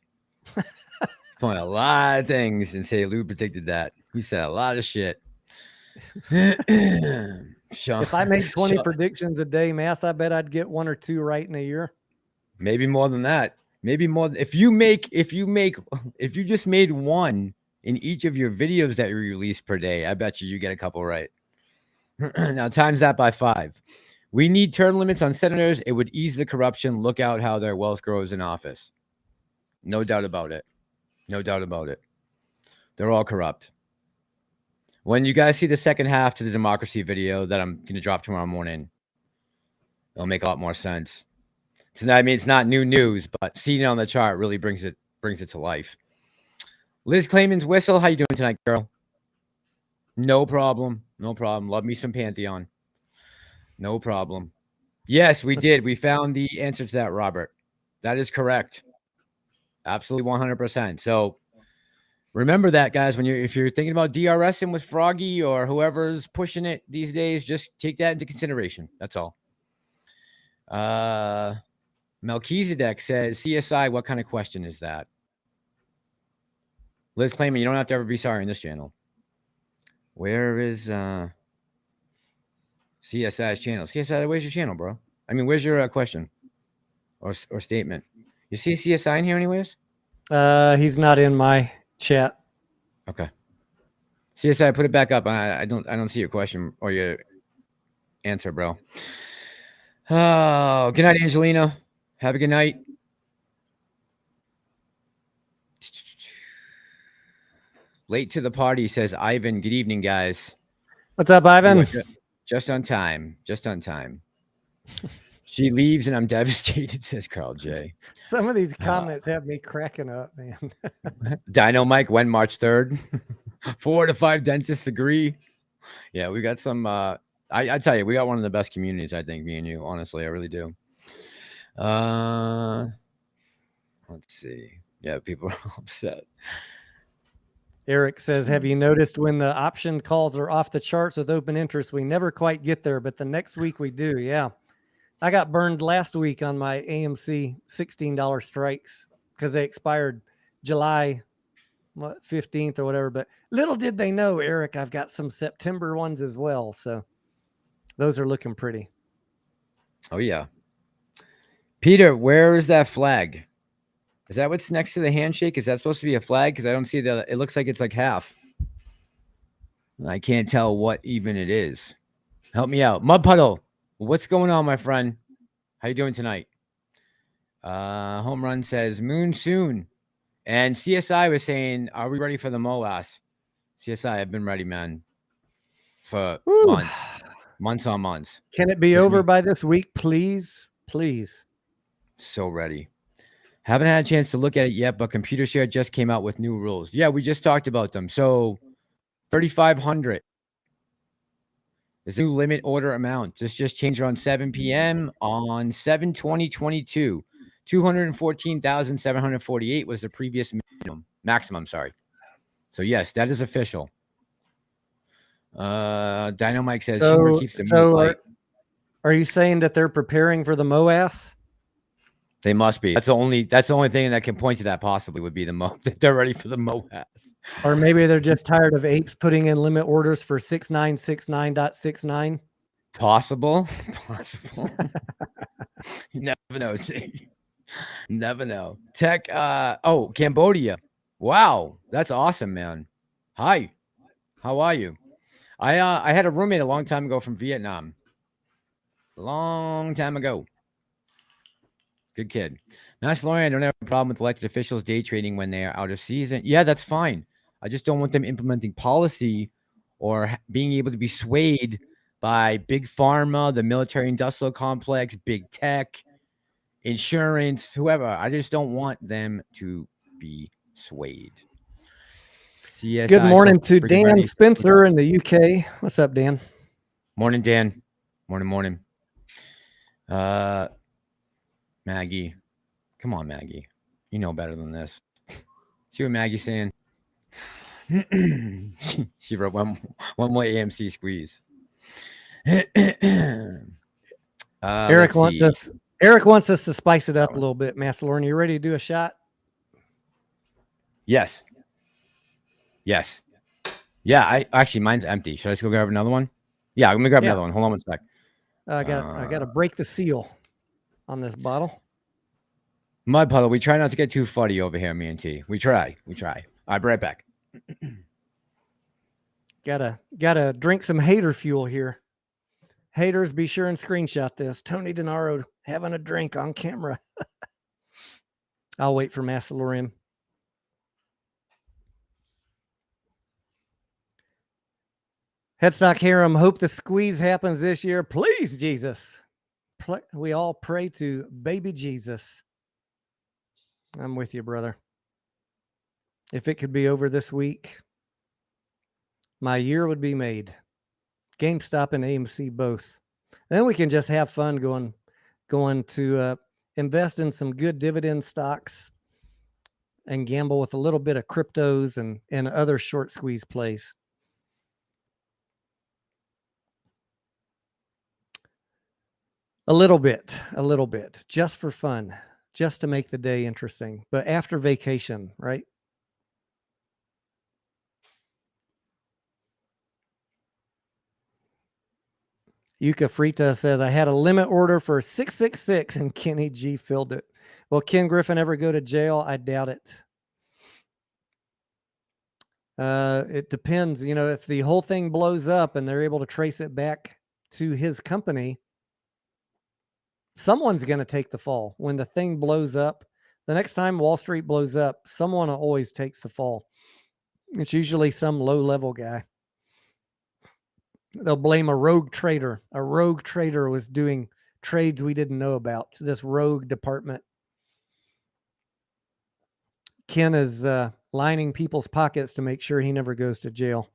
Point a lot of things and say Lou predicted that. He said a lot of shit. If I made 20 predictions a day, Mass, I bet I'd get 1 or 2 right in a year. Maybe more than that. Maybe more. If you just made one in each of your videos that you release per day, I bet you get a couple right. Now times that by 5. We need term limits on senators. It would ease the corruption. Look out how their wealth grows in office. No doubt about it. No doubt about it. They're all corrupt. When you guys see the second half to the democracy video that I'm going to drop tomorrow morning, it'll make a lot more sense. So, I mean, it's not new news, but seeing it on the chart really brings it to life. Liz Clayman's whistle. How you doing tonight, girl? No problem. No problem. Love me some Pantheon. No problem. Yes, we did. We found the answer to that, Robert. That is correct. Absolutely 100%. So remember that, guys, if you're thinking about DRSing with Froggy or whoever's pushing it these days, just take that into consideration. That's all. Melchizedek says, CSI, what kind of question is that? Liz Clayman, you don't have to ever be sorry in this channel. Where is CSI's channel? CSI, where's your channel, bro? I mean, where's your question or statement? You see CSI in here anyways? He's not in my chat. Okay. CSI, put it back up. I don't see your question or your answer, bro. Oh, good night, Angelina. Have a good night. Late to the party, says Ivan. Good evening, guys. What's up, Ivan? Just on time. Just on time. She leaves and I'm devastated, says Carl J. Some of these comments have me cracking up, man. Dino Mike, when March 3rd? 4 to 5 dentists agree. Yeah, we got some. I tell you, we got one of the best communities, I think, me and you. Honestly, I really do. Let's see. Yeah, people are upset. Eric says, have you noticed when the option calls are off the charts with open interest, we never quite get there, but the next week we do. Yeah. I got burned last week on my AMC $16 strikes because they expired July 15th or whatever. But little did they know, Eric, I've got some September ones as well. So those are looking pretty. Oh, yeah. Peter, where is that flag? Is that what's next to the handshake? Is that supposed to be a flag? Because I don't see that. It looks like it's like half. I can't tell what even it is. Help me out. Mud Puddle, what's going on, my friend? How you doing tonight? Home Run says moon soon. And CSI was saying, are we ready for the MOAS? CSI, I've been ready, man, for Woo. months on months. Can it be over by this week, please? Please. So ready. Haven't had a chance to look at it yet, but ComputerShare just came out with new rules. Yeah, we just talked about them. So 3,500 is the new limit order amount. This just changed around 7 p.m. on 7/20/22. 214,748 was the previous maximum. Sorry. So yes, that is official. Dino Mike says humor keeps the mood light. Are you saying that they're preparing for the MOAS? They must be. That's the only thing that can point to that possibly would be that they're ready for the MOAS. Or maybe they're just tired of apes putting in limit orders for 6969.69. Possible. You never know. Never know. Tech. Oh, Cambodia. Wow, that's awesome, man. Hi, how are you? I had a roommate a long time ago from Vietnam. Long time ago. Good kid. Massalorian, I don't have a problem with elected officials day trading when they are out of season. Yeah, that's fine. I just don't want them implementing policy or being able to be swayed by big pharma, the military industrial complex, big tech, insurance, whoever. I just don't want them to be swayed. CSI, good morning to Dan Spencer in the UK. What's up, Dan? Morning, Dan. Morning. Maggie. Come on, Maggie. You know better than this. See what Maggie's saying? She wrote one more AMC squeeze. Eric wants us to spice it up a little bit. Massalorian, you ready to do a shot? Yes. Yeah, actually mine's empty. Should I just go grab another one? Yeah, I'm gonna grab another one. Hold on one sec. I gotta break the seal on this bottle. Mud Puddle, we try not to get too fuddy over here, me and T. We try. All right, be right back. Gotta drink some hater fuel here. Haters, be sure and screenshot this. Tony Denaro having a drink on camera. I'll wait for Massalorian. Headstock Harem, hope the squeeze happens this year. Please, Jesus. We all pray to baby Jesus. I'm with you, brother. If it could be over this week, my year would be made. GameStop and AMC both. Then we can just have fun going to invest in some good dividend stocks and gamble with a little bit of cryptos and other short squeeze plays. A little bit, just for fun, just to make the day interesting. But after vacation, right? Yuka Frita says, I had a limit order for 666 and Kenny G filled it. Will Ken Griffin ever go to jail? I doubt it. It depends. You know, if the whole thing blows up and they're able to trace it back to his company, someone's going to take the fall. When the thing blows up, the next time Wall Street blows up, someone always takes the fall. It's usually some low-level guy. They'll blame a rogue trader. A rogue trader was doing trades we didn't know about. This rogue department. Ken is lining people's pockets to make sure he never goes to jail.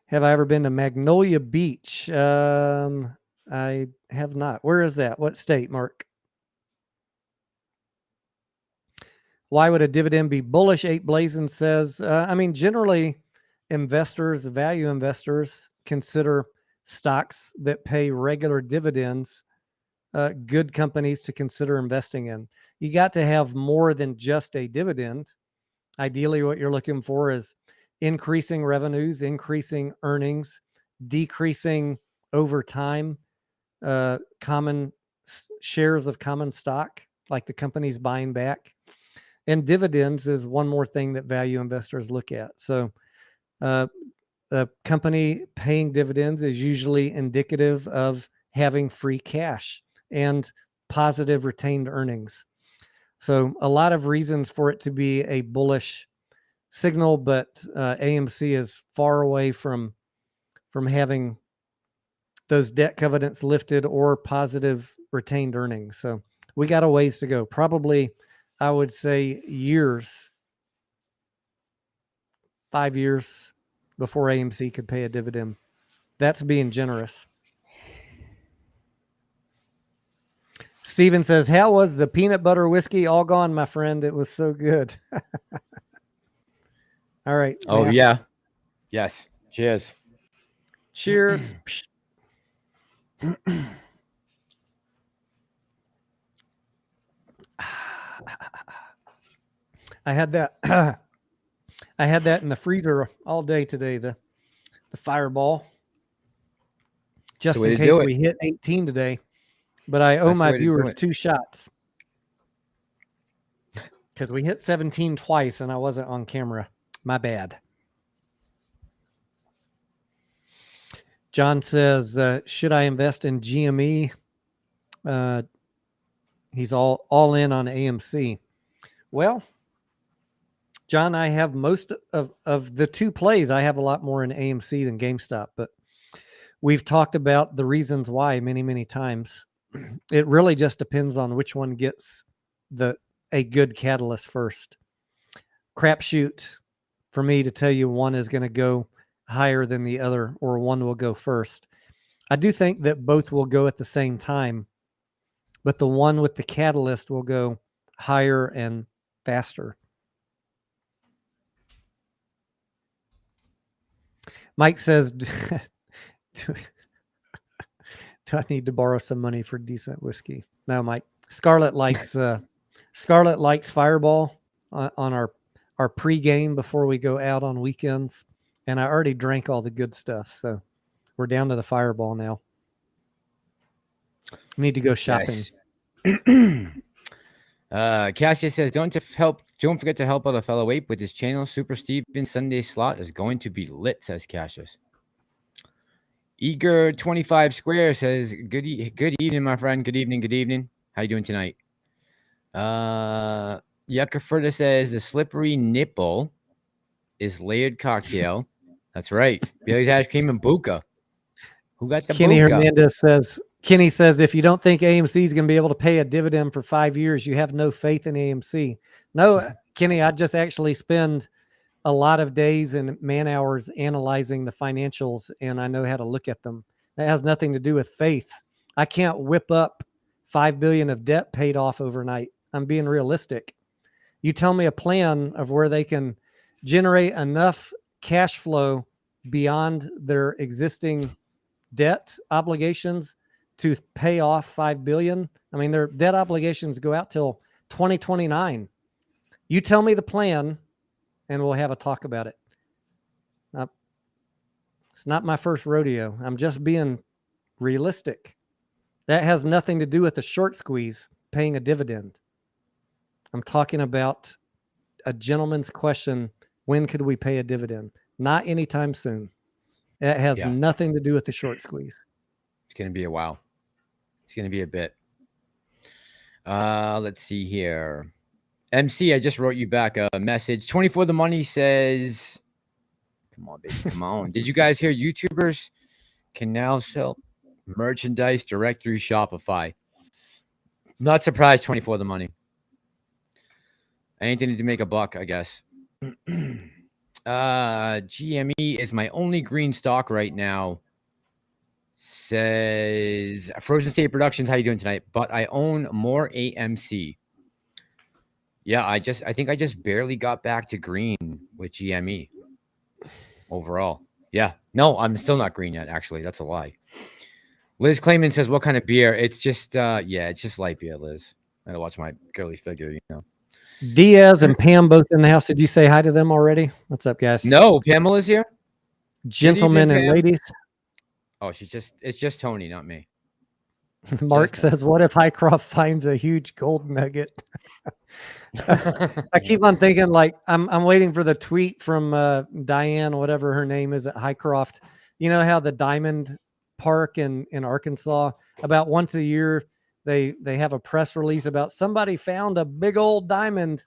Have I ever been to Magnolia Beach? I have not. Where is that? What state, Mark? Why would a dividend be bullish? 8 Blazin says, I mean, generally investors, value investors, consider stocks that pay regular dividends good companies to consider investing in. You got to have more than just a dividend. Ideally, what you're looking for is increasing revenues, increasing earnings, decreasing over time, shares of common stock, like the company's buying back. And dividends is one more thing that value investors look at. So the company paying dividends is usually indicative of having free cash and positive retained earnings. So a lot of reasons for it to be a bullish signal, but AMC is far away from having those debt covenants lifted or positive retained earnings. So we got a ways to go. Probably, I would say years, 5 years before AMC could pay a dividend. That's being generous. Steven says, how was the peanut butter whiskey? All gone, my friend. It was so good. All right. Oh, Mass. yeah. Yes. Cheers. Cheers. I had that. I had that in the freezer all day today. The Fireball, just in case we hit 18 today. But I owe my viewers 2 shots because we hit 17 twice and I wasn't on camera. My bad. John says, should I invest in GME? He's all in on AMC. Well, John, I have most of the 2 plays. I have a lot more in AMC than GameStop, but we've talked about the reasons why many, many times. It really just depends on which one gets a good catalyst first. Crapshoot for me to tell you one is going to go higher than the other or one will go first. I do think that both will go at the same time, but the one with the catalyst will go higher and faster. Mike says, do I need to borrow some money for decent whiskey? No, Mike. Scarlett likes Fireball on our pregame before we go out on weekends, and I already drank all the good stuff, so we're down to the Fireball now. Need to go shopping. Yes. Cassius says, don't forget to help out a fellow ape with his channel. Super Steven Sunday slot is going to be lit, says Cassius. Eager 25 Square says, good evening, my friend. Good evening. How you doing tonight? Yucca says, the slippery nipple is layered cocktail. That's right. Bailey's ice cream and Buka. Who got the Kenny Buka? Hernandez says, Kenny says, if you don't think AMC is going to be able to pay a dividend for 5 years, you have no faith in AMC. No, Kenny, I just actually spend a lot of days and man hours analyzing the financials, and I know how to look at them. That has nothing to do with faith. I can't whip up $5 billion of debt paid off overnight. I'm being realistic. You tell me a plan of where they can generate enough cash flow beyond their existing debt obligations to pay off $5 billion. I mean, their debt obligations go out till 2029. You tell me the plan, and we'll have a talk about it. It's not my first rodeo. I'm just being realistic. That has nothing to do with the short squeeze, paying a dividend. I'm talking about a gentleman's question, when could we pay a dividend? Not anytime soon. It has nothing to do with the short squeeze. It's going to be a while. It's going to be a bit. Let's see here. MC, I just wrote you back a message. 24 the money says, come on, baby, come on. Did you guys hear YouTubers can now sell merchandise direct through Shopify? Not surprised, 24 the money. Anything to make a buck, I guess. GME is my only green stock right now. Says Frozen State Productions, how you doing tonight? But I own more AMC. Yeah, I think I just barely got back to green with GME overall. Yeah, no, I'm still not green yet. Actually, that's a lie. Liz Clayman says, "What kind of beer?" It's just, it's just light beer, Liz. I gotta watch my girly figure, you know. Diaz and Pam both in the house. Did you say hi to them already? What's up, guys? No, Pamela's here. Gentlemen and ladies. Oh, it's just Tony, not me. Mark says, what if Hycroft finds a huge gold nugget? I keep on thinking, like, I'm waiting for the tweet from Diane, whatever her name is at Hycroft. You know how the Diamond Park in Arkansas, about once a year, they have a press release about somebody found a big old diamond.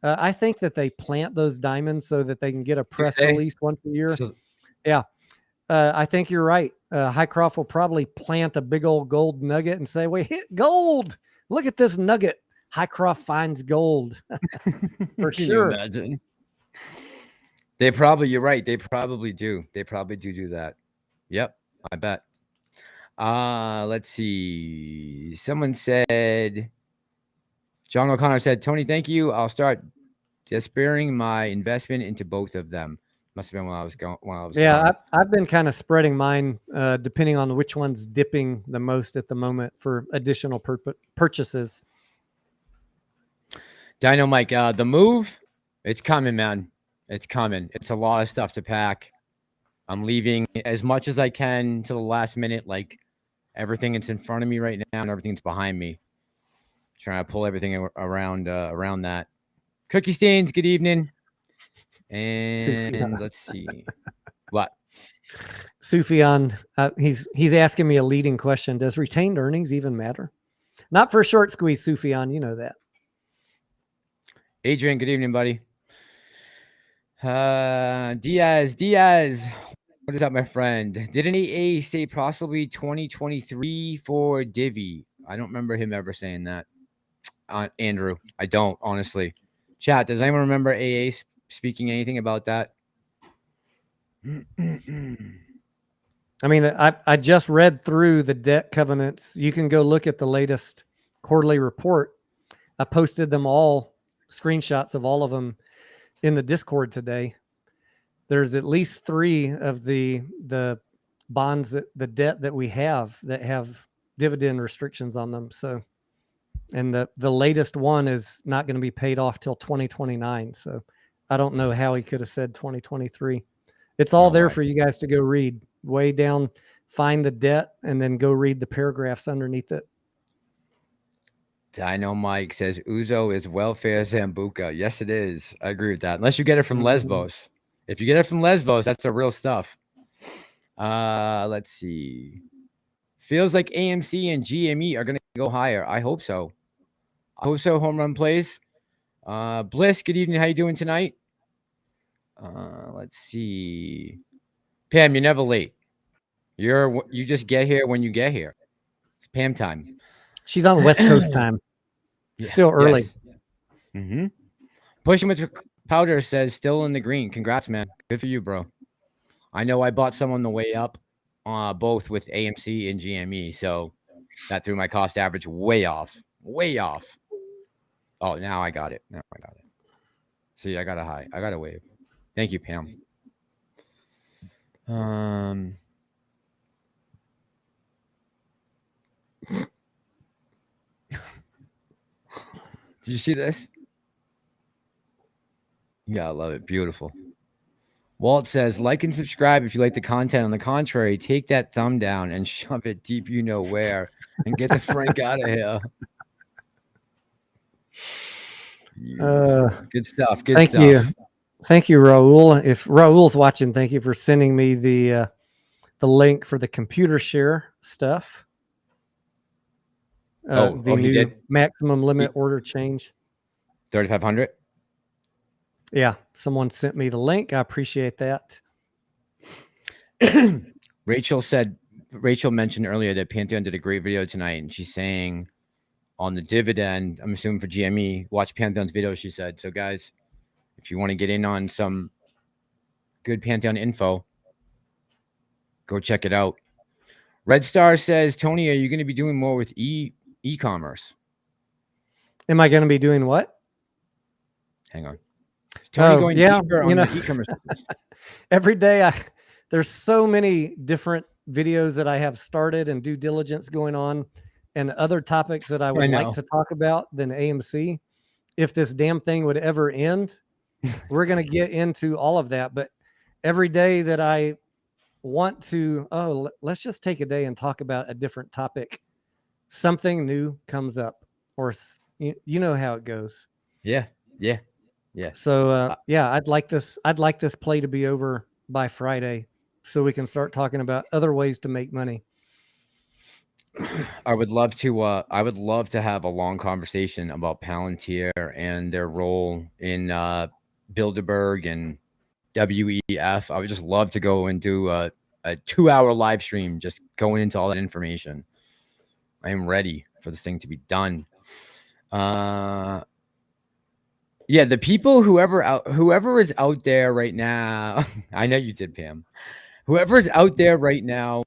I think that they plant those diamonds so that they can get a press release once a year. Yeah. I think you're right. Hycroft will probably plant a big old gold nugget and say, we hit gold. Look at this nugget. Hycroft finds gold. For Can sure. you imagine? You're right. They probably do. They probably do that. Yep, I bet. Let's see. Someone said, John O'Connor said, Tony, thank you. I'll start disappearing my investment into both of them. Must have been when I was going. Yeah, I've been kind of spreading mine, depending on which one's dipping the most at the moment for additional purchases. Dino Mike, the move, it's coming, man. It's coming. It's a lot of stuff to pack. I'm leaving as much as I can to the last minute. Like everything that's in front of me right now and everything's behind me. Trying to pull everything around that. Cookie Stains, good evening. And let's see. What? Sufyan, he's asking me a leading question. Does retained earnings even matter? Not for a short squeeze, Sufyan. You know that. Adrian, good evening, buddy. Diaz. What is up, my friend? Didn't AA say possibly 2023 for Divi? I don't remember him ever saying that. Andrew, I don't, honestly. Chat, does anyone remember AA speaking anything about that? I mean, I just read through the debt covenants. You can go look at the latest quarterly report. I posted them all, screenshots of all of them in the Discord today. There's at least 3 of the bonds, the debt that we have that have dividend restrictions on them. So, and the latest one is not going to be paid off till 2029. So I don't know how he could have said 2023. It's all there for you guys to go read. Way down, find the debt, and then go read the paragraphs underneath it. Dino Mike says Uzo is welfare Zambuca. Yes, it is. I agree with that. Unless you get it from Lesbos. If you get it from Lesbos, that's the real stuff. Let's see. Feels like AMC and GME are going to go higher. I hope so. I hope so. Home run plays. Bliss, good evening. How you doing tonight? Let's see. Pam, you're never late. You just get here when you get here. It's Pam time. She's on West Coast time. Still early. Yes. Mm-hmm. Pushing with Powder says still in the green. Congrats, man. Good for you, bro. I know I bought some on the way up, both with AMC and GME, so that threw my cost average way off. Way off. Oh, now I got it. See, I got a high. I got a wave. Thank you, Pam. Did you see this? Yeah, I love it. Beautiful. Walt says, like and subscribe if you like the content. On the contrary, take that thumb down and shove it deep you know where and get the Frank out of here. Good stuff. Good stuff. You. Thank you, Raul. If Raul's watching, thank you for sending me the link for the computer share stuff. The new maximum limit order change. 3,500. Yeah, someone sent me the link. I appreciate that. Rachel mentioned earlier that Pantheon did a great video tonight, and she's saying on the dividend, I'm assuming for GME, watch Pantheon's video, she said. So guys, if you want to get in on some good Pantheon info, go check it out. Red Star says, Tony, are you going to be doing more with e-commerce? Am I going to be doing what? Hang on. Is Tony going deeper on the e-commerce business? Every day there's so many different videos that I have started and due diligence going on and other topics that I would like to talk about than AMC. If this damn thing would ever end, we're going to get into all of that. But every day that I want to, let's just take a day and talk about a different topic. Something new comes up, or you know how it goes. Yeah. So yeah, I'd like this play to be over by Friday, so we can start talking about other ways to make money. I would love to have a long conversation about Palantir and their role in Bilderberg and WEF. I would just love to go and do a 2-hour live stream, just going into all that information. I am ready for this thing to be done. Yeah, the people, whoever is out there right now, I know you did, Pam. Whoever is out there right now,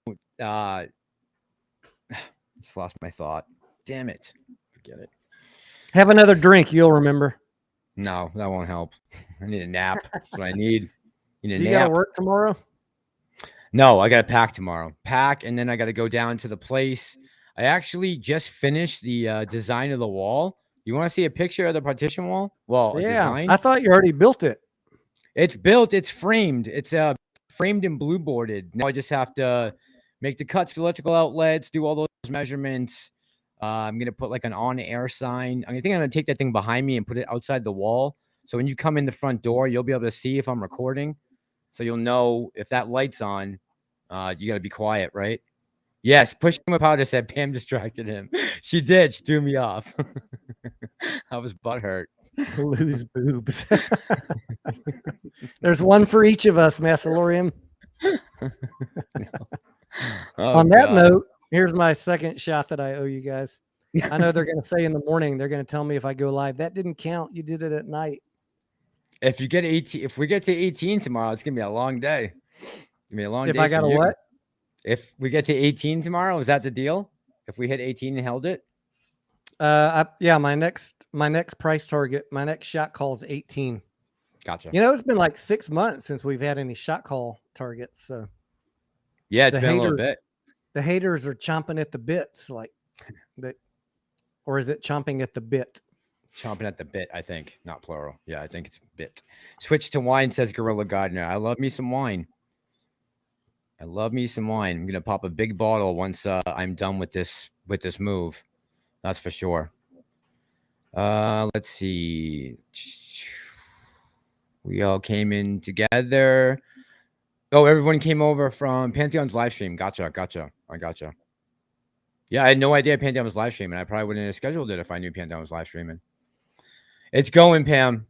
just lost my thought. Damn it. Forget it. Have another drink, you'll remember. No, that won't help. I need a nap. That's what I need. You got to work tomorrow? No, I got to pack tomorrow. Pack, and then I got to go down to the place. I actually just finished the design of the wall. You want to see a picture of the partition wall? Well, yeah, design? I thought you already built it. It's built. It's framed. It's framed and blue boarded. Now I just have to make the cuts for electrical outlets, do all those measurements. I'm going to put like an on-air sign. I think I'm going to take that thing behind me and put it outside the wall. So when you come in the front door, you'll be able to see if I'm recording. So you'll know if that light's on, you got to be quiet, right? Yes, pushing my powder said Pam distracted him. She did. She threw me off. I was butthurt. Lose boobs. There's one for each of us, Massalorian. No. On that note, here's my second shot that I owe you guys. I know they're going to say in the morning, they're going to tell me if I go live. That didn't count. You did it at night. If we get to 18 tomorrow, it's going to be a long day. It's going to be a long day. If I got a what? If we get to 18 tomorrow, is that the deal? If we hit 18 and held it? Yeah, my next price target, my next shot call is 18. Gotcha. You know, it's been like 6 months since we've had any shot call targets. So yeah, it's been a little bit. The haters are chomping at the bits, like that, or is it chomping at the bit? Chomping at the bit, I think, not plural. Yeah, I think it's bit. Switch to wine, says Gorilla Gardner. I love me some wine. I'm gonna pop a big bottle once I'm done with this move. That's for sure. Let's see. We all came in together. Oh, everyone came over from Pantheon's live stream. Gotcha. I gotcha. Yeah, I had no idea Pantheon was live streaming. I probably wouldn't have scheduled it if I knew Pantheon was live streaming. It's going, Pam.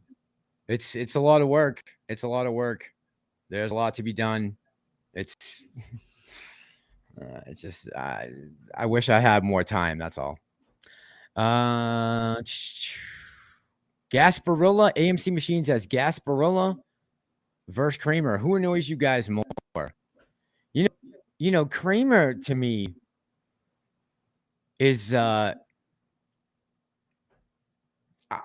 It's a lot of work. There's a lot to be done. It's just I wish I had more time. That's all. Gasparilla AMC Machines has Gasparilla versus Kramer. Who annoys you guys more? You know, Kramer to me is I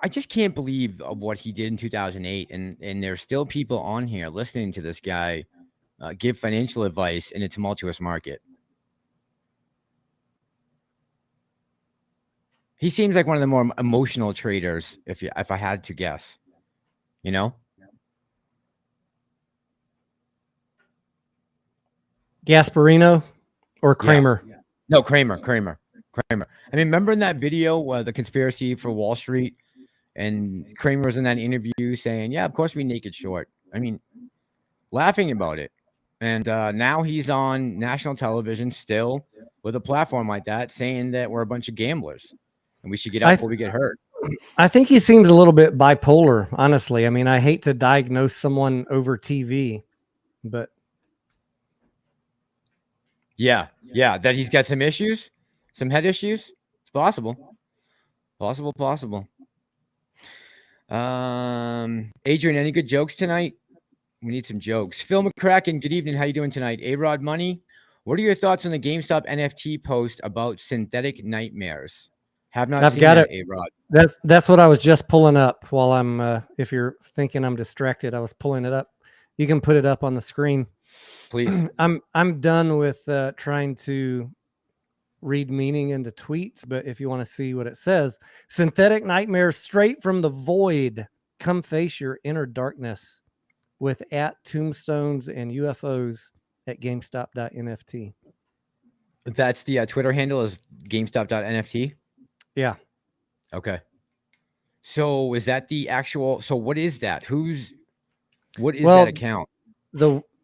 just can't believe of what he did in 2008, and there's still people on here listening to this guy give financial advice in a tumultuous market. He seems like one of the more emotional traders, if I had to guess. You know? Gasparino or Kramer? Yeah. No, Kramer. I mean, remember in that video, the conspiracy for Wall Street, and Kramer was in that interview saying, yeah, of course we naked short. I mean, laughing about it. And now he's on national television still with a platform like that saying that we're a bunch of gamblers and we should get out before we get hurt. I think he seems a little bit bipolar, honestly. I mean, I hate to diagnose someone over TV, but yeah, that he's got some issues, some head issues. It's possible. Adrian, any good jokes tonight? We need some jokes. Phil McCracken, good evening. How you doing tonight? A-Rod Money, what are your thoughts on the GameStop NFT post about synthetic nightmares? Have not seen that, A-Rod. That's what I was just pulling up while I'm, if you're thinking I'm distracted, I was pulling it up. You can put it up on the screen. Please. I'm done with trying to read meaning into tweets, but if you want to see what it says, synthetic nightmares straight from the void, come face your inner darkness with @ tombstones and UFOs at GameStop.nft. That's the Twitter handle is GameStop.nft. Yeah. Okay. So is that the actual? So what is that? What is that account?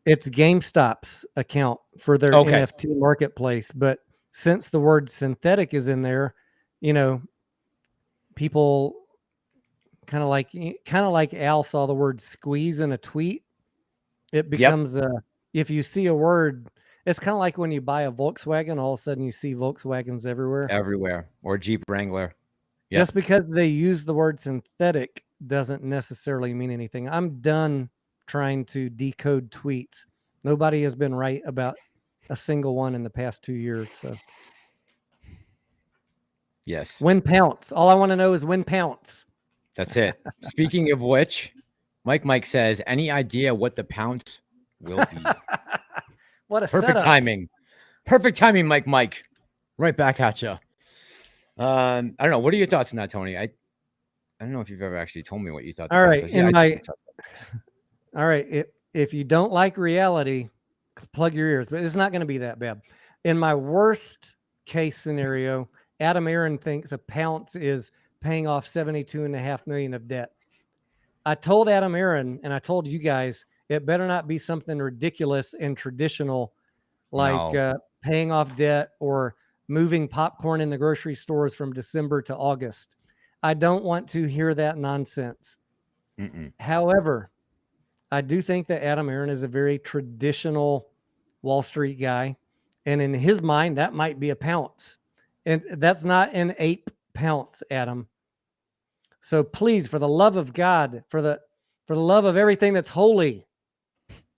It's GameStop's account for their NFT marketplace. But since the word synthetic is in there, people kind of like Al saw the word squeeze in a tweet. It becomes if you see a word, it's kind of like when you buy a Volkswagen, all of a sudden you see Volkswagens everywhere. Or Jeep Wrangler. Yep. Just because they use the word synthetic doesn't necessarily mean anything. I'm done trying to decode tweets. Nobody has been right about a single one in the past 2 years. So, yes. When pounce. All I want to know is when pounce. That's it. Speaking of which, Mike says, any idea what the pounce will be? What a perfect setup. timing. Perfect timing, Mike. Right back at you. I don't know. What are your thoughts on that, Tony? I don't know if you've ever actually told me what you thought. All right. All right. If you don't like reality, plug your ears, but it's not going to be that bad. In my worst case scenario, Aron thinks a pounce is paying off $72.5 million of debt. I told Aron and I told you guys, it better not be something ridiculous and traditional like paying off debt or moving popcorn in the grocery stores from December to August. I don't want to hear that nonsense. However, I do think that Aron is a very traditional Wall Street guy. And in his mind, that might be a pounce. And that's not an ape pounce, Adam. So please, for the love of God, for the love of everything that's holy,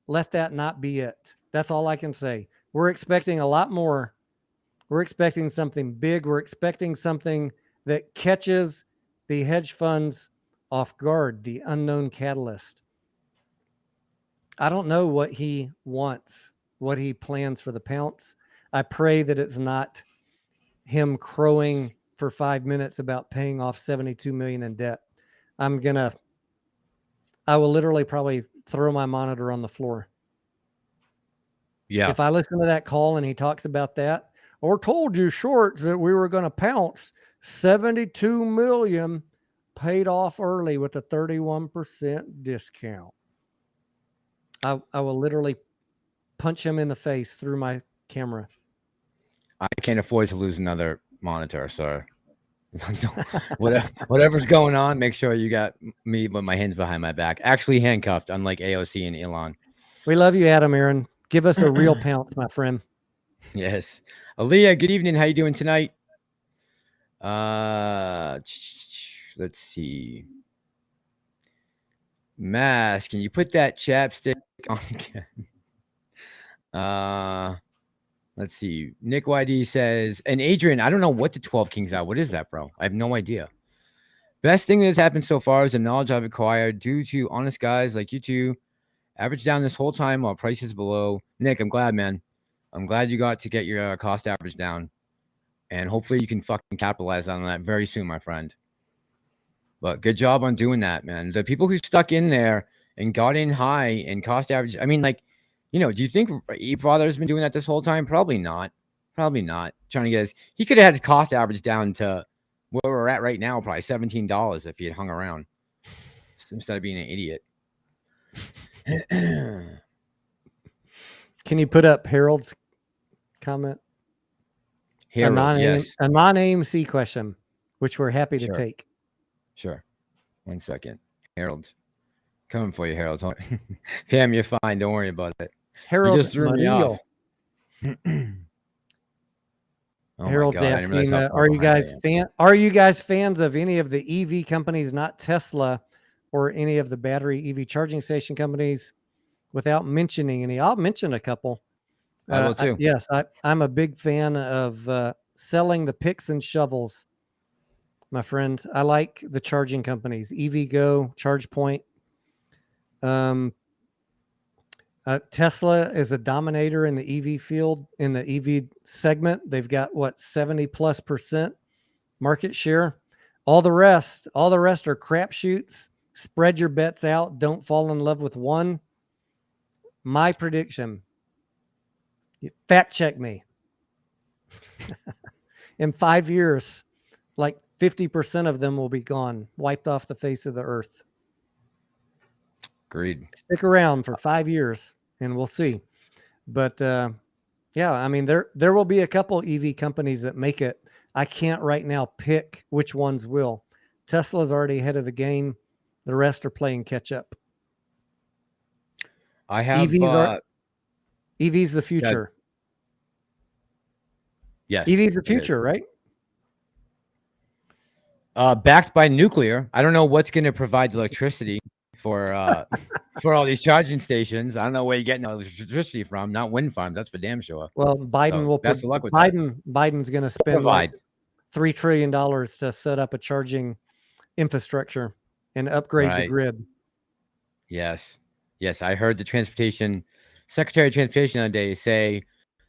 let that not be it. That's all I can say. We're expecting a lot more. We're expecting something big. We're expecting something that catches the hedge funds off guard, the unknown catalyst. I don't know what he wants, what he plans for the pounce. I pray that it's not him crowing for 5 minutes about paying off $72 million in debt. I will literally probably throw my monitor on the floor. Yeah. If I listen to that call and he talks about that, or told you shorts that we were going to pounce, 72 million paid off early with a 31% discount. I will literally punch him in the face through my camera. I can't afford to lose another monitor, so whatever's going on, make sure you got me with my hands behind my back. Actually handcuffed, unlike AOC and Elon. We love you, Aron. Give us a real pounce, my friend. Yes. Aaliyah, good evening. How you doing tonight? Let's see. Mass, can you put that chapstick on again? Let's see. Nick YD says, and Adrian, I don't know what the 12 Kings are. What is that, bro? I have no idea. Best thing that has happened so far is the knowledge I've acquired due to honest guys like you two. Average down this whole time while prices below. Nick, I'm glad, man. I'm glad you got to get your cost average down. And hopefully you can fucking capitalize on that very soon, my friend. But good job on doing that, man. The people who stuck in there and got in high and cost average. I mean, like, do you think eFather has been doing that this whole time? Probably not. Probably not. Trying to get his. He could have had his cost average down to where we're at right now, probably $17 if he had hung around instead of being an idiot. Can you put up Harold's comment? Harold, a non-AMC question, which we're happy to take. Sure. 1 second. Harold. Coming for you, Harold. Fam, you're fine. Don't worry about it. Harold you just threw me off. Harold's asking, are you guys fans of any of the EV companies, not Tesla, or any of the battery EV charging station companies, without mentioning any? I'll mention a couple. I will too. Yes, I'm a big fan of selling the picks and shovels, my friend. I like the charging companies, EVgo, ChargePoint. Tesla is a dominator in the EV field, in the EV segment. They've got 70+% market share. All the rest are crapshoots. Spread your bets out. Don't fall in love with one. My prediction, Fact check me. In 5 years, like 50% of them will be gone, wiped off the face of the earth. Agreed. Stick around for 5 years and we'll see. But yeah, I mean, there will be a couple EV companies that make it. I can't right now pick which ones will. Tesla's already ahead of the game. The rest are playing catch up. I have EV's the future. Yes. EV's the future, right? Backed by nuclear. I don't know what's going to provide the electricity for all these charging stations. I don't know where you're getting electricity from. Not wind farms. That's for damn sure. Well, Biden will. Best of luck with Biden's going to spend like $3 trillion to set up a charging infrastructure and upgrade the grid. Yes. Yes. I heard the Secretary of Transportation the other day say,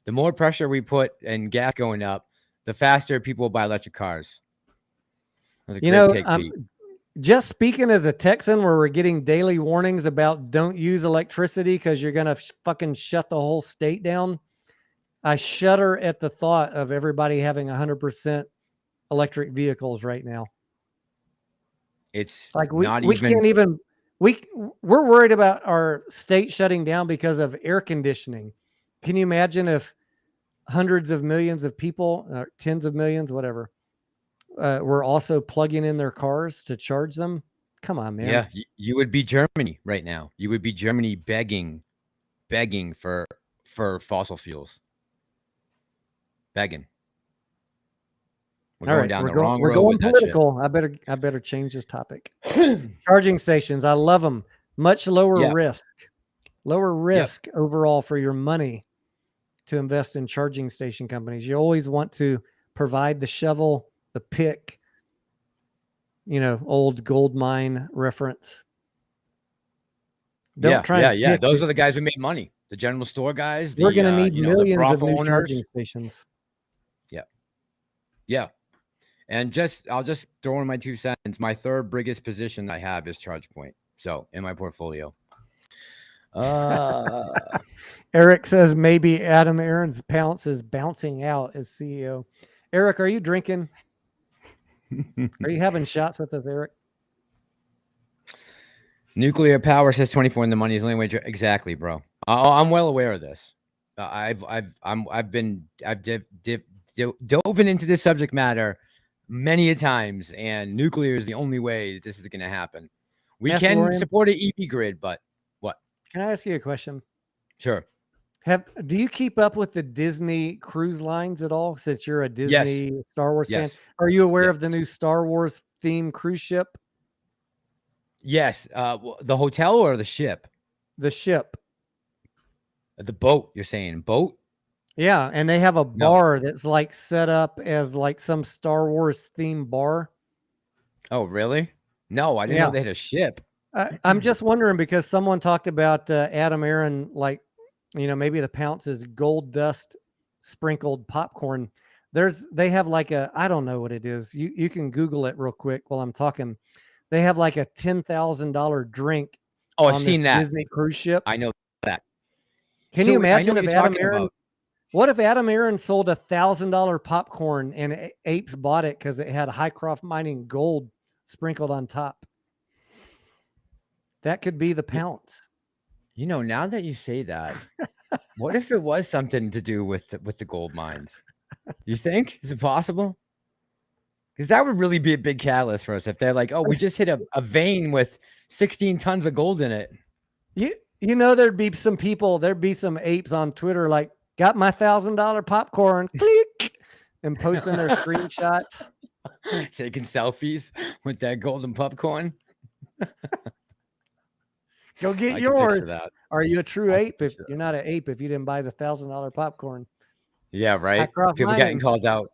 the more pressure we put and gas going up, the faster people will buy electric cars. Just speaking as a Texan, where we're getting daily warnings about don't use electricity because you're going to fucking shut the whole state down. I shudder at the thought of everybody having 100% electric vehicles right now. It's like we can't even, we're worried about our state shutting down because of air conditioning. Can you imagine if hundreds of millions of people, or tens of millions, whatever, were also plugging in their cars to charge them? Come on, man. Yeah, you would be Germany right now. You would be Germany begging for fossil fuels. Begging. We're going down the wrong road. We're going political. I better change this topic. Charging stations, I love them. Much lower risk. Lower risk overall for your money to invest in charging station companies. You always want to provide the shovel, the pick, old gold mine reference. Those are the guys who made money. The general store guys. We're going to need millions of new charging stations. Yeah. And I'll just throw in my 2 cents. My third biggest position I have is ChargePoint. So in my portfolio. Eric says maybe Adam Aron's pounce is bouncing out as CEO. Eric, are you drinking? Are you having shots with us, Eric? Nuclear power says 24 in the money is the only way. Exactly, bro. I'm well aware of this. I've dove into this subject matter many a times, and nuclear is the only way that this is going to happen. We can support an EV grid, but what? Can I ask you a question? Sure. Do you keep up with the Disney cruise lines at all? Since you're a Disney Star Wars fan, are you aware of the new Star Wars themed cruise ship? Yes. The hotel or the ship? The ship. The boat. You're saying boat? Yeah, and they have a bar that's like set up as like some Star Wars themed bar. Oh, really? No, I didn't know they had a ship. I'm just wondering because someone talked about Adam Aron, like, maybe the pounce is gold dust sprinkled popcorn. They have like I don't know what it is. You can Google it real quick while I'm talking. They have like a $10,000 drink. Oh, I've seen that Disney cruise ship. I know that. Can you imagine if Adam Aron? What if Adam Aron sold $1,000 popcorn and apes bought it because it had Hycroft Mining gold sprinkled on top? That could be the pounce. Now that you say that, what if it was something to do with the gold mines? You think? Is it possible? Because that would really be a big catalyst for us if they're like, oh, we just hit a vein with 16 tons of gold in it. There'd be some people, there'd be some apes on Twitter like, got my $1,000 popcorn, click, and posting their screenshots. Taking selfies with that golden popcorn. Go get yours. Are you a true ape? If you're not an ape, if you didn't buy the $1,000 popcorn. Yeah, right. People getting called out.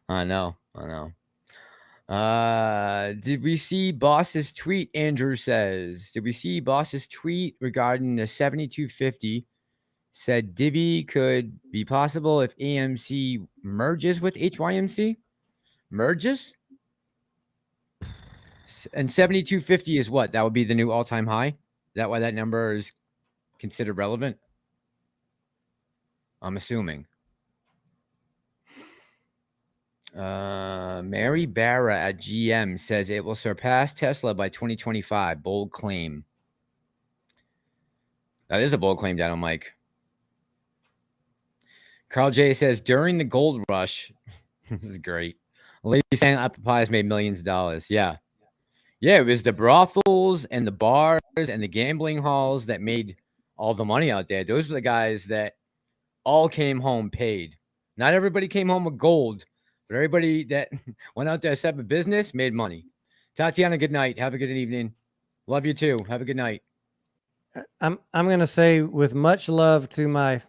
I know. Did we see Boss's tweet? Andrew says, did we see Boss's tweet regarding the 7250? Said Divi could be possible if AMC merges with HYMC. Merges? And 7250 is what? That would be the new all-time high? Is that why that number is considered relevant? I'm assuming. Mary Barra at GM says it will surpass Tesla by 2025. Bold claim. That is a bold claim, Daniel Mike. Carl J says during the gold rush, this is great. A lady saying apple pies made millions of dollars. Yeah. Yeah, it was the brothels and the bars and the gambling halls that made all the money out there. Those are the guys that all came home paid. Not everybody came home with gold, but everybody that went out there, set up a business, made money. Tatiana, good night. Have a good evening. Love you too. Have a good night. I'm going to say, with much love to my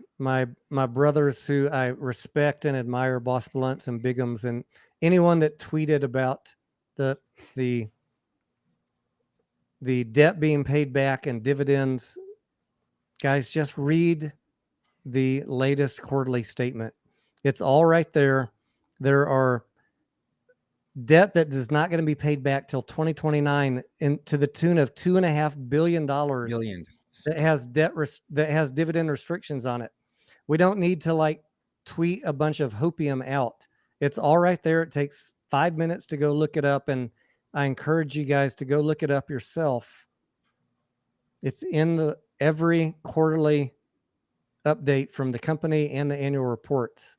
brothers who I respect and admire, Boss Blunts and Bigums, and anyone that tweeted about the debt being paid back and dividends. Guys, just read the latest quarterly statement. It's all right there. There are debt that is not going to be paid back till 2029 to the tune of $2.5 billion that has that has dividend restrictions on it. We don't need to like tweet a bunch of hopium out. It's all right there. It takes 5 minutes to go look it up, and I encourage you guys to go look it up yourself. It's in every quarterly update from the company and the annual reports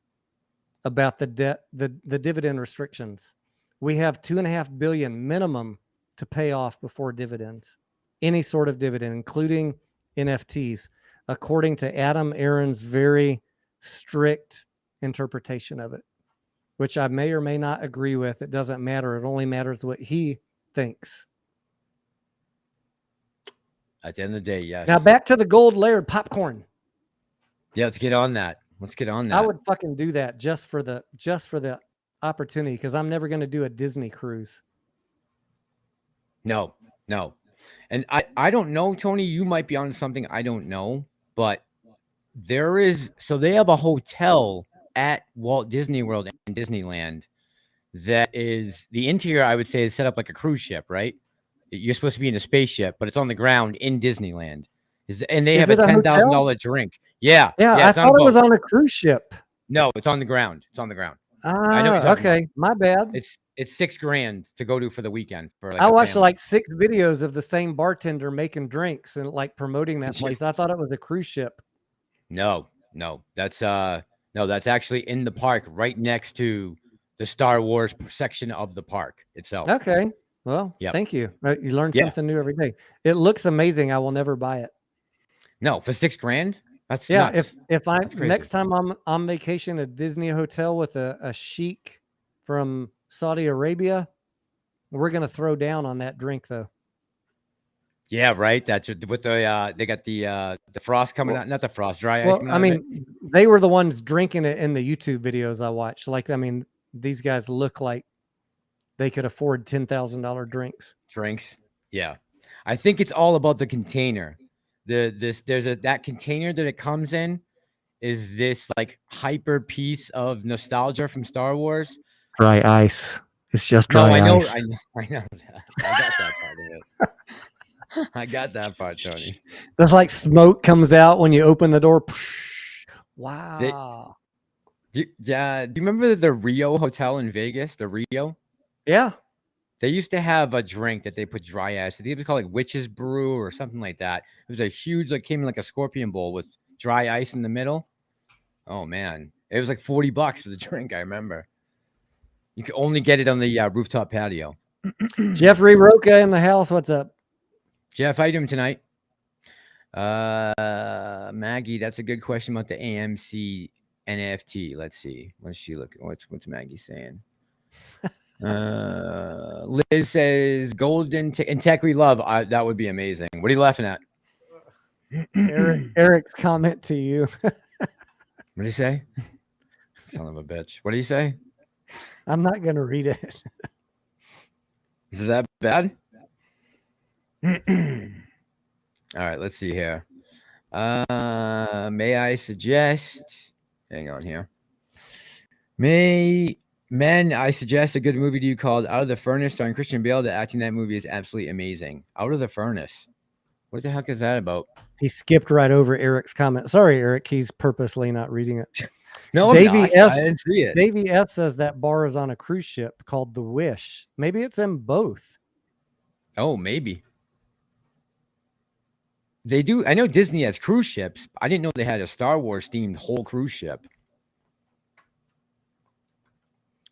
about the debt, the dividend restrictions. We have $2.5 billion minimum to pay off before dividends, any sort of dividend, including NFTs, according to Aron's very strict interpretation of it, which I may or may not agree with. It doesn't matter. It only matters what he thinks. At the end of the day, yes. Now back to the gold layered popcorn. Yeah, let's get on that. Let's get on that. I would fucking do that just for the opportunity, because I'm never going to do a Disney cruise. No. And I don't know, Tony, you might be on something I don't know, but they have a hotel at Walt Disney World and Disneyland that is, the interior, I would say, is set up like a cruise ship, right? You're supposed to be in a spaceship, but it's on the ground in Disneyland. And they have a $10,000 drink. Yeah. I thought it was on a cruise ship. No, it's on the ground. It's on the ground. I know. Okay, my bad. It's $6,000 to go to for the weekend. For like I watched like 6 videos of the same bartender making drinks and like promoting that place. I thought it was a cruise ship. No, that's actually in the park, right next to the Star Wars section of the park itself. Okay, well, thank you. You learn something new every day. It looks amazing. I will never buy it. No, for $6,000. That's nuts. If I next time I'm on vacation at Disney hotel with a sheik from Saudi Arabia, we're gonna throw down on that drink though. Yeah, right. That's with the they got the frost coming out, not the frost, dry ice. I mean, they were the ones drinking it in the YouTube videos I watched. Like, I mean, these guys look like they could afford $10,000 drinks. Yeah, I think it's all about the container. That container that it comes in is this like hyper piece of nostalgia from Star Wars. Dry ice. It's just dry ice. I know that. I got that part of it. I got that part, Tony. That's like smoke comes out when you open the door. Wow. Do you remember the Rio Hotel in Vegas? The Rio? Yeah. They used to have a drink that they put dry ice. I think it was called like Witch's Brew or something like that. It was a huge, like came in like a scorpion bowl with dry ice in the middle. Oh man. It was like $40 for the drink, I remember. You could only get it on the rooftop patio. Jeffrey Roca in the house. What's up? Jeff, how you doing tonight? Maggie, that's a good question about the AMC NFT. Let's see. What's she looking? What's Maggie saying? Liz says golden in tech we love. That would be amazing. What are you laughing at? Eric's comment to you. What did he say? Son of a bitch. What did he say? I'm not gonna read it. Is it that bad? All right, let's see here. May I suggest? Hang on here. I suggest a good movie to you called Out of the Furnace, starring Christian Bale. The acting in that movie is absolutely amazing. Out of the Furnace. What the heck is that about? He skipped right over Eric's comment. Sorry, Eric. He's purposely not reading it. No, Davey I'm not. S. I didn't see it. Davey S says that bar is on a cruise ship called the Wish. Maybe it's in both. Oh, maybe. They do. I know Disney has cruise ships. I didn't know they had a Star Wars themed whole cruise ship.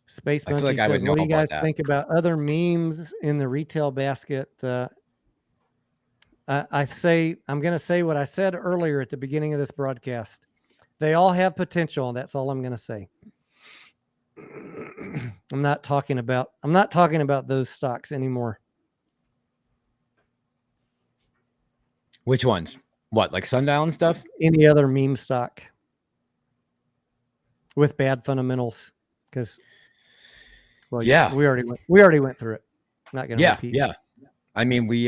Space I feel Monkey like I would says, know what do you about guys that. think about other memes in the retail basket? I'm going to say what I said earlier at the beginning of this broadcast. They all have potential. That's all I'm going to say. I'm not talking about those stocks anymore. Which ones? What, like Sundial and stuff? Any other meme stock with bad fundamentals? Because, well, Yeah, we already went through it. Not going to repeat. Yeah. I mean, we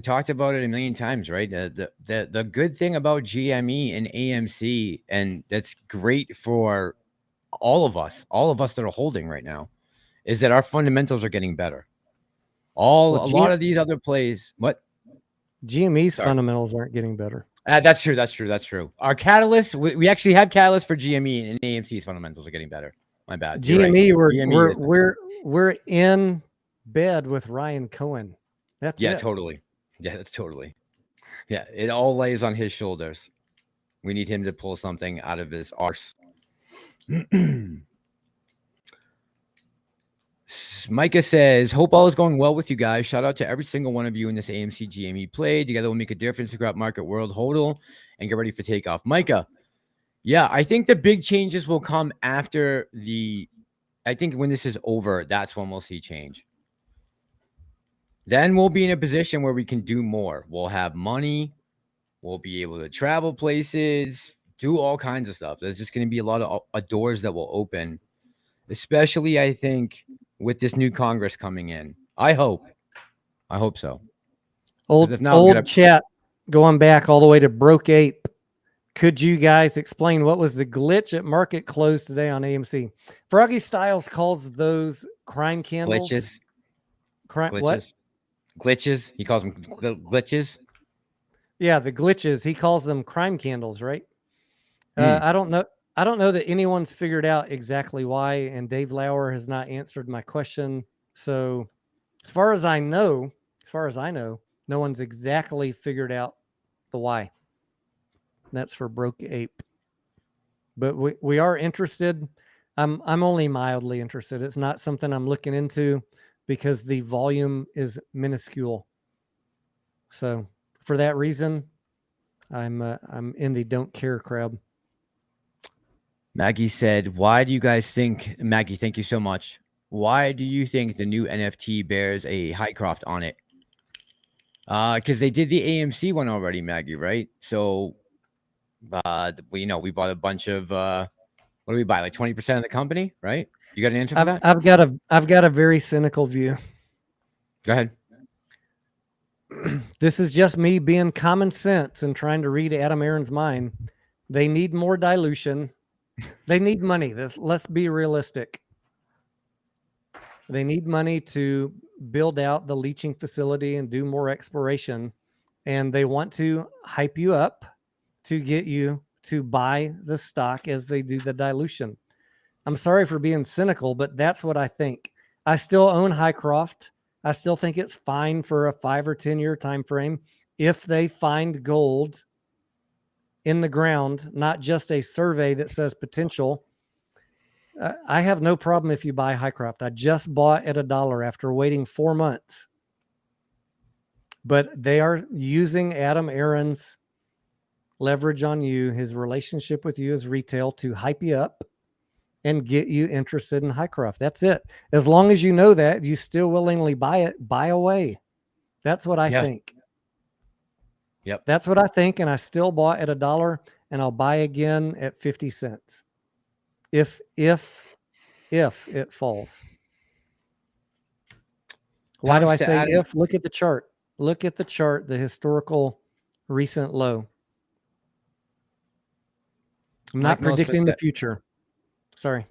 talked about it a million times, right? The good thing about GME and AMC, and that's great for all of us that are holding right now, is that our fundamentals are getting better. A lot of these other plays, what? GME's fundamentals aren't getting better. That's true. Our catalysts, we actually have catalysts for GME, and AMC's fundamentals are getting better. My bad. GME, right. we're in bed with Ryan Cohen. That's it. Totally. Yeah, that's totally. Yeah, it all lays on his shoulders. We need him to pull something out of his arse. Micah says, hope all is going well with you guys. Shout out to every single one of you in this AMC GME play. Together we'll make a difference to grab market world hodl and get ready for takeoff. Micah, yeah, I think the big changes will come after I think when this is over, that's when we'll see change. Then we'll be in a position where we can do more. We'll have money. We'll be able to travel places, do all kinds of stuff. There's just going to be a lot of doors that will open, especially, I think, with this new Congress coming in. I hope so. Old chat going back all the way to Broke Ape. Could you guys explain what was the glitch at market close today on AMC? Froggy Styles calls those crime candles. Glitches. What? Glitches. He calls them glitches. Yeah, the glitches. He calls them crime candles, right? I don't know that anyone's figured out exactly why, and Dave Lauer has not answered my question. So as far as I know, no one's exactly figured out the why. That's for Broke Ape. But we are interested. I'm only mildly interested. It's not something I'm looking into because the volume is minuscule. So for that reason, I'm in the don't care crowd. Maggie said, why do you guys think, Maggie, thank you so much. Why do you think the new NFT bears a Highcroft on it? Because they did the AMC one already, Maggie, right? So, we bought a bunch of, what do we buy? Like 20% of the company, right? You got an answer for that? I've got a very cynical view. Go ahead. This is just me being common sense and trying to read Adam Aron's mind. They need more dilution. They need money. Let's be realistic. They need money to build out the leaching facility and do more exploration. And they want to hype you up to get you to buy the stock as they do the dilution. I'm sorry for being cynical, but that's what I think. I still own Highcroft. I still think it's fine for a 5 or 10 year time frame if they find gold in the ground, not just a survey that says potential. I have no problem if you buy Highcroft. I just bought at $1 after waiting 4 months. But they are using Adam Aron's leverage on you, his relationship with you as retail, to hype you up and get you interested in Highcroft. That's it. As long as you know that, you still willingly buy it, buy away. That's what I think. Yep. That's what I think. And I still bought at $1 and I'll buy again at 50 cents. If it falls. Why do I say Adam, if? Look at the chart. Look at the chart, the historical recent low. I'm not predicting the future. Sorry.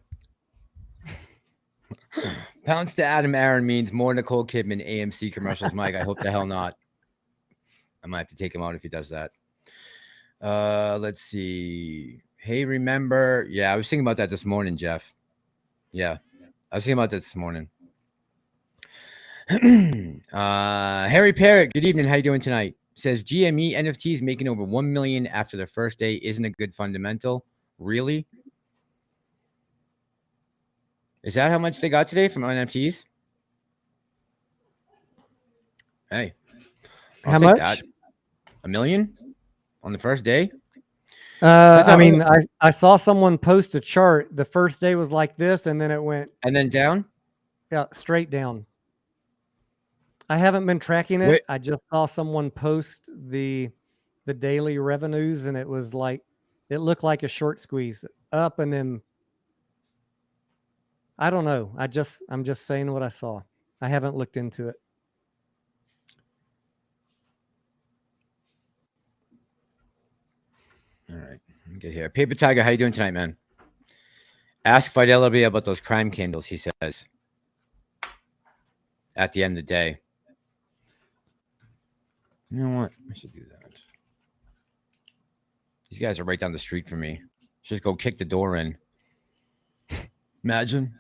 Pounds to Adam Aron means more Nicole Kidman AMC commercials, Mike. I hope the hell not. I might have to take him out if he does that. Let's see. Hey, remember? Yeah, I was thinking about that this morning, Jeff. Yeah, I was thinking about that this morning. Harry Parrott, good evening. How you doing tonight? Says GME NFTs making over 1 million after their first day isn't a good fundamental. Really? Is that how much they got today from NFTs? Hey, I'll How take much? that. 1 million on the first day? I mean, I saw someone post a chart. The first day was like this, and then it went and then down. Yeah, straight down. I haven't been tracking it. Wait. I just saw someone post the daily revenues, and it was like it looked like a short squeeze up, and then I don't know. I'm just saying what I saw. I haven't looked into it. All right, let me get here. Paper Tiger, how you doing tonight, man? Ask Fidelity about those crime candles, he says. At the end of the day. You know what? I should do that. These guys are right down the street from me. Just go kick the door in. Imagine.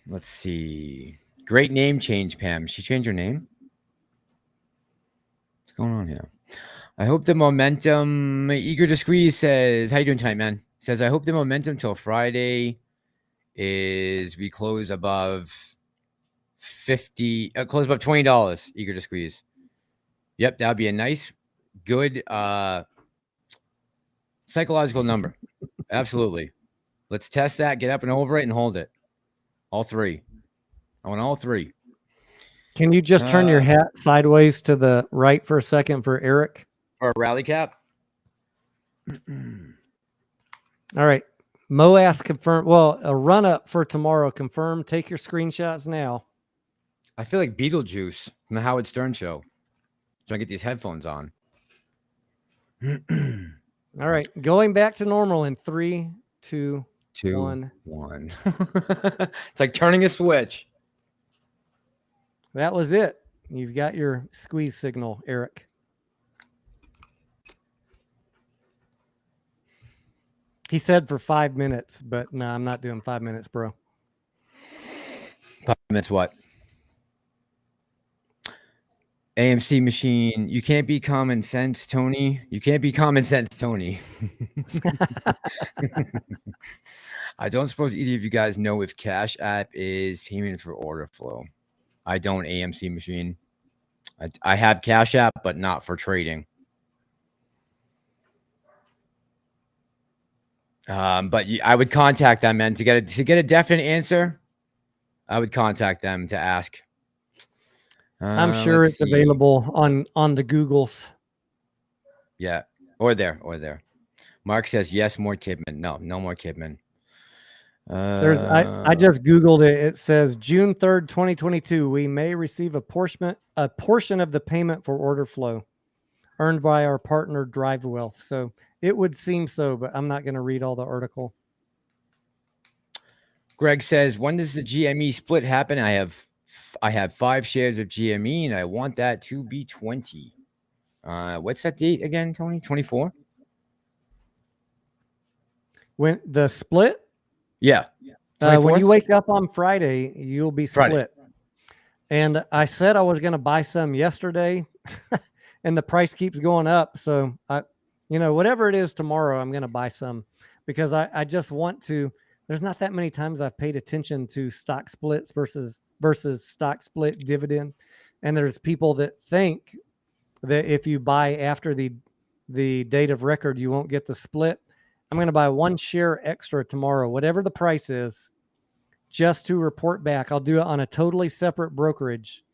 Let's see. Great name change, Pam. She changed her name? What's going on here? I hope the momentum. Eager to squeeze says, how you doing tonight, man? Says, I hope the momentum till Friday is we close above 50, close above $20. Eager to squeeze. Yep, that'd be a nice, good psychological number. Absolutely. Let's test that, get up and over it, and hold it. All three. I want all three. Can you just turn your hat sideways to the right for a second for Eric? For a rally cap? All right. MOAS confirmed. Well, a run up for tomorrow confirmed. Take your screenshots now. I feel like Beetlejuice from the Howard Stern show. Trying to get these headphones on. All right. Going back to normal in 3, 2, 1. It's like turning a switch. That was it. You've got your squeeze signal, Eric. He said for 5 minutes, but no, I'm not doing 5 minutes, bro. 5 minutes what? AMC machine. You can't be common sense, Tony. You can't be common sense, Tony. I don't suppose either of you guys know if Cash App is payment for order flow. I don't, AMC machine. I have Cash App, but not for trading. But I would contact them, man, to get a definite answer. I would contact them to ask. I'm sure it's available on the Googles. Yeah, or there. Mark says yes, more Kidman. No more Kidman. I just Googled it. It says June 3rd, 2022. We may receive a portion of the payment for order flow earned by our partner Drive Wealth. So it would seem so, but I'm not going to read all the article. Greg says, when does the GME split happen? I have 5 shares of GME and I want that to be 20. What's that date again, Tony? 24? When the split? Yeah. When you wake up on Friday, you'll be split. Friday. And I said I was going to buy some yesterday and the price keeps going up. So whatever it is tomorrow, I'm going to buy some because I just want to. There's not that many times I've paid attention to stock splits versus stock split dividend. And there's people that think that if you buy after the date of record, you won't get the split. I'm going to buy 1 share extra tomorrow, whatever the price is, just to report back. I'll do it on a totally separate brokerage.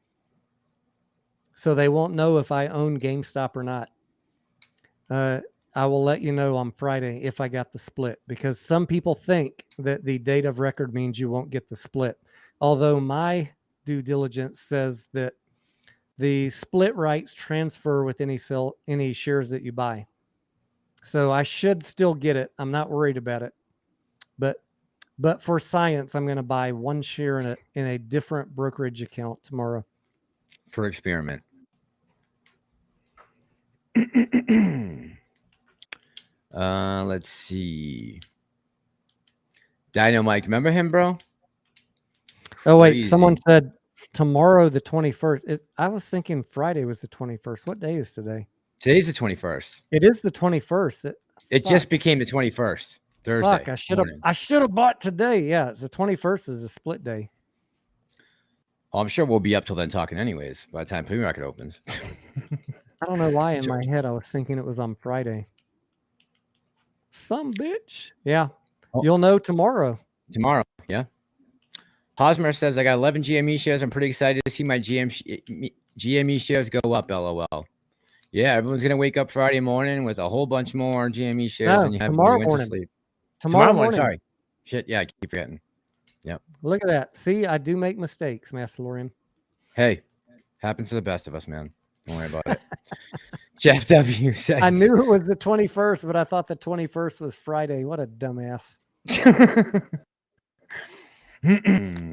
So they won't know if I own GameStop or not. I will let you know on Friday if I got the split, because some people think that the date of record means you won't get the split. Although my due diligence says that the split rights transfer with any shares that you buy. So I should still get it. I'm not worried about it. But But for science, I'm going to buy 1 share in a different brokerage account tomorrow. For experiment. Let's see. Dino Mike, remember him, bro? Oh, wait, Crazy. someone said tomorrow, the 21st. I was thinking Friday was the 21st. What day is today? Today's the 21st. It is the 21st. It just became the 21st. Thursday. Fuck, I should have bought today. Yeah, it's the 21st is a split day. Well, I'm sure we'll be up till then talking anyways by the time pre-market opens. I don't know why in my head I was thinking it was on Friday. Some bitch. Yeah. Oh. You'll know tomorrow. Tomorrow, yeah. Hosmer says, I got 11 GME shares. I'm pretty excited to see my GME shares go up, LOL. Yeah, everyone's going to wake up Friday morning with a whole bunch more GME shares than you have when you went to sleep. Tomorrow morning, sorry. Shit, yeah, I keep forgetting. Yep. Look at that. See, I do make mistakes, Massalorian. Hey, happens to the best of us, man. Don't worry about it. Jeff W. says, I knew it was the 21st, but I thought the 21st was Friday. What a dumbass.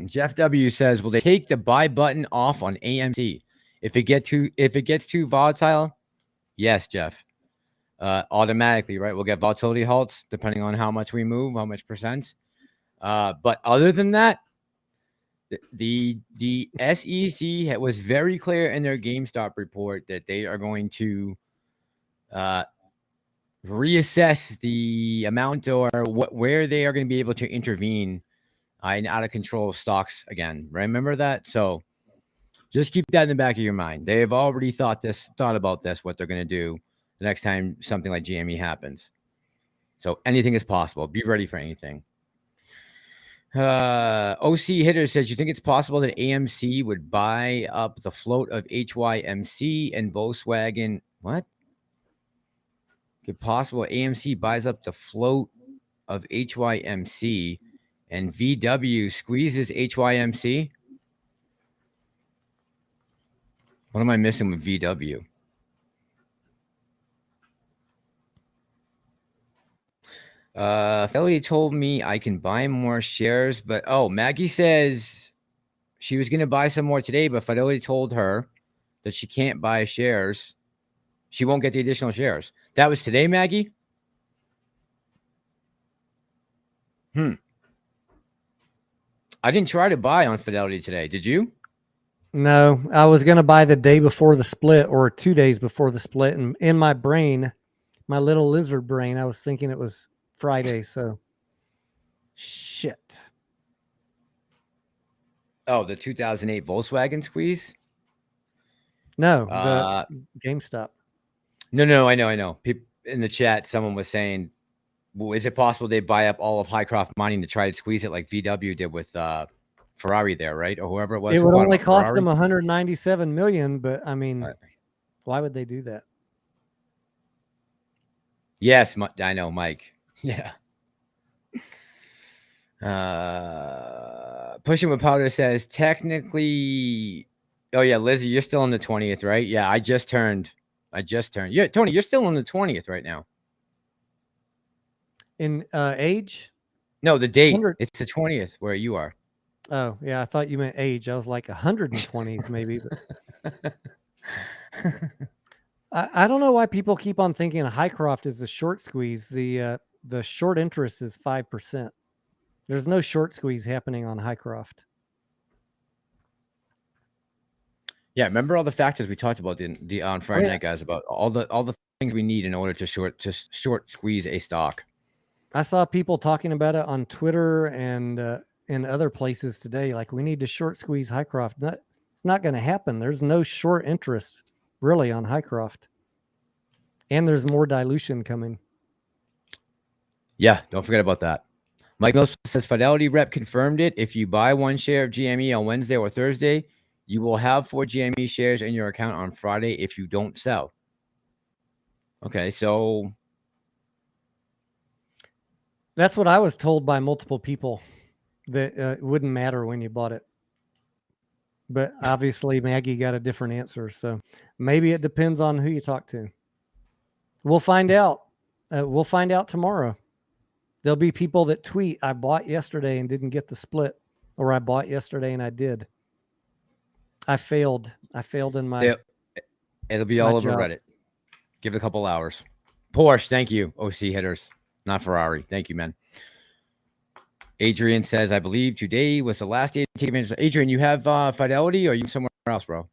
Jeff W. says, will they take the buy button off on AMC if it gets too volatile? Yes, Jeff. Automatically, right? We'll get volatility halts depending on how much we move, how much percent. But other than that, the SEC was very clear in their GameStop report that they are going to reassess the amount or where they are going to be able to intervene in out of control stocks again. Remember that? So just keep that in the back of your mind. They have already thought about this, what they're going to do the next time something like GME happens. So anything is possible. Be ready for anything. OC Hitter says, you think it's possible that AMC would buy up the float of HYMC and Volkswagen? What? Could possible AMC buys up the float of HYMC and VW squeezes HYMC? What am I missing with VW? Felly told me I can buy more shares, but Maggie says she was going to buy some more today, but Fidelity told her that she can't buy shares. She won't get the additional shares. That was today, Maggie? I didn't try to buy on Fidelity today. Did you? No, I was going to buy the day before the split or 2 days before the split. And in my brain, my little lizard brain, I was thinking it was Friday. So shit. Oh, the 2008 Volkswagen squeeze? No, the GameStop. No, I know. People in the chat, someone was saying, well, is it possible they buy up all of Highcroft Mining to try to squeeze it like VW did with Ferrari there, right? Or whoever it was. It would only cost them 197 million, but I mean, why would they do that? Yes, I know, Mike. Yeah. Pushing with Powder says, technically, oh yeah, Lizzie, you're still on the 20th, right? Yeah, I just turned. Yeah, Tony, you're still on the 20th right now. In age? No, the date. It's the 20th where you are. Oh, yeah, I thought you meant age. I was like 120 maybe. But I don't know why people keep on thinking Highcroft is the short squeeze. The short interest is 5%. There's no short squeeze happening on Highcroft. Yeah, remember all the factors we talked about on Friday night, guys, about all the things we need in order to short squeeze a stock. I saw people talking about it on Twitter and in other places today. Like, we need to short squeeze Highcroft. It's not going to happen. There's no short interest really on Highcroft, and there's more dilution coming. Yeah, don't forget about that. Mike Mills says Fidelity rep confirmed it. If you buy 1 share of GME on Wednesday or Thursday, you will have 4 GME shares in your account on Friday if you don't sell. Okay, so that's what I was told by multiple people, that it wouldn't matter when you bought it. But obviously Maggie got a different answer. So maybe it depends on who you talk to. We'll find out. We'll find out tomorrow. There'll be people that tweet, I bought yesterday and didn't get the split, or I bought yesterday and I did. I failed. I failed in my It'll be my all over job. Reddit. Give it a couple hours. Porsche, thank you. OC hitters, not Ferrari. Thank you, man. Adrian says, I believe today was the last day to take advantage. Adrian, you have Fidelity, or are you somewhere else, bro?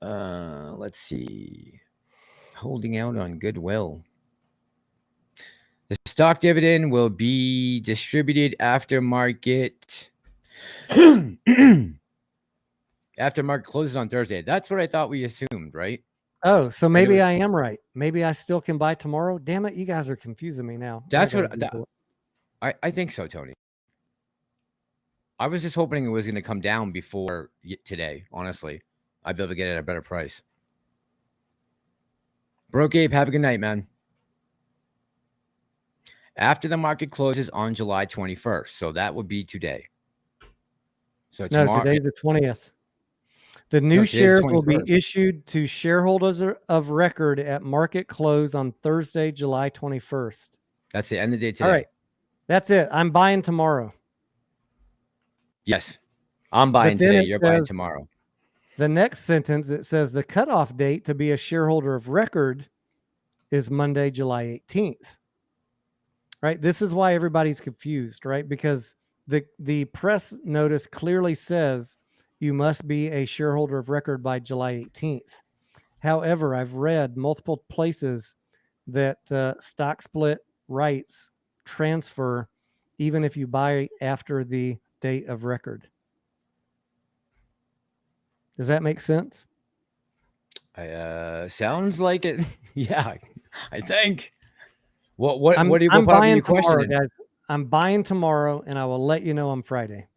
Let's see. Holding out on Goodwill. The stock dividend will be distributed after market. After market closes on Thursday. That's what I thought we assumed, right? Oh, so maybe I am right. Maybe I still can buy tomorrow. Damn it, you guys are confusing me now. That's what I think so, Tony. I was just hoping it was going to come down before today, honestly. I'd be able to get it at a better price. Broke Ape, have a good night, man. After the market closes on July 21st. So that would be today. So tomorrow, no, today's the 20th. The new shares will be issued to shareholders of record at market close on Thursday, July 21st. That's the end of the day today. All right. That's it. I'm buying tomorrow. Yes. I'm buying today. You're buying tomorrow. The next sentence, it says the cutoff date to be a shareholder of record is Monday, July 18th. Right? This is why everybody's confused, right? Because the press notice clearly says you must be a shareholder of record by July 18th. However, I've read multiple places that stock split rights transfer even if you buy after the date of record. Does that make sense? Sounds like it. Yeah, I think. What I'm buying tomorrow, guys. I'm buying tomorrow, and I will let you know on Friday.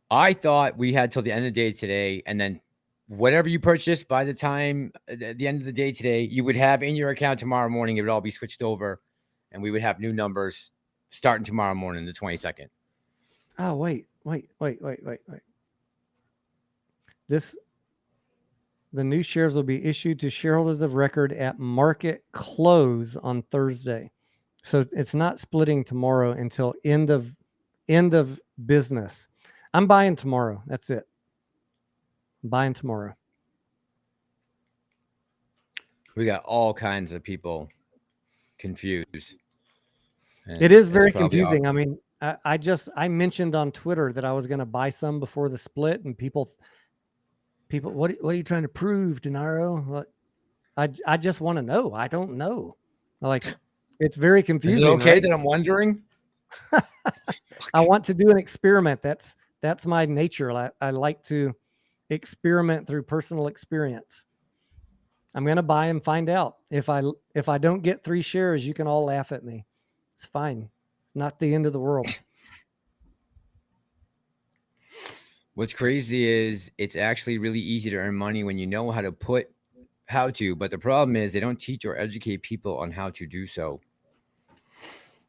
I thought we had till the end of the day today, and then whatever you purchased by the time at the end of the day today, you would have in your account tomorrow morning. It would all be switched over, and we would have new numbers starting tomorrow morning, the 22nd. Oh, wait. The new shares will be issued to shareholders of record at market close on Thursday. So it's not splitting tomorrow until end of business. I'm buying tomorrow. That's it. I'm buying tomorrow. We got all kinds of people confused. It is very confusing. I mean, I mentioned on Twitter that I was going to buy some before the split, and people, what are you trying to prove, Denaro? I just want to know. I don't know. Like, it's very confusing. Is it okay right? that I'm wondering? I want to do an experiment. That's my nature. I like to experiment through personal experience. I'm going to buy and find out. If I don't get 3 shares, you can all laugh at me. It's fine. It's not the end of the world. What's crazy is it's actually really easy to earn money when you know how to but the problem is they don't teach or educate people on how to do so,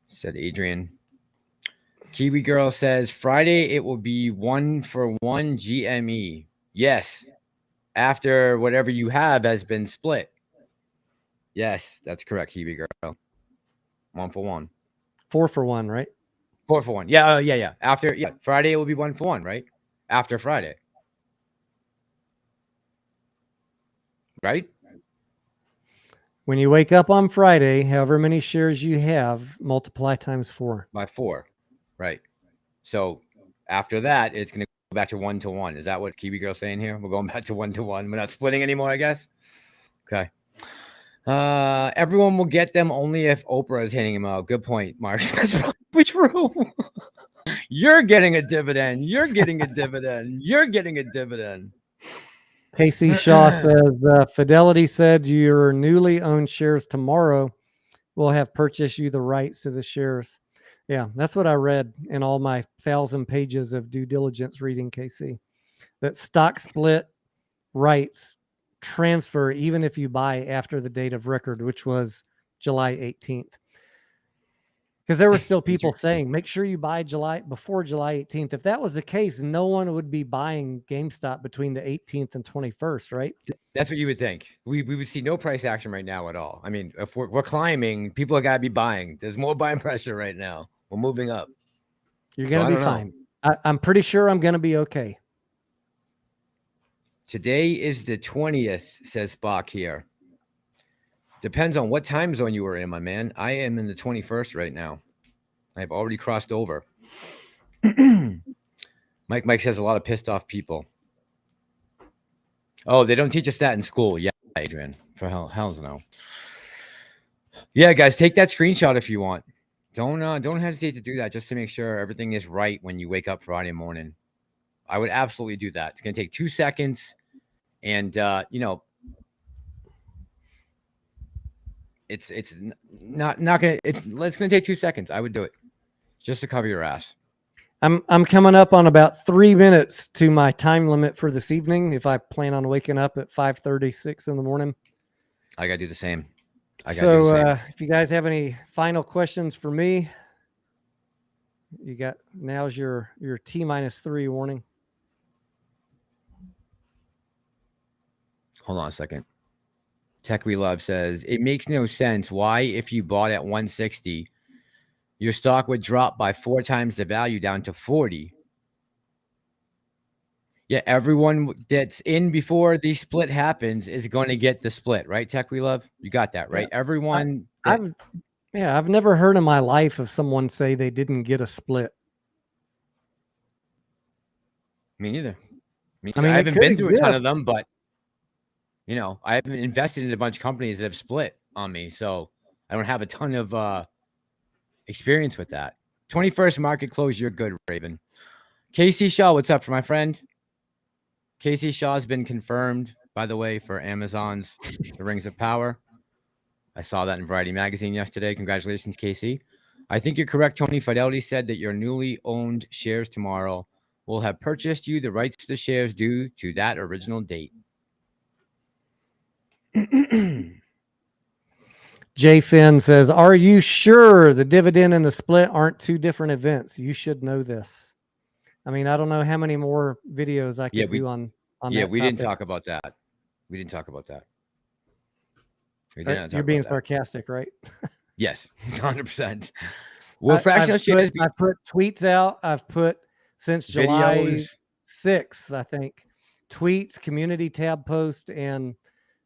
said Adrian. Kiwi Girl says Friday it will be 1-for-1 GME. Yes. After whatever you have has been split. Yes, that's correct, Kiwi Girl. 1-for-1. 4-for-1, right? 4-for-1. Yeah. After Friday it will be 1-for-1, right? After Friday. Right? When you wake up on Friday, however many shares you have, multiply times 4. By 4. Right. So after that, it's going to go back to 1-to-1. Is that what Kiwi Girl's saying here? We're going back to 1-to-1. We're not splitting anymore, I guess. Okay. Everyone will get them only if Oprah is hitting them out. Good point, Mark. That's probably true. You're getting a dividend. You're getting a dividend. You're getting a dividend. KC Shaw says, Fidelity said your newly owned shares tomorrow will have purchased you the rights to the shares. Yeah, that's what I read in all my 1,000 pages of due diligence reading, KC. That stock split rights transfer even if you buy after the date of record, which was July 18th. Because there were still people saying, make sure you buy before July 18th. If that was the case, no one would be buying GameStop between the 18th and 21st, right? That's what you would think. We would see no price action right now at all. I mean, if we're climbing, people have got to be buying. There's more buying pressure right now. We're moving up. You're going to be fine. I'm pretty sure I'm going to be okay. Today is the 20th, says Spock here. Depends on what time zone you were in, my man. I am in the 21st right now. I've already crossed over. Mike says a lot of pissed off people. Oh, they don't teach us that in school. Yeah, Adrian. For hell's no. Yeah, guys, take that screenshot if you want. Don't hesitate to do that just to make sure everything is right when you wake up Friday morning. I would absolutely do that. It's going to take 2 seconds. And, you know, it's not going to, it's going to take 2 seconds. I would do it just to cover your ass. I'm coming up on about 3 minutes to my time limit for this evening. If I plan on waking up at 5:36 in the morning, I got to do the same. If you guys have any final questions for me, you got, now's your T-3 warning. Hold on a second. Tech We Love says, it makes no sense why, if you bought at 160, your stock would drop by 4 times the value down to 40. Yeah, everyone that's in before the split happens is going to get the split, right? Tech We Love, you got that, right? Yeah. Everyone. I've never heard in my life of someone say they didn't get a split. Me neither. I mean, I haven't been through a ton of them, but you know, I haven't invested in a bunch of companies that have split on me, so I don't have a ton of experience with that. 21st market close, you're good, Raven. Casey Shaw, what's up for my friend? Casey Shaw has been confirmed, by the way, for Amazon's The Rings of Power. I saw that in Variety Magazine yesterday. Congratulations, Casey. I think you're correct. Tony Fidelity said that your newly owned shares tomorrow will have purchased you the rights to the shares due to that original date. Jay Finn says, are you sure the dividend and the split aren't 2 different events? You should know this. I mean, I don't know how many more videos I could do on that. Yeah, we didn't talk about that. We didn't talk about that. You're being sarcastic, right? Yes, 100%. Well, fractional shares. I've put tweets out. I've put since July 6th, I think, tweets, community tab post, and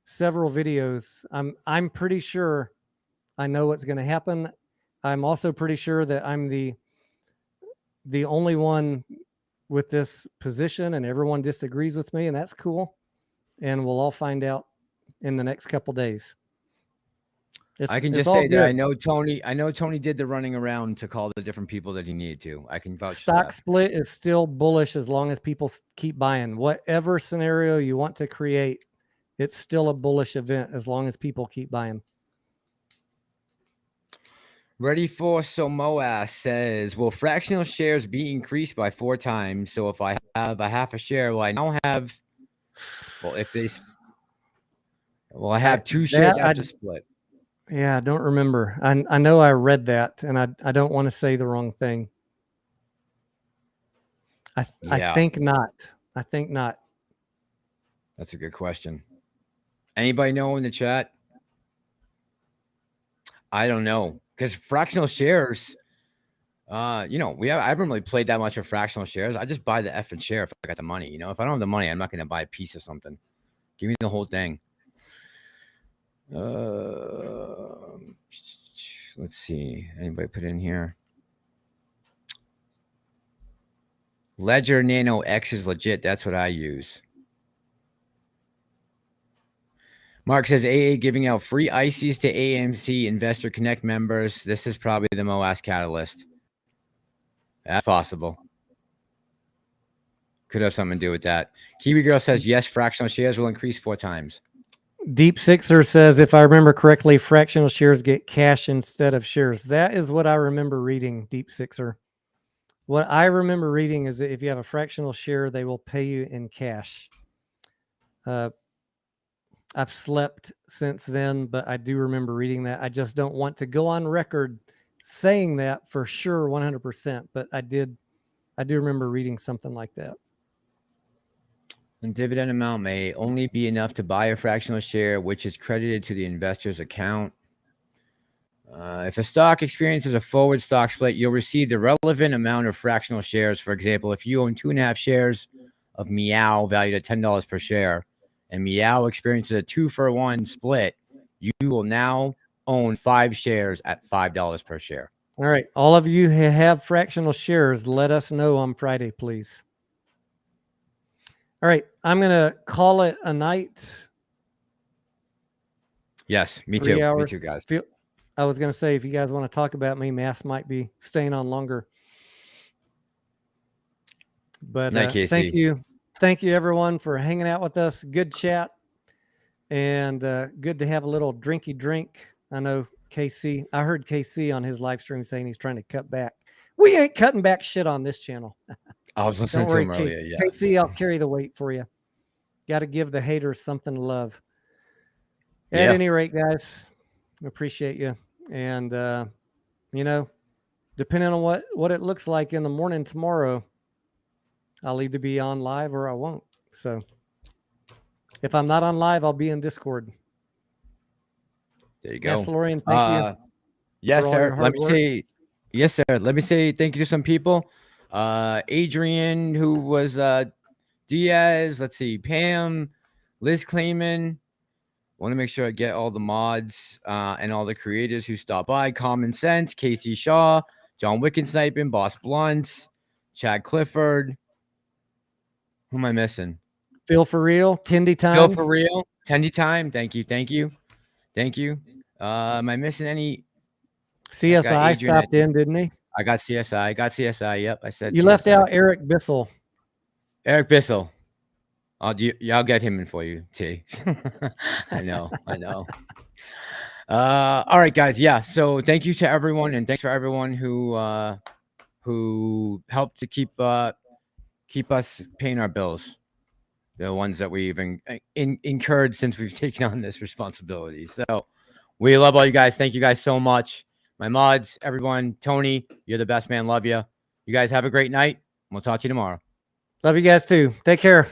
several videos. I'm pretty sure I know what's going to happen. I'm also pretty sure that I'm the only one with this position, and everyone disagrees with me, and that's cool. And we'll all find out in the next couple days. I can just say that I know Tony did the running around to call the different people that he needed to. I can vouch for that. Stock split is still bullish as long as people keep buying. Whatever scenario you want to create, it's still a bullish event as long as people keep buying. Ready for Somoa says, will fractional shares be increased by 4 times? So if I have a half a share, will I now have, I have 2 shares after split. Yeah, I don't remember. I know I read that, and I don't want to say the wrong thing. I think not. I think not. That's a good question. Anybody know in the chat? I don't know, because fractional shares, you know, I haven't really played that much of fractional shares. I just buy the effing share if I got the money. You know, if I don't have the money, I'm not going to buy a piece of something. Give me the whole thing. Let's see. Anybody put in here? Ledger Nano X is legit. That's what I use. Mark says AA giving out free ICs to AMC Investor Connect members. This is probably the MOAS catalyst. That's possible. Could have something to do with that. Kiwi Girl says, yes, fractional shares will increase 4 times. Deep Sixer says, if I remember correctly, fractional shares get cash instead of shares. That is what I remember reading, Deep Sixer. What I remember reading is that if you have a fractional share, they will pay you in cash. I've slept since then, but I do remember reading that. I just don't want to go on record saying that for sure 100%, but I do remember reading something like that. And dividend amount may only be enough to buy a fractional share, which is credited to the investor's account. If a stock experiences a forward stock split, you'll receive the relevant amount of fractional shares. For example, if you own 2.5 shares of Meow valued at $10 per share, and Meow experiences a 2-for-1 split, you will now own 5 shares at $5 per share. All right. All of you who have fractional shares, let us know on Friday, please. All right. I'm going to call it a night. Yes, me 3 too. hours. Me too, guys. I was going to say, if you guys want to talk about me, Mass might be staying on longer. But Night, Casey. thank you. Thank you, everyone, for hanging out with us. Good chat. And good to have a little drinky drink. I know KC, I heard KC on his live stream saying he's trying to cut back. We ain't cutting back shit on this channel. I was listening to him earlier. Yeah. KC, I'll carry the weight for you. Got to give the haters something to love. At any rate, guys, appreciate you. And, you know, depending on what it looks like in the morning tomorrow, I'll either be on live or I won't. So if I'm not on live, I'll be in Discord. There you go. Massalorian, thank you. Yes, sir. Let me work. say, yes, sir. Let me say thank you to some people. Adrian, who was Diaz. Let's see, Pam, Liz Clayman. Want to make sure I get all the mods and all the creators who stopped by. Common Sense, Casey Shaw, John Wickensniping, Boss Blunts, Chad Clifford. Who am I missing? Phil for real, Tindy time. Phil for real, Tindy time. Thank you, thank you, thank you. Am I missing any? CSI stopped in, didn't he? I got CSI. I got CSI. Yep, I said you CSI. left out Eric Bissell. Eric Bissell. I'll get him in for you, T. I know. All right, guys. Yeah. So thank you to everyone, and thanks for everyone who helped to keep us paying our bills, the ones that we've incurred since we've taken on this responsibility. So we love all you guys. Thank you guys so much. My mods, everyone, Tony, you're the best, man. Love you. You guys have a great night. We'll talk to you tomorrow. Love you guys too. Take care.